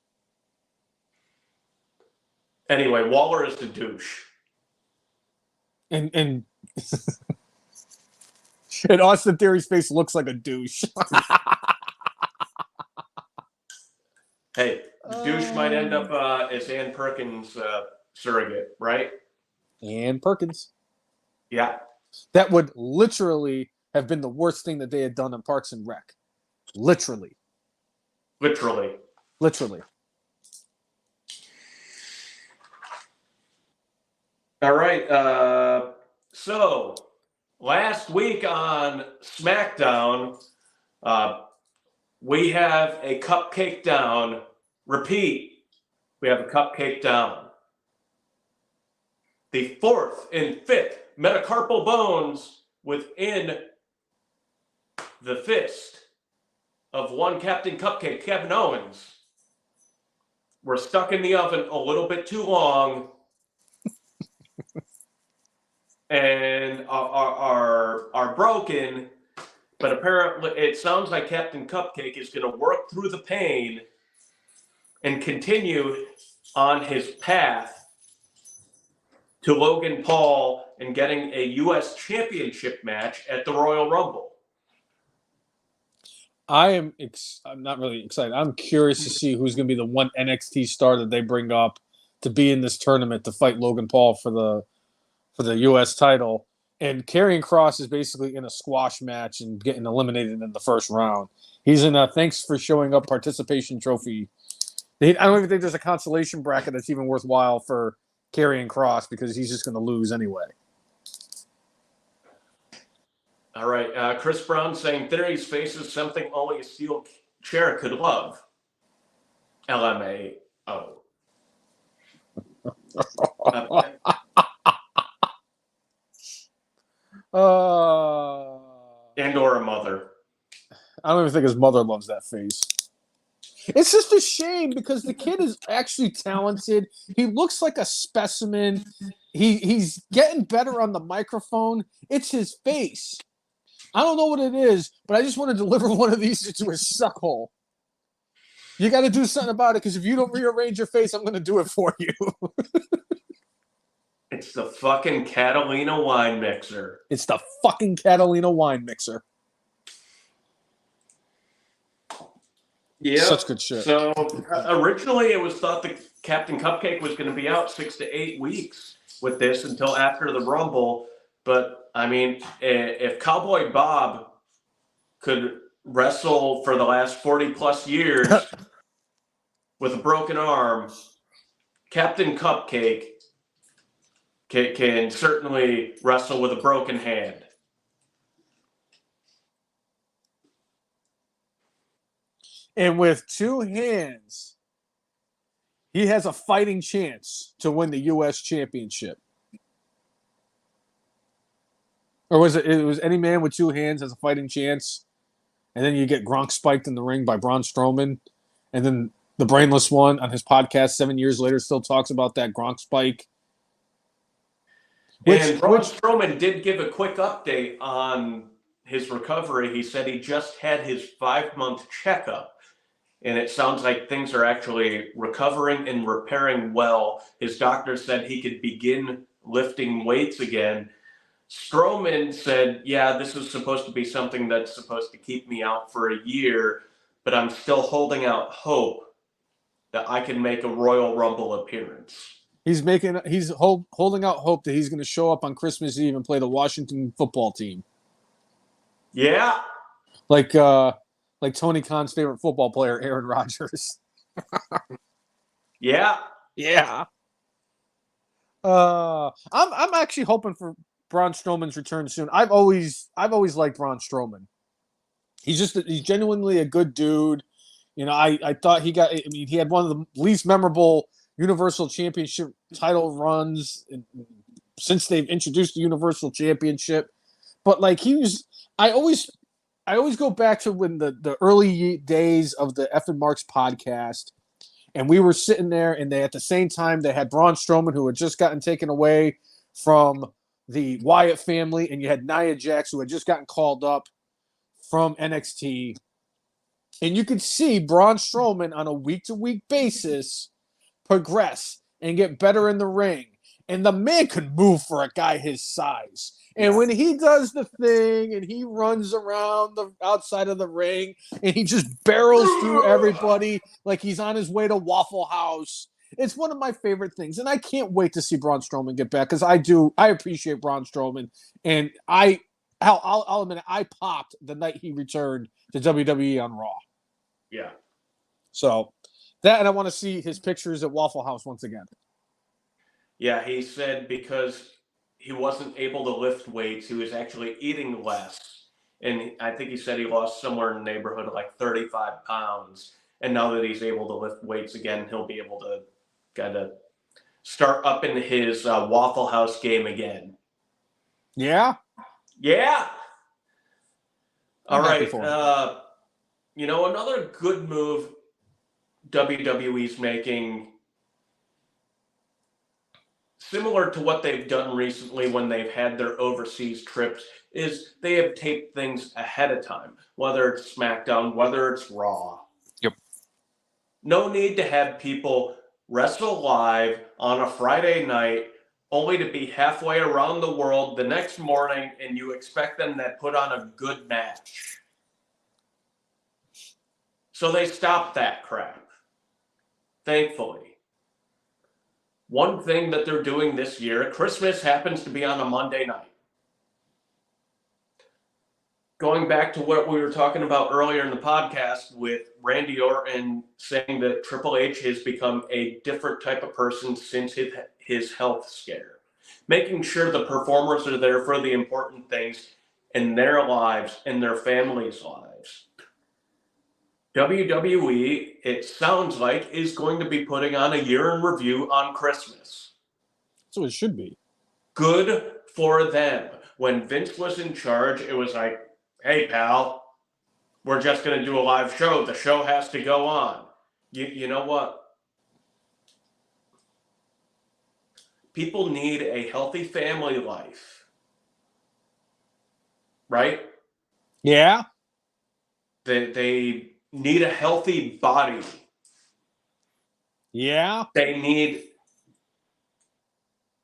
Anyway, Waller is the douche. And and Austin Theory's face looks like a douche. Hey, the douche might end up as Ann Perkins' surrogate, right? Ann Perkins. Yeah. That would literally have been the worst thing that they had done on Parks and Rec. Literally. All right. So last week on SmackDown, we have a cupcake down. Repeat, we have a cupcake down. The fourth and fifth metacarpal bones within the fist of one Captain Cupcake, Kevin Owens, were stuck in the oven a little bit too long and are broken. But apparently, it sounds like Captain Cupcake is going to work through the pain and continue on his path to Logan Paul and getting a U.S. Championship match at the Royal Rumble. I'm not really excited. I'm curious to see who's going to be the one NXT star that they bring up to be in this tournament to fight Logan Paul for the U.S. title. And Karrion Kross is basically in a squash match and getting eliminated in the first round. He's in a thanks for showing up participation trophy. I don't even think there's a consolation bracket that's even worthwhile for Karrion Kross because he's just going to lose anyway. All right. Chris Brown saying Theory's face is something only a steel chair could love. LMAO. And or a mother. I don't even think his mother loves that face. It's just a shame because the kid is actually talented. He looks like a specimen. He's getting better on the microphone. It's his face. I don't know what it is, but I just want to deliver one of these to his suckhole. You got to do something about it because if you don't rearrange your face, I'm going to do it for you. It's the fucking Catalina wine mixer. It's the fucking Catalina wine mixer. Yeah. Such good shit. So originally it was thought that Captain Cupcake was going to be out 6 to 8 weeks with this until after the Rumble. But, I mean, if Cowboy Bob could wrestle for the last 40-plus years with a broken arm, Captain Cupcake can certainly wrestle with a broken hand. And with two hands, he has a fighting chance to win the U.S. Championship. Or was it was any man with two hands has a fighting chance? And then you get Gronk spiked in the ring by Braun Strowman. And then the Brainless one on his podcast 7 years later still talks about that Gronk spike. And Braun Strowman did give a quick update on his recovery. He said he just had his 5-month checkup. And it sounds like things are actually recovering and repairing well. His doctor said he could begin lifting weights again. Strowman said, yeah, this is supposed to be something that's supposed to keep me out for a year, but I'm still holding out hope that I can make a Royal Rumble appearance. He's holding out hope that he's going to show up on Christmas Eve and play the Washington football team. Yeah. Like Tony Khan's favorite football player, Aaron Rodgers. Yeah. Yeah. I'm actually hoping for Braun Strowman's return soon. I've always liked Braun Strowman. He's genuinely a good dude. You know, I thought he had one of the least memorable Universal Championship title runs since they've introduced the Universal Championship. But like I always go back to when the early days of the F and Marks podcast, and we were sitting there, and they at the same time they had Braun Strowman, who had just gotten taken away from the Wyatt family, and you had Nia Jax, who had just gotten called up from NXT. And you could see Braun Strowman on a week-to-week basis progress and get better in the ring. And the man could move for a guy his size. And when he does the thing and he runs around the outside of the ring and he just barrels through everybody like he's on his way to Waffle House, it's one of my favorite things. And I can't wait to see Braun Strowman get back because I appreciate Braun Strowman. And I'll admit it, I popped the night he returned to WWE on Raw. Yeah. So that, and I want to see his pictures at Waffle House once again. Yeah, he said because he wasn't able to lift weights, he was actually eating less. And I think he said he lost somewhere in the neighborhood of like 35 pounds. And now that he's able to lift weights again, he'll be able to kind of start up in his Waffle House game again. Yeah? Yeah. All I'm happy right. for him. Another good move WWE's making, similar to what they've done recently when they've had their overseas trips, is they have taped things ahead of time, whether it's SmackDown, whether it's Raw. Yep. No need to have people wrestle live on a Friday night only to be halfway around the world the next morning and you expect them to put on a good match. So they stopped that crap, thankfully. One thing that they're doing this year, Christmas happens to be on a Monday night. Going back to what we were talking about earlier in the podcast with Randy Orton saying that Triple H has become a different type of person since his health scare. Making sure the performers are there for the important things in their lives and their families' lives. WWE, it sounds like, is going to be putting on a year in review on Christmas. That's what it should be. Good for them. When Vince was in charge, it was like, hey, pal, we're just going to do a live show. The show has to go on. You know what? People need a healthy family life. Right? Yeah? They need a healthy body. Yeah? They need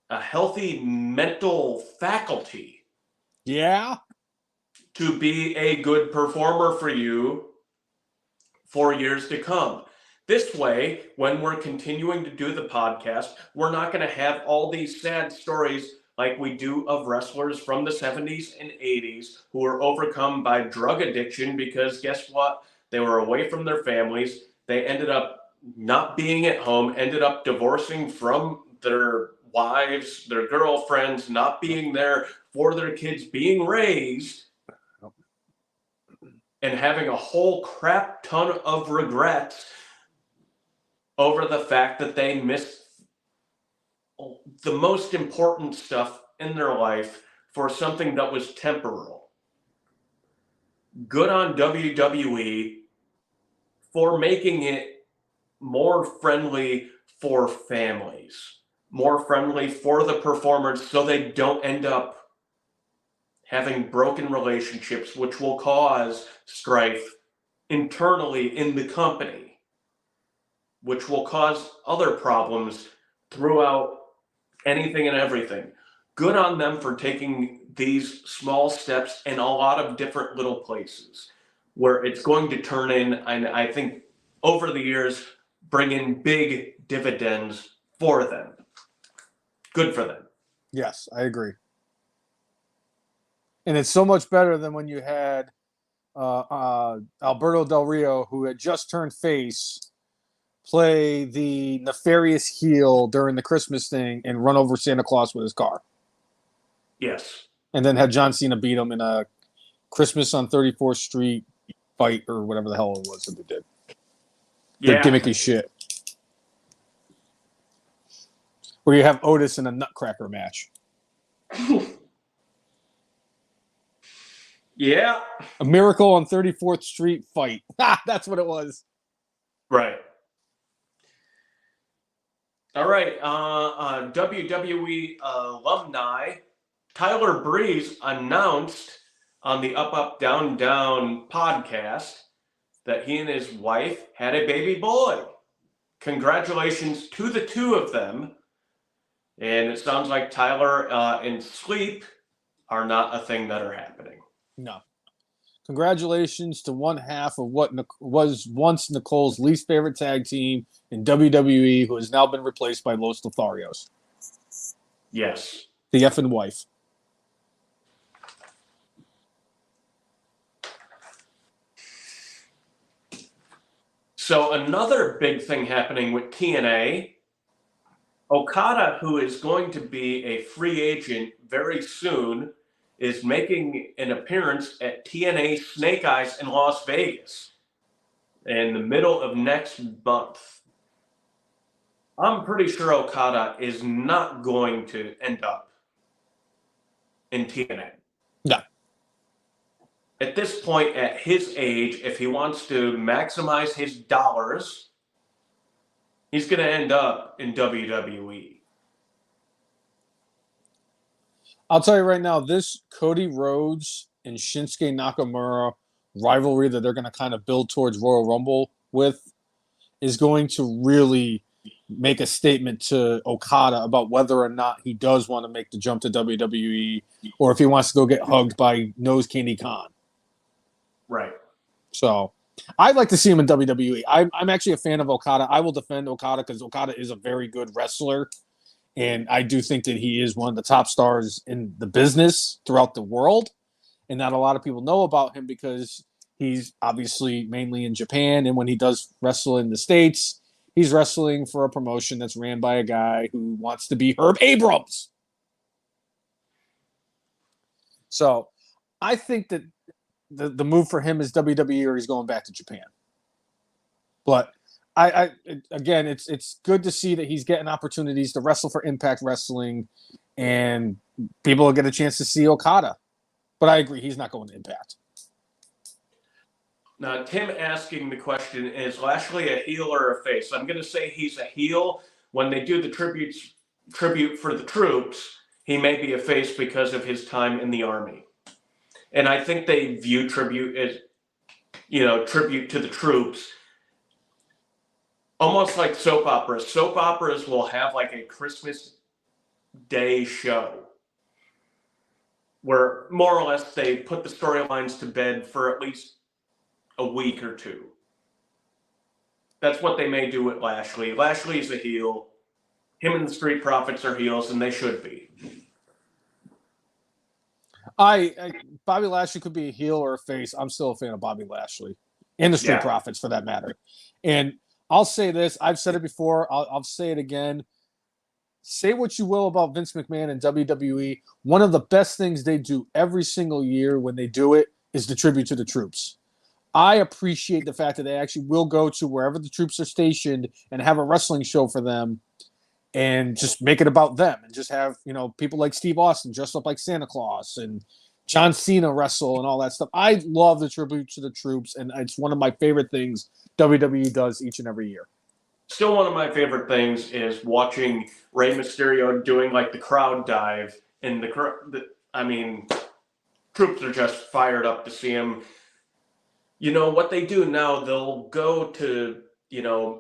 a healthy mental faculty. Yeah? To be a good performer for you for years to come. This way, when we're continuing to do the podcast, we're not going to have all these sad stories like we do of wrestlers from the 70s and 80s who were overcome by drug addiction because guess what? They were away from their families. They ended up not being at home, ended up divorcing from their wives, their girlfriends, not being there for their kids being raised, and having a whole crap ton of regrets over the fact that they missed the most important stuff in their life for something that was temporal. Good on WWE for making it more friendly for families, more friendly for the performers so they don't end up having broken relationships, which will cause strife internally in the company, which will cause other problems throughout anything and everything. Good on them for taking these small steps in a lot of different little places where it's going to turn in, and I think over the years, bring in big dividends for them. Good for them. Yes, I agree. And it's so much better than when you had Alberto Del Rio, who had just turned face, play the nefarious heel during the Christmas thing and run over Santa Claus with his car. Yes. And then had John Cena beat him in a Christmas on 34th Street fight or whatever the hell it was that they did. Yeah. The gimmicky shit. Where you have Otis in a Nutcracker match. Yeah. A Miracle on 34th Street fight. That's what it was. Right. All right. WWE alumni Tyler Breeze announced on the Up Up Down Down podcast that he and his wife had a baby boy. Congratulations to the two of them. And it sounds like Tyler and Sleep are not a thing that are happening. No. Congratulations to one half of what was once Nicole's least favorite tag team in WWE, who has now been replaced by Los Lotharios. Yes. The effing wife. So another big thing happening with TNA, Okada, who is going to be a free agent very soon, is making an appearance at TNA Snake Eyes in Las Vegas in the middle of next month. I'm pretty sure Okada is not going to end up in TNA. No. At this point, at his age, if he wants to maximize his dollars, he's going to end up in WWE. I'll tell you right now, this Cody Rhodes and Shinsuke Nakamura rivalry that they're going to kind of build towards Royal Rumble with is going to really make a statement to Okada about whether or not he does want to make the jump to WWE or if he wants to go get hugged by Nose Candy Khan. Right. So I'd like to see him in WWE. I'm actually a fan of Okada. I will defend Okada because Okada is a very good wrestler. And I do think that he is one of the top stars in the business throughout the world. And not a lot of people know about him because he's obviously mainly in Japan. And when he does wrestle in the States, he's wrestling for a promotion that's ran by a guy who wants to be Herb Abrams. So I think that the move for him is WWE or he's going back to Japan. But again, it's good to see that he's getting opportunities to wrestle for Impact Wrestling, and people will get a chance to see Okada. But I agree, he's not going to Impact. Now, Tim asking the question, is Lashley a heel or a face? I'm going to say he's a heel. When they do the tribute for the troops, he may be a face because of his time in the Army. And I think they view tribute as, tribute to the troops, almost like soap operas. Soap operas will have like a Christmas Day show where more or less they put the storylines to bed for at least a week or two. That's what they may do with Lashley. Lashley's a heel. Him and the Street Profits are heels, and they should be. Bobby Lashley could be a heel or a face. I'm still a fan of Bobby Lashley and the Street Profits for that matter. And I'll say this. I've said it before. I'll say it again. Say what you will about Vince McMahon and WWE. One of the best things they do every single year when they do it is the tribute to the troops. I appreciate the fact that they actually will go to wherever the troops are stationed and have a wrestling show for them and just make it about them and just have, people like Steve Austin dressed up like Santa Claus and John Cena wrestle and all that stuff. I love the tribute to the troops, and it's one of my favorite things WWE does each and every year. Still, one of my favorite things is watching Rey Mysterio doing like the crowd dive, and troops are just fired up to see him. What they do now, they'll go to,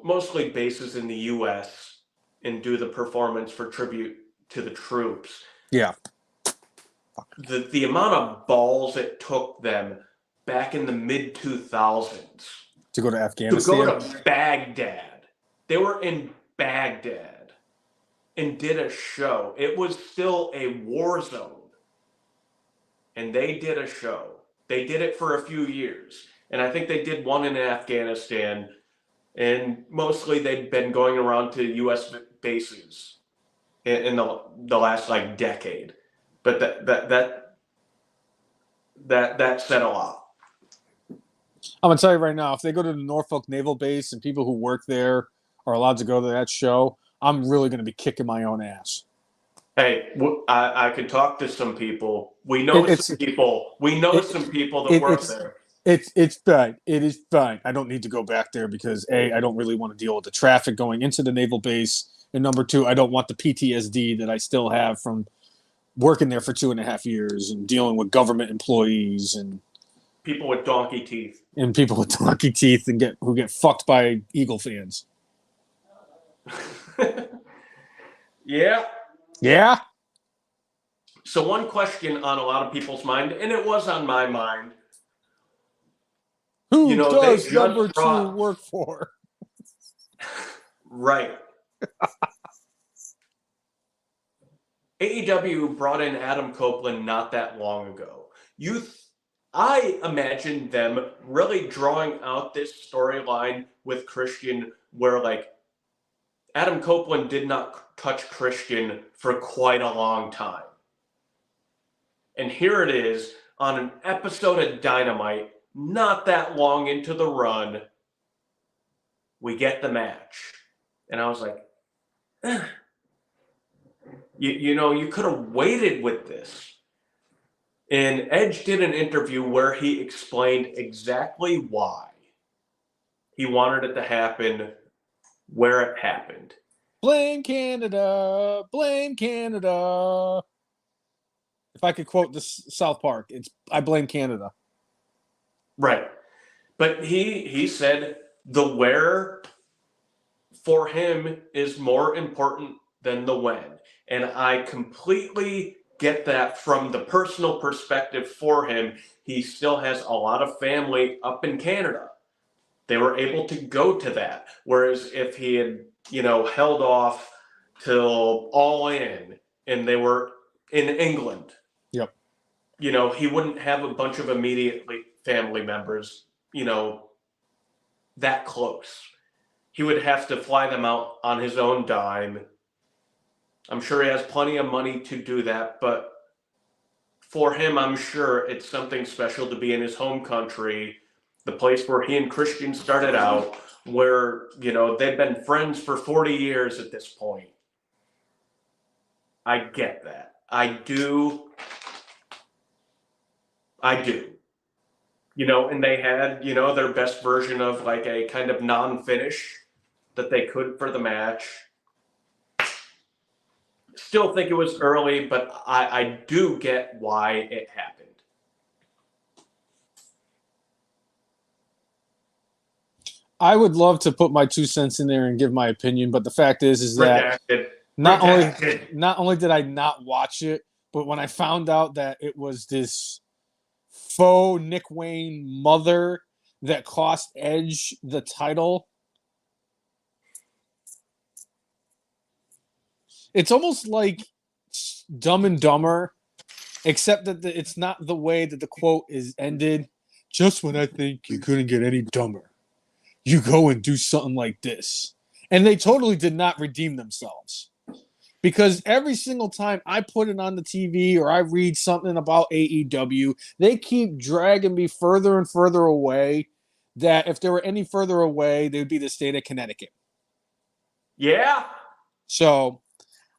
mostly bases in the U.S. and do the performance for tribute to the troops. Yeah. The amount of balls it took them back in the mid-2000s to go to Afghanistan, to go to Baghdad. They were in Baghdad and did a show. It was still a war zone. and they did a show. They did it for a few years. And I think they did one in Afghanistan. And mostly they'd been going around to U.S. bases in the last like decade. But that said a lot. I'm gonna tell you right now, if they go to the Norfolk Naval Base and people who work there are allowed to go to that show, I'm really gonna be kicking my own ass. Hey, I could talk to some people. We know some people. We know some people that work there. It's fine. It is fine. I don't need to go back there because A, I don't really want to deal with the traffic going into the naval base, and number two, I don't want the PTSD that I still have from working there for 2.5 years and dealing with government employees and people with donkey teeth. And people with donkey teeth and who get fucked by Eagle fans. Yeah. Yeah. So one question on a lot of people's mind, and it was on my mind. Who does number 2 work for? Right. AEW brought in Adam Copeland not that long ago. I imagine them really drawing out this storyline with Christian where like Adam Copeland did not touch Christian for quite a long time. And here it is on an episode of Dynamite, not that long into the run, we get the match. And I was like, you could have waited with this. And Edge did an interview where he explained exactly why he wanted it to happen where it happened. Blame Canada. Blame Canada. If I could quote this South Park, it's I blame Canada. Right. But he said the where for him is more important than the when. And I completely get that from the personal perspective for him. He still has a lot of family up in Canada. They were able to go to that. Whereas if he had, held off till All In and they were in England, yep, he wouldn't have a bunch of immediate family members, that close. He would have to fly them out on his own dime. I'm sure he has plenty of money to do that, but for him, I'm sure it's something special to be in his home country, the place where he and Christian started out, where, they've been friends for 40 years at this point. I get that. I do. And they had, their best version of like a kind of non-finish that they could for the match. Still think it was early, but I do get why it happened. I would love to put my 2 cents in there and give my opinion, but the fact is that not only did I not watch it, but when I found out that it was this faux Nick Wayne mother that cost Edge the title, it's almost like Dumb and Dumber, except that it's not the way that the quote is ended. Just when I think you couldn't get any dumber, you go and do something like this. And they totally did not redeem themselves. Because every single time I put it on the TV or I read something about AEW, they keep dragging me further and further away, that if they were any further away, they would be the state of Connecticut. Yeah. So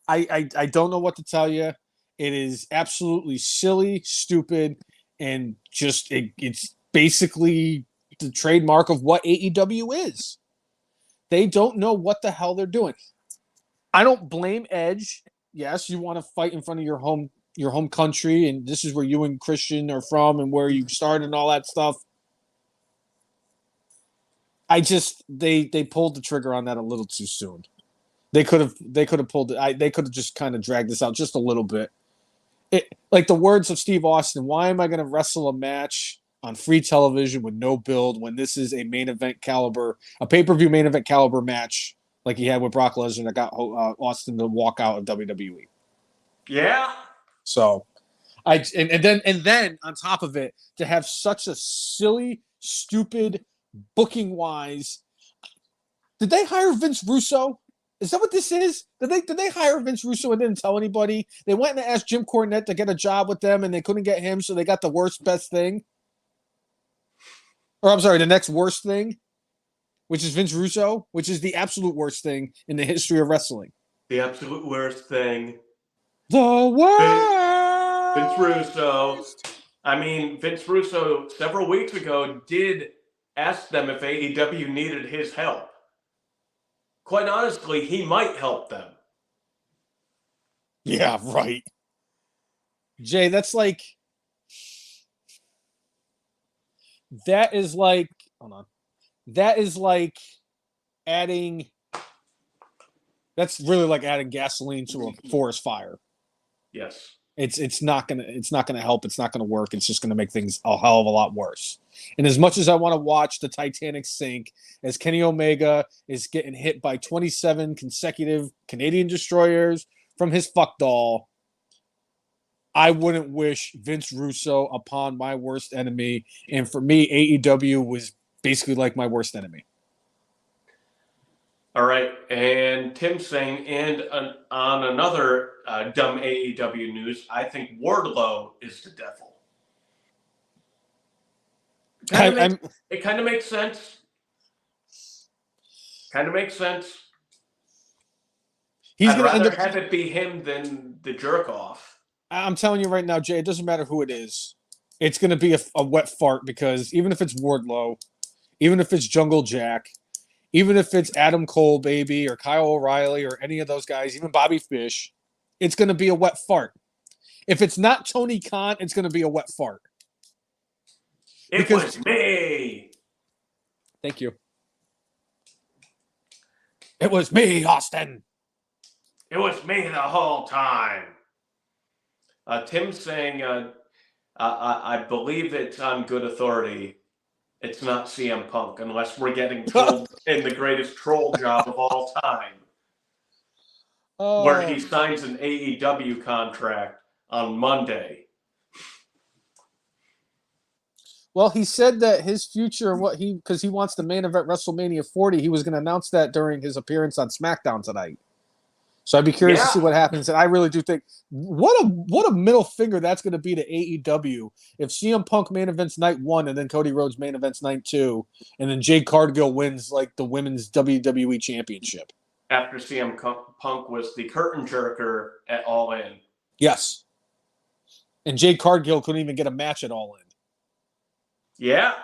I don't know what to tell you. It is absolutely silly, stupid, and just it's basically the trademark of what AEW is. They don't know what the hell they're doing. I don't blame Edge. Yes, you want to fight in front of your home country, and this is where you and Christian are from and where you started and all that stuff. They pulled the trigger on that a little too soon. They could have pulled it. They could have just kind of dragged this out just a little bit. Like the words of Steve Austin, why am I going to wrestle a match on free television with no build when this is a main event caliber, a pay-per-view main event caliber match like he had with Brock Lesnar that got Austin to walk out of WWE? Yeah. So And then on top of it, to have such a silly, stupid booking wise. Did they hire Vince Russo? Is that what this is? Did they hire Vince Russo and didn't tell anybody? They went and asked Jim Cornette to get a job with them, and they couldn't get him, so they got the worst best thing. Or I'm sorry, the next worst thing, which is Vince Russo, which is the absolute worst thing in the history of wrestling. The absolute worst thing. The worst. Vince Russo. I mean, Vince Russo several weeks ago did ask them if AEW needed his help. Quite honestly, he might help them. Yeah, right. Jay, that is like adding. That's really like adding gasoline to a forest fire. Yes. It's not gonna help. It's not gonna work. It's just gonna make things a hell of a lot worse. And as much as I want to watch the Titanic sink, as Kenny Omega is getting hit by 27 consecutive Canadian destroyers from his fuck doll, I wouldn't wish Vince Russo upon my worst enemy. And for me, AEW was basically like my worst enemy. All right, and Tim saying, and on another dumb AEW news, I think Wardlow is the devil. It kind of makes sense. Kind of makes sense. I'd rather have it be him than the jerk off. I'm telling you right now, Jay, it doesn't matter who it is. It's going to be a wet fart because even if it's Wardlow, even if it's Jungle Jack, even if it's Adam Cole, baby, or Kyle O'Reilly, or any of those guys, even Bobby Fish, it's going to be a wet fart. If it's not Tony Khan, it's going to be a wet fart. It was me. Thank you. It was me, Austin. It was me the whole time. Tim saying, I believe it's on good authority. It's not CM Punk, unless we're getting trolled in the greatest troll job of all time. Where he signs an AEW contract on Monday. Well, he said that his future, because he wants the main event WrestleMania 40, he was going to announce that during his appearance on SmackDown tonight. So I'd be curious to see what happens. And I really do think what a middle finger that's going to be to AEW if CM Punk main events night 1 and then Cody Rhodes main events night 2, and then Jade Cargill wins like the women's WWE championship. After CM Punk was the curtain jerker at All In. Yes. And Jade Cargill couldn't even get a match at All In. Yeah.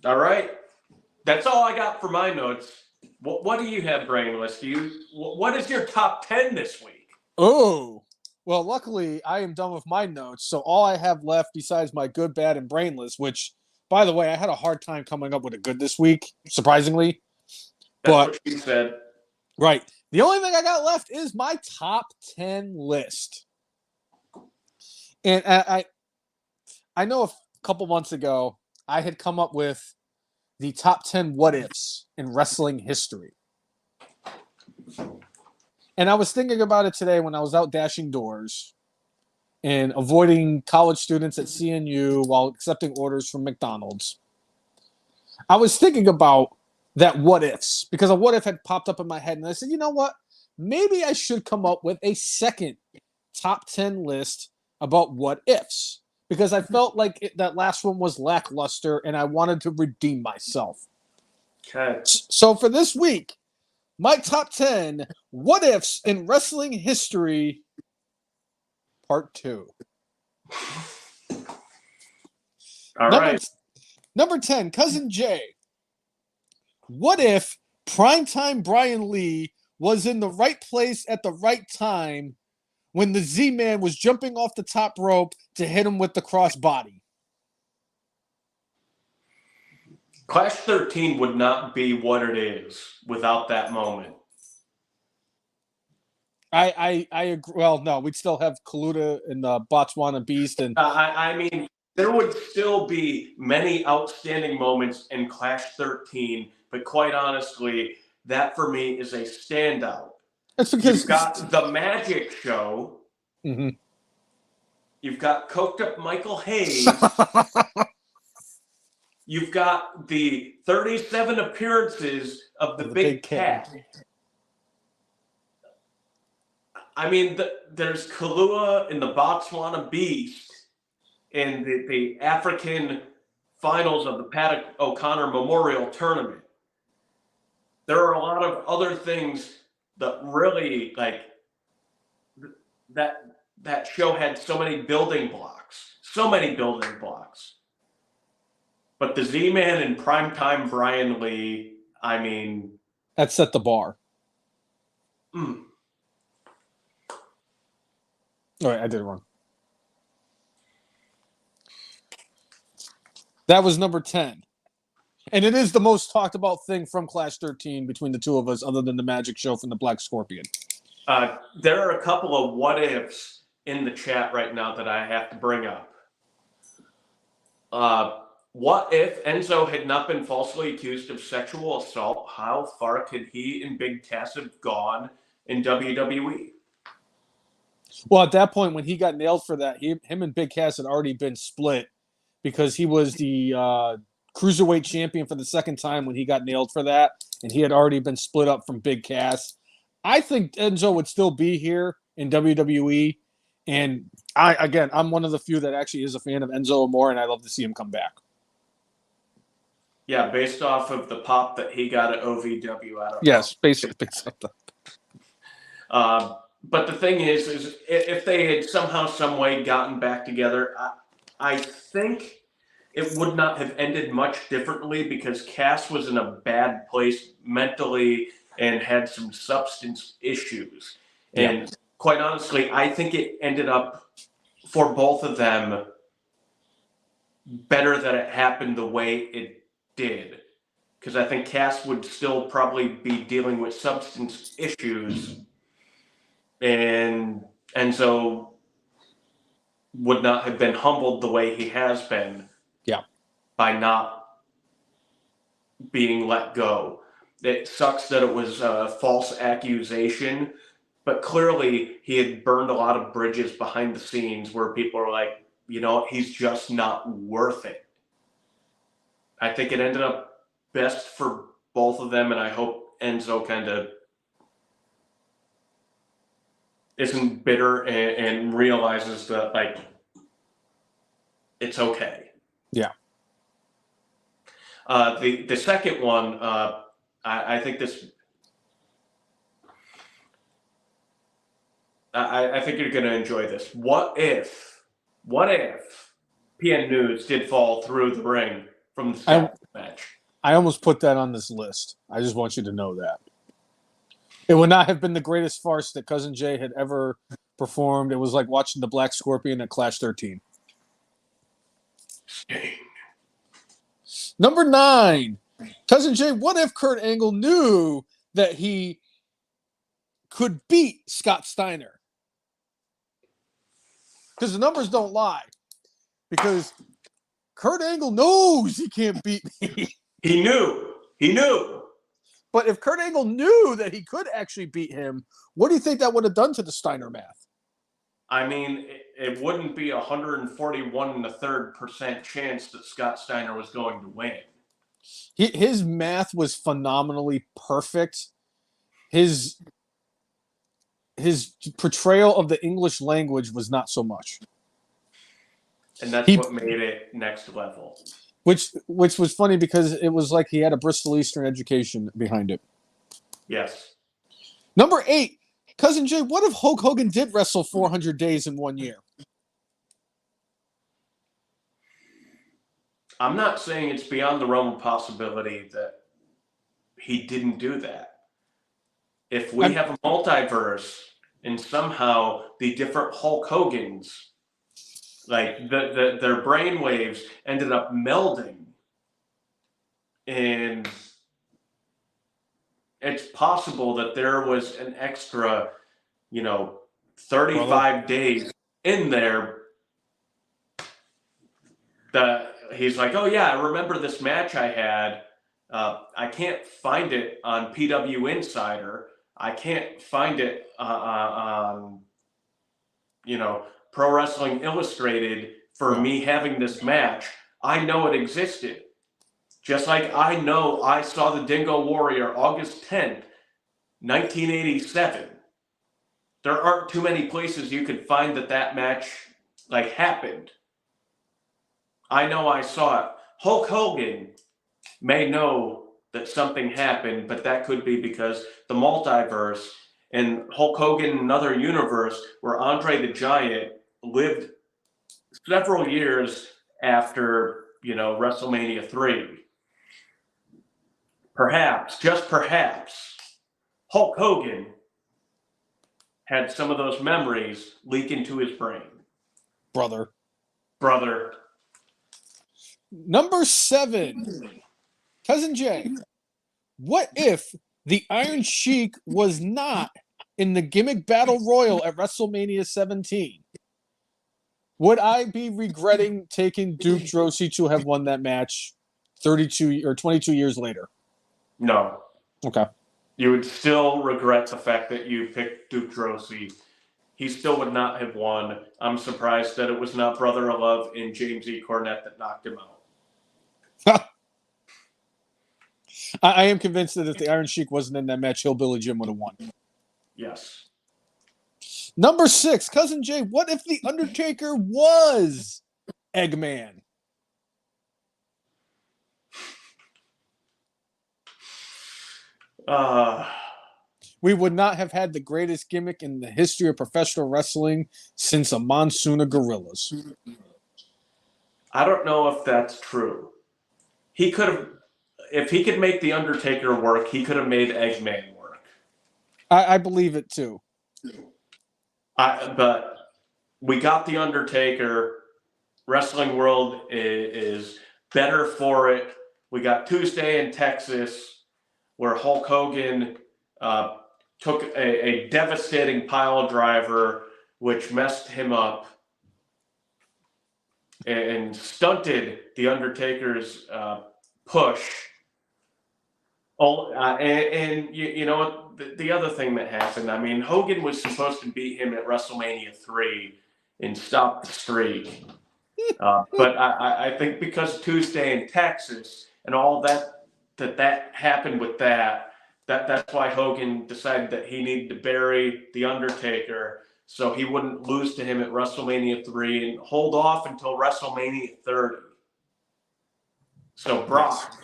All right. That's all I got for my notes. What do you have, Brainless? What is your top 10 this week? Oh, well, luckily I am done with my notes. So all I have left besides my good, bad, and brainless, which, by the way, I had a hard time coming up with a good this week, surprisingly. That's what you said. Right. The only thing I got left is my top 10 list. And I know a couple months ago I had come up with the top 10 what-ifs in wrestling history. And I was thinking about it today when I was out dashing doors and avoiding college students at CNU while accepting orders from McDonald's. I was thinking about that what-ifs because a what-if had popped up in my head. And I said, you know what? Maybe I should come up with a second top 10 list about what-ifs. Because I felt like that last one was lackluster and I wanted to redeem myself. Okay. So for this week, my top 10 what-ifs in wrestling history, part 2. All right. Number 10, Cousin Jay. What if primetime Brian Lee was in the right place at the right time when the Z-Man was jumping off the top rope to hit him with the crossbody? Clash 13 would not be what it is without that moment. I agree. Well, no, we'd still have Kaluta and the Botswana Beast. And I mean, there would still be many outstanding moments in Clash 13, but quite honestly, that for me is a standout. It's because you've got the Magic Show. Mm-hmm. You've got coked up Michael Hayes. You've got the 37 appearances of the Big Cat. I mean, there's Kalua in the Botswana Beast in the African finals of the Paddock O'Connor Memorial Tournament. There are a lot of other things that really, like, that show had so many building blocks. But the Z-Man and primetime Brian Lee, I mean... That set the bar. All right, I did it wrong. That was number 10. And it is the most talked about thing from Clash 13 between the two of us, other than the magic show from the Black Scorpion. There are a couple of what-ifs in the chat right now that I have to bring up. What if Enzo had not been falsely accused of sexual assault? How far could he and Big Cass have gone in WWE? Well, at that point, when he got nailed for that, him and Big Cass had already been split because he was the cruiserweight champion for the second time when he got nailed for that, and he had already been split up from Big Cass. I think Enzo would still be here in WWE, and I'm one of the few that actually is a fan of Enzo Amore, and I love to see him come back. Yeah, based off of the pop that he got at OVW. I don't know. Yes, basically. But the thing is if they had somehow, some way gotten back together, I think it would not have ended much differently because Cass was in a bad place mentally and had some substance issues. Yeah. And quite honestly, I think it ended up for both of them better that it happened the way it did. Because I think Cass would still probably be dealing with substance issues, and Enzo would not have been humbled the way he has been. Yeah. By not being let go. It sucks that it was a false accusation, but clearly he had burned a lot of bridges behind the scenes where people are like, you know, he's just not worth it. I think it ended up best for both of them, and I hope Enzo kind of isn't bitter and realizes that, like, it's okay. Yeah. The second one, I think this. I think you're going to enjoy this. What if PN News did fall through the ring from the second match? I almost put that on this list. I just want you to know that. It would not have been the greatest farce that Cousin Jay had ever performed. It was like watching the Black Scorpion at Clash 13. Sting. Number 9. Cousin Jay, what if Kurt Angle knew that he could beat Scott Steiner? Because the numbers don't lie. Because Kurt Angle knows he can't beat me. He knew. But if Kurt Angle knew that he could actually beat him, what do you think that would have done to the Steiner math? I mean, it wouldn't be 141 1/3% chance that Scott Steiner was going to win. His math was phenomenally perfect. His portrayal of the English language was not so much. And that's what made it next level. Which was funny because it was like he had a Bristol Eastern education behind it. Yes. Number 8, Cousin Jay, what if Hulk Hogan did wrestle 400 days in 1 year? I'm not saying it's beyond the realm of possibility that he didn't do that. If we have a multiverse and somehow the different Hulk Hogans, like their brainwaves ended up melding, and it's possible that there was an extra, 35 days in there that he's like, oh yeah, I remember this match I had. I can't find it on PW Insider. I can't find it on, Pro Wrestling Illustrated for me having this match. I know it existed. Just like I know I saw the Dingo Warrior August 10th, 1987. There aren't too many places you could find that match like happened. I know I saw it. Hulk Hogan may know that something happened, but that could be because the multiverse and Hulk Hogan in another universe where Andre the Giant lived several years after, WrestleMania 3. Perhaps, just perhaps, Hulk Hogan had some of those memories leak into his brain. Brother. Number 7, Cousin Jay. What if the Iron Sheik was not in the gimmick battle royal at WrestleMania 17? Would I be regretting taking Duke Droese to have won that match 32 or 22 years later? No. Okay. You would still regret the fact that you picked Duke Droese. He still would not have won. I'm surprised that it was not Brother of Love and James E. Cornette that knocked him out. I am convinced that if the Iron Sheik wasn't in that match, Hillbilly Jim would have won. Yes. Number 6, Cousin Jay, what if The Undertaker was Eggman? We would not have had the greatest gimmick in the history of professional wrestling since a monsoon of gorillas. I don't know if that's true. He could have, if he could make The Undertaker work, he could have made Eggman work. I believe it too. But we got The Undertaker. Wrestling World is better for it. We got Tuesday in Texas, where Hulk Hogan took a devastating pile driver, which messed him up and stunted The Undertaker's push. And you know what? The other thing that happened, I mean, Hogan was supposed to beat him at WrestleMania 3 and stop the streak. But I think because Tuesday in Texas and all that happened with that's why Hogan decided that he needed to bury The Undertaker so he wouldn't lose to him at WrestleMania 3 and hold off until WrestleMania 30. So Brock,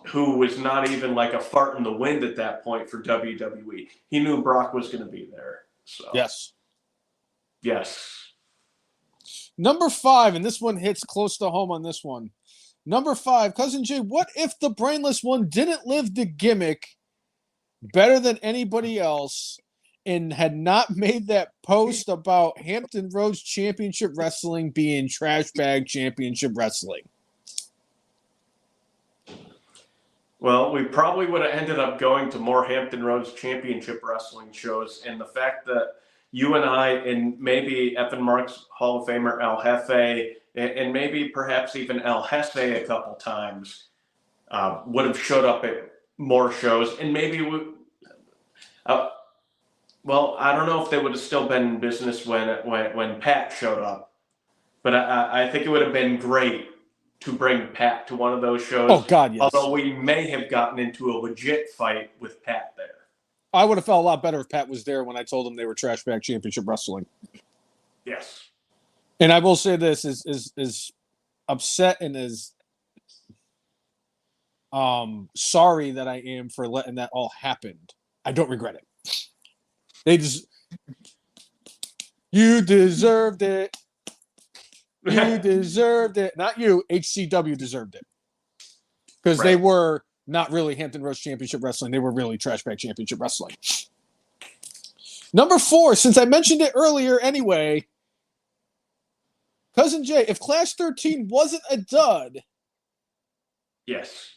who was not even like a fart in the wind at that point for WWE, he knew Brock was going to be there. So Yes. Number 5, and this one hits close to home on this one. Number 5, Cousin Jay, what if the Brainless one didn't live the gimmick better than anybody else and had not made that post about Hampton Roads Championship Wrestling being trash bag championship wrestling? Well, we probably would have ended up going to more Hampton Roads Championship Wrestling shows, and the fact that you and I and maybe Evan Marks Hall of Famer El Jefe and maybe perhaps even El Jefe a couple times would have showed up at more shows, and maybe well, I don't know if they would have still been in business when Pat showed up, but I think it would have been great to bring Pat to one of those shows. Oh God, yes. Although we may have gotten into a legit fight with Pat there. I would have felt a lot better if Pat was there when I told him they were trash bag championship wrestling. Yes. And I will say this is upset and as sorry that I am for letting that all happen. I don't regret it. You deserved it. You deserved it. Not you. HCW deserved it. Because they were not really Hampton Roads Championship Wrestling. They were really Trash Bag Championship Wrestling. Number 4, since I mentioned it earlier anyway, Cousin Jay, if Clash 13 wasn't a dud. Yes.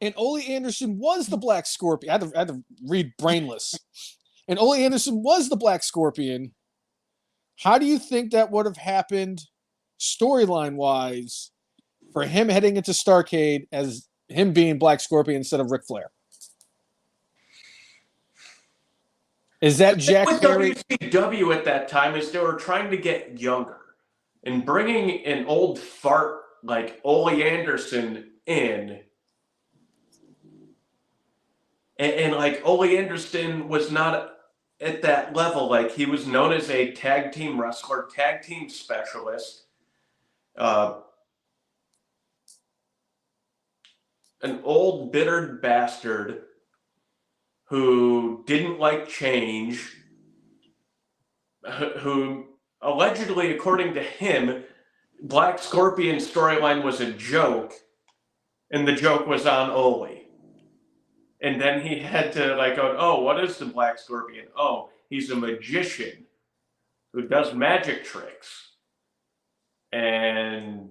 And Ole Anderson was the Black Scorpion. I had to read Brainless. And Ole Anderson was the Black Scorpion. How do you think that would have happened storyline-wise for him heading into Starrcade as him being Black Scorpion instead of Ric Flair? Is that The thing Jack with Perry? WCW at that time is they were trying to get younger. And bringing an old fart like Ole Anderson in, and like Ole Anderson was not at that level. Like he was known as a tag team wrestler, tag team specialist, uh, an old bittered bastard who didn't like change, who allegedly, according to him, Black Scorpion storyline was a joke, and the joke was on Ole. And then he had to like go, oh, what is the Black Scorpion? Oh, he's a magician who does magic tricks. And,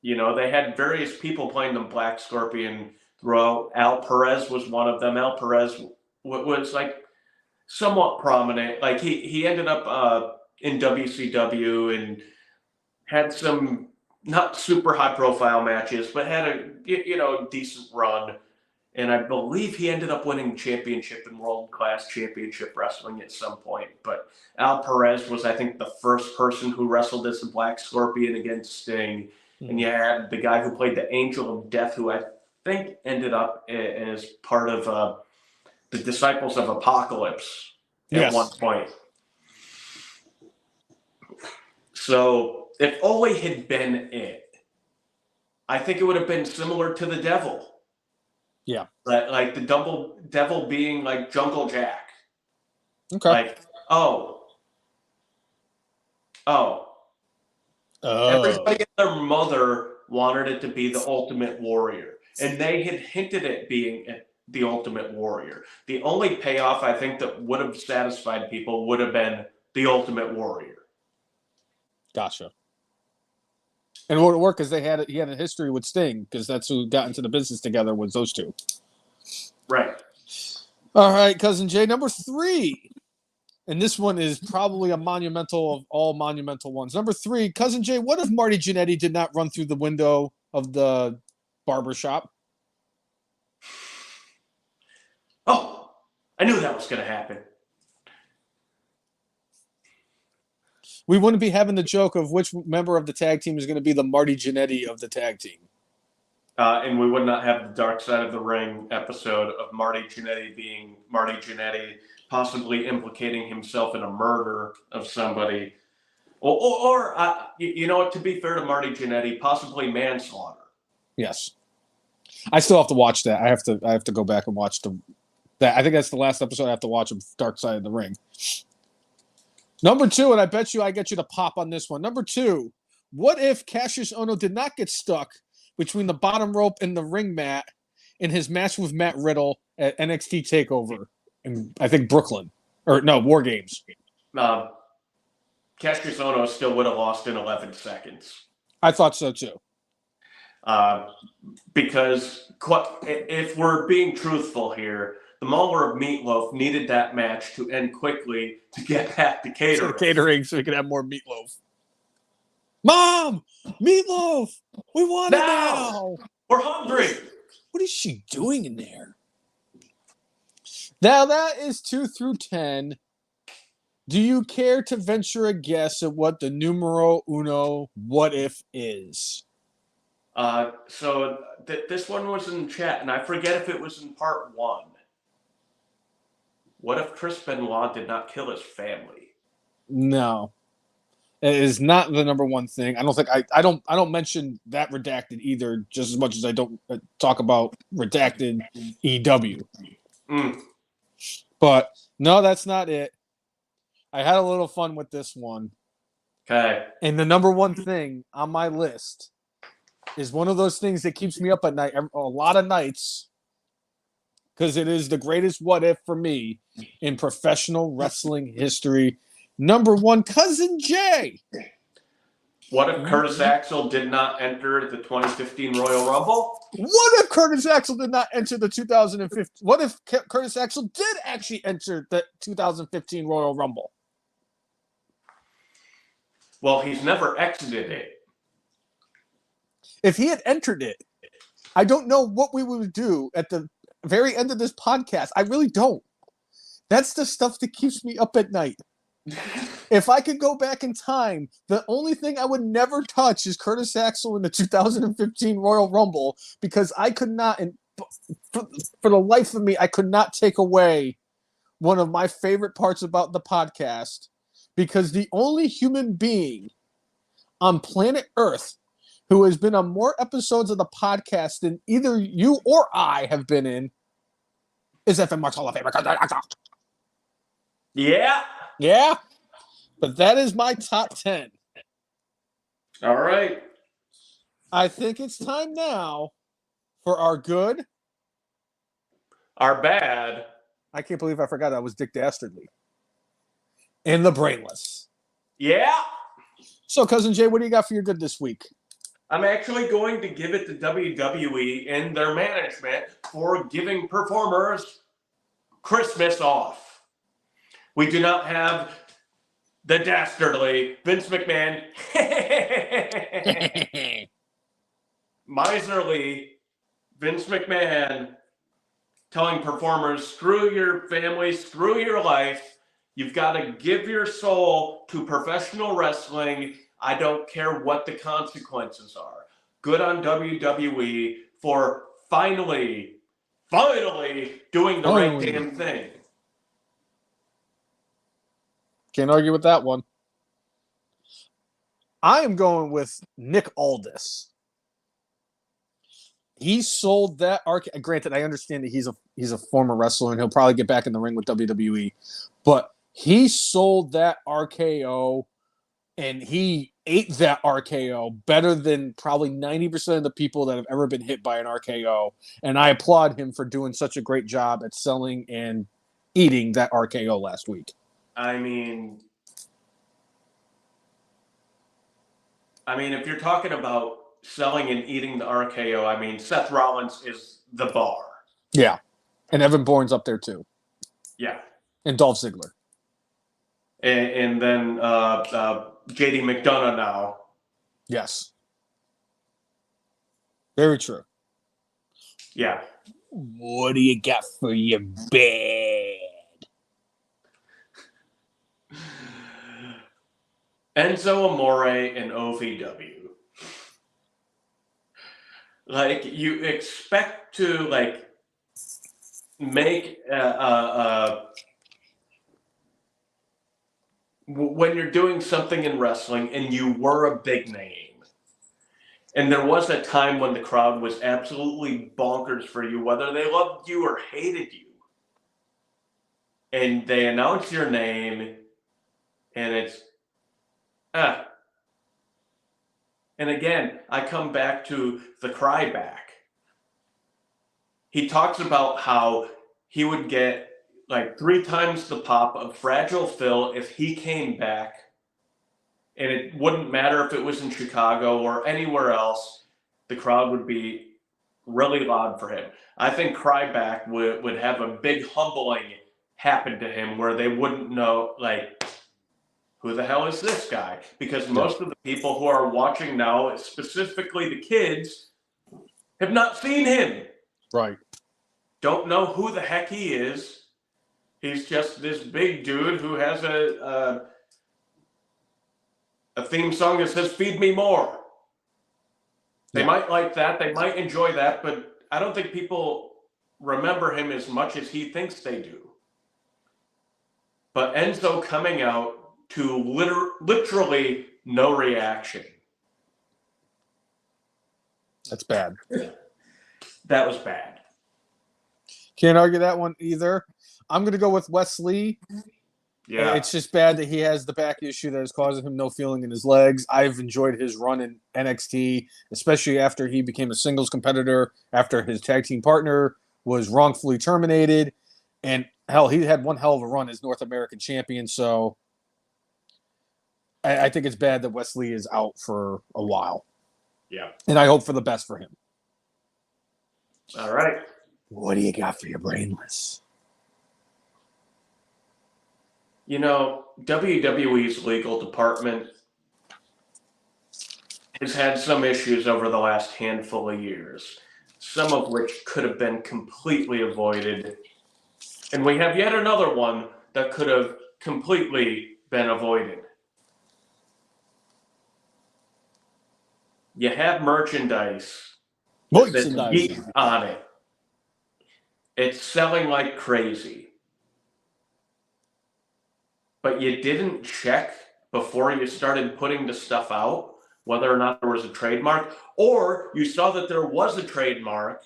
you know, they had various people playing the Black Scorpion throughout. Al Perez was one of them. Al Perez was like somewhat prominent. Like he ended up in WCW and had some not super high profile matches, but had a decent run. And I believe he ended up winning championship in World Class Championship Wrestling at some point. But Al Perez was, I think, the first person who wrestled as the Black Scorpion against Sting. And you had the guy who played the Angel of Death, who I think ended up as part of the Disciples of Apocalypse at one point. So if Ole had been it, I think it would have been similar to the Devil. Yeah. Like the devil being like Jungle Jack. Okay. Like, everybody and their mother wanted it to be the Ultimate Warrior. And they had hinted at being the Ultimate Warrior. The only payoff I think that would have satisfied people would have been the Ultimate Warrior. Gotcha. And it would work because he had a history with Sting, because that's who got into the business together, was those two. Right. All right, Cousin Jay, number 3. And this one is probably a monumental of all monumental ones. Number 3, Cousin Jay, what if Marty Jannetty did not run through the window of the barbershop? Oh, I knew that was going to happen. We wouldn't be having the joke of which member of the tag team is going to be the Marty Jannetty of the tag team. And we would not have the Dark Side of the Ring episode of Marty Jannetty being Marty Jannetty, possibly implicating himself in a murder of somebody. Or to be fair to Marty Jannetty, possibly manslaughter. Yes. I still have to watch that. I have to go back and watch that. I think that's the last episode I have to watch of Dark Side of the Ring. Number 2, and I bet you I get you to pop on this one. Number 2, what if Cassius Ohno did not get stuck between the bottom rope and the ring mat in his match with Matt Riddle at NXT TakeOver in, I think, Brooklyn? Or no, War Games. Cassius Ohno still would have lost in 11 seconds. I thought so too. Because if we're being truthful here, the Mauler of Meatloaf needed that match to end quickly to get back to catering. So we could have more meatloaf. Mom! Meatloaf! We want it now! We're hungry! What is she doing in there? Now that is 2 through 10. Do you care to venture a guess at what the numero uno what if is? So this one was in chat, and I forget if it was in part 1. What if Chris Benoit did not kill his family? No. It is not the number one thing. I don't think I don't mention that redacted either, just as much as I don't talk about redacted EW. But no, that's not it. I had a little fun with this one. Okay. And the number one thing on my list is one of those things that keeps me up at night a lot of nights, because it is the greatest what if for me in professional wrestling history. Number 1, Cousin Jay. What if Curtis Axel did not enter the 2015 Royal Rumble? What if Curtis Axel did not enter the 2015? What if Curtis Axel did actually enter the 2015 Royal Rumble? Well, he's never exited it. If he had entered it, I don't know what we would do at the very end of this podcast. I really don't. That's the stuff that keeps me up at night. If I could go back in time, the only thing I would never touch is Curtis Axel in the 2015 Royal Rumble, because I could not, and for the life of me, I could not take away one of my favorite parts about the podcast, because the only human being on planet Earth who has been on more episodes of the podcast than either you or I have been in is FM Marks Hall of Famer. Yeah. Yeah, but that is my top 10. All right. I think it's time now for our good. Our bad. I can't believe I forgot that was Dick Dastardly. And the Brainless. Yeah. So, Cousin Jay, what do you got for your good this week? I'm actually going to give it to WWE and their management for giving performers Christmas off. We do not have the dastardly Vince McMahon, miserly Vince McMahon telling performers, screw your family, screw your life. You've got to give your soul to professional wrestling. I don't care what the consequences are. Good on WWE for finally doing the right damn thing. Can't argue with that one. I am going with Nick Aldis. He sold that RKO. Granted, I understand that he's a former wrestler and he'll probably get back in the ring with WWE, but he sold that RKO and he ate that RKO better than probably 90% of the people that have ever been hit by an RKO. And I applaud him for doing such a great job at selling and eating that RKO last week. I mean, if you're talking about selling and eating the RKO, I mean, Seth Rollins is the bar. Yeah. And Evan Bourne's up there too. Yeah. And Dolph Ziggler. And then JD McDonough now. Yes. Very true. Yeah. What do you got for your bed? Enzo Amore and OVW. Like, you expect to, like, make when you're doing something in wrestling and you were a big name, and there was a time when the crowd was absolutely bonkers for you, whether they loved you or hated you, and they announce your name, and it's, And again, I come back to the cryback. He talks about how he would get like 3 times the pop of Fragile Phil if he came back, and it wouldn't matter if it was in Chicago or anywhere else, the crowd would be really loud for him. I think Cryback would have a big humbling happen to him where they wouldn't know, like, who the hell is this guy? Because most of the people who are watching now, specifically the kids, have not seen him. Right. Don't know who the heck he is. He's just this big dude who has a theme song that says, "Feed me more." They might like that. They might enjoy that. But I don't think people remember him as much as he thinks they do. But Enzo coming out to literally no reaction. That's bad. That was bad. Can't argue that one either. I'm going to go with Wes Lee. Yeah. It's just bad that he has the back issue that is causing him no feeling in his legs. I've enjoyed his run in NXT, especially after he became a singles competitor, after his tag team partner was wrongfully terminated. And hell, he had one hell of a run as North American champion. So I think it's bad that Wes Lee is out for a while. Yeah. And I hope for the best for him. All right. What do you got for your Brainless? You know, WWE's legal department has had some issues over the last handful of years, some of which could have been completely avoided And we have yet another one that could have completely been avoided. You have merchandise with this Yeet on it. It's selling like crazy. But you didn't check before you started putting the stuff out whether or not there was a trademark, or you saw that there was a trademark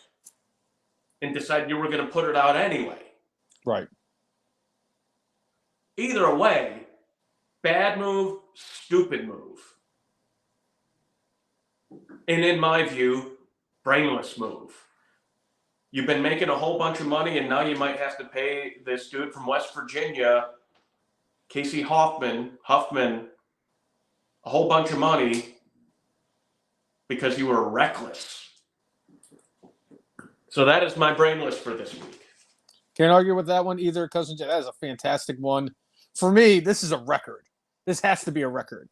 and decided you were going to put it out anyway. Right. Either way, bad move, stupid move. And in my view, brainless move. You've been making a whole bunch of money, and now you might have to pay this dude from West Virginia, Casey Huffman, a whole bunch of money because you were reckless. So that is my brainless for this week. Can't argue with that one either, Cousin Jay. That is a fantastic one. For me, this is a record. This has to be a record.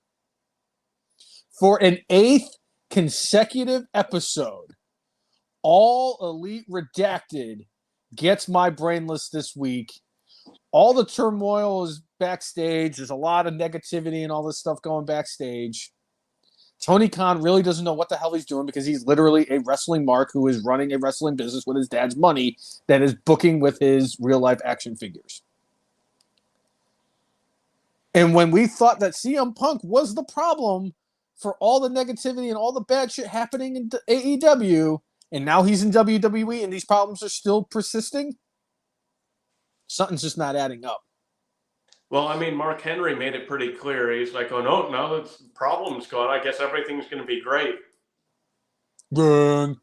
For an 8th consecutive episode, All Elite Redacted gets my brainless this week. All the turmoil is backstage. There's a lot of negativity and all this stuff going backstage. Tony Khan really doesn't know what the hell he's doing because he's literally a wrestling mark who is running a wrestling business with his dad's money that is booking with his real-life action figures. And when we thought that CM Punk was the problem for all the negativity and all the bad shit happening in AEW, and now he's in WWE and these problems are still persisting, something's just not adding up. Well, I mean, Mark Henry made it pretty clear. He's like, oh, no, now that the problem's gone, I guess everything's going to be great. Wrong.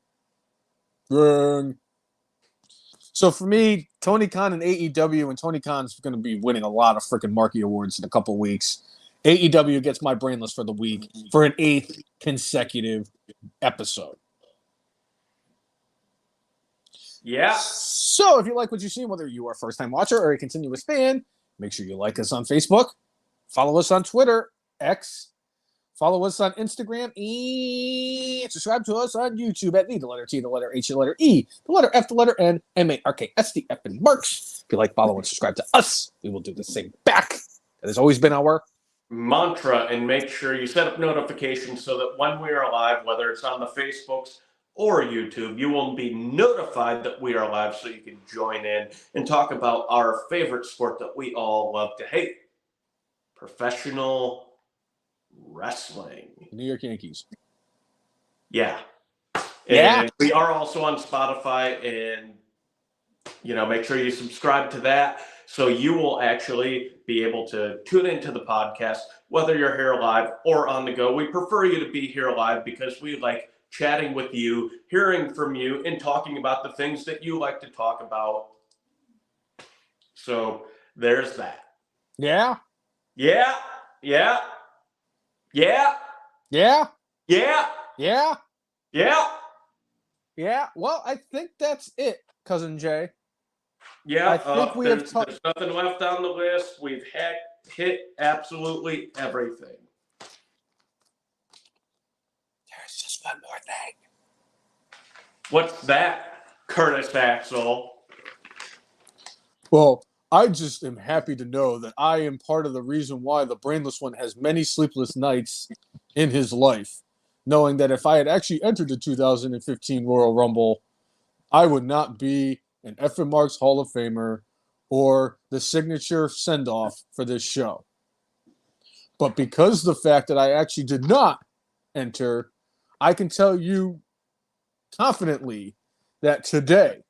So for me, Tony Khan and AEW, and Tony Khan's going to be winning a lot of freaking Marquee Awards in a couple weeks. AEW gets my brainless for the week for an 8th consecutive episode. Yeah. So if you like what you've seen, whether you are a first-time watcher or a continuous fan, make sure you like us on Facebook, follow us on Twitter, X, follow us on Instagram, and subscribe to us on YouTube at the letter T, the letter H, the letter E, the letter F, the letter N, M-A-R-K-S, the F and marks. If you like, follow, and subscribe to us, we will do the same back. That has always been our mantra, and make sure you set up notifications so that when we are live, whether it's on the Facebooks or YouTube, you will be notified that we are live so you can join in and talk about our favorite sport that we all love to hate, professional wrestling. New York Yankees. Yeah. And we are also on Spotify, and, make sure you subscribe to that so you will actually be able to tune into the podcast, whether you're here live or on the go. We prefer you to be here live because we like chatting with you, hearing from you, and talking about the things that you like to talk about. So there's that. Yeah. Yeah. Yeah. Yeah. Yeah. Yeah. Yeah. Yeah. Yeah. Well, I think that's it, Cousin Jay. Yeah. I think there's nothing left on the list. We've hit absolutely everything. There's just one more thing. What's that, Curtis Axel? Well, I just am happy to know that I am part of the reason why the Brainless one has many sleepless nights in his life, knowing that if I had actually entered the 2015 Royal Rumble, I would not be an F. Marks Hall of Famer or the signature send-off for this show. But because of the fact that I actually did not enter, I can tell you confidently that today,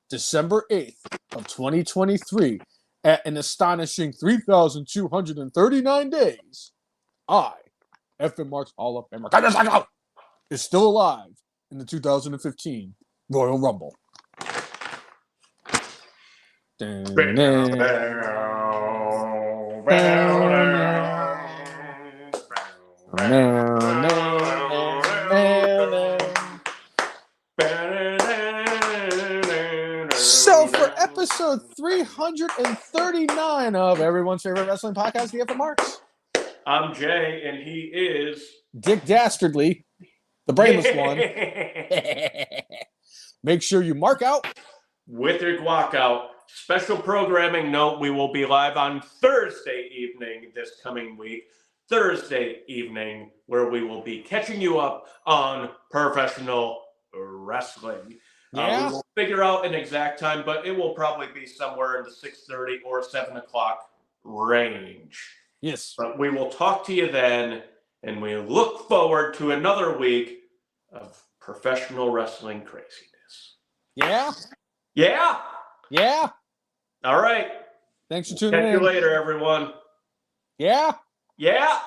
December 8th of 2023, at an astonishing 3,239 days, I, F. Marks Hall of Famer, is still alive in the 2015 Royal Rumble. So for episode 339 of everyone's favorite wrestling podcast, the F. Marks, I'm Jay, and he is Dick Dastardly, the brainless one. Make sure you mark out with your guac out. special programming note, we will be live on Thursday evening this coming week. Thursday evening, where we will be catching you up on professional wrestling. Yeah. We will figure out an exact time, but it will probably be somewhere in the 6:30 or 7 o'clock range. Yes. But we will talk to you then, and we look forward to another week of professional wrestling craziness. Yeah. Yeah? Yeah. All right. Thanks for tuning in. Catch you later, everyone. Yeah. Yeah.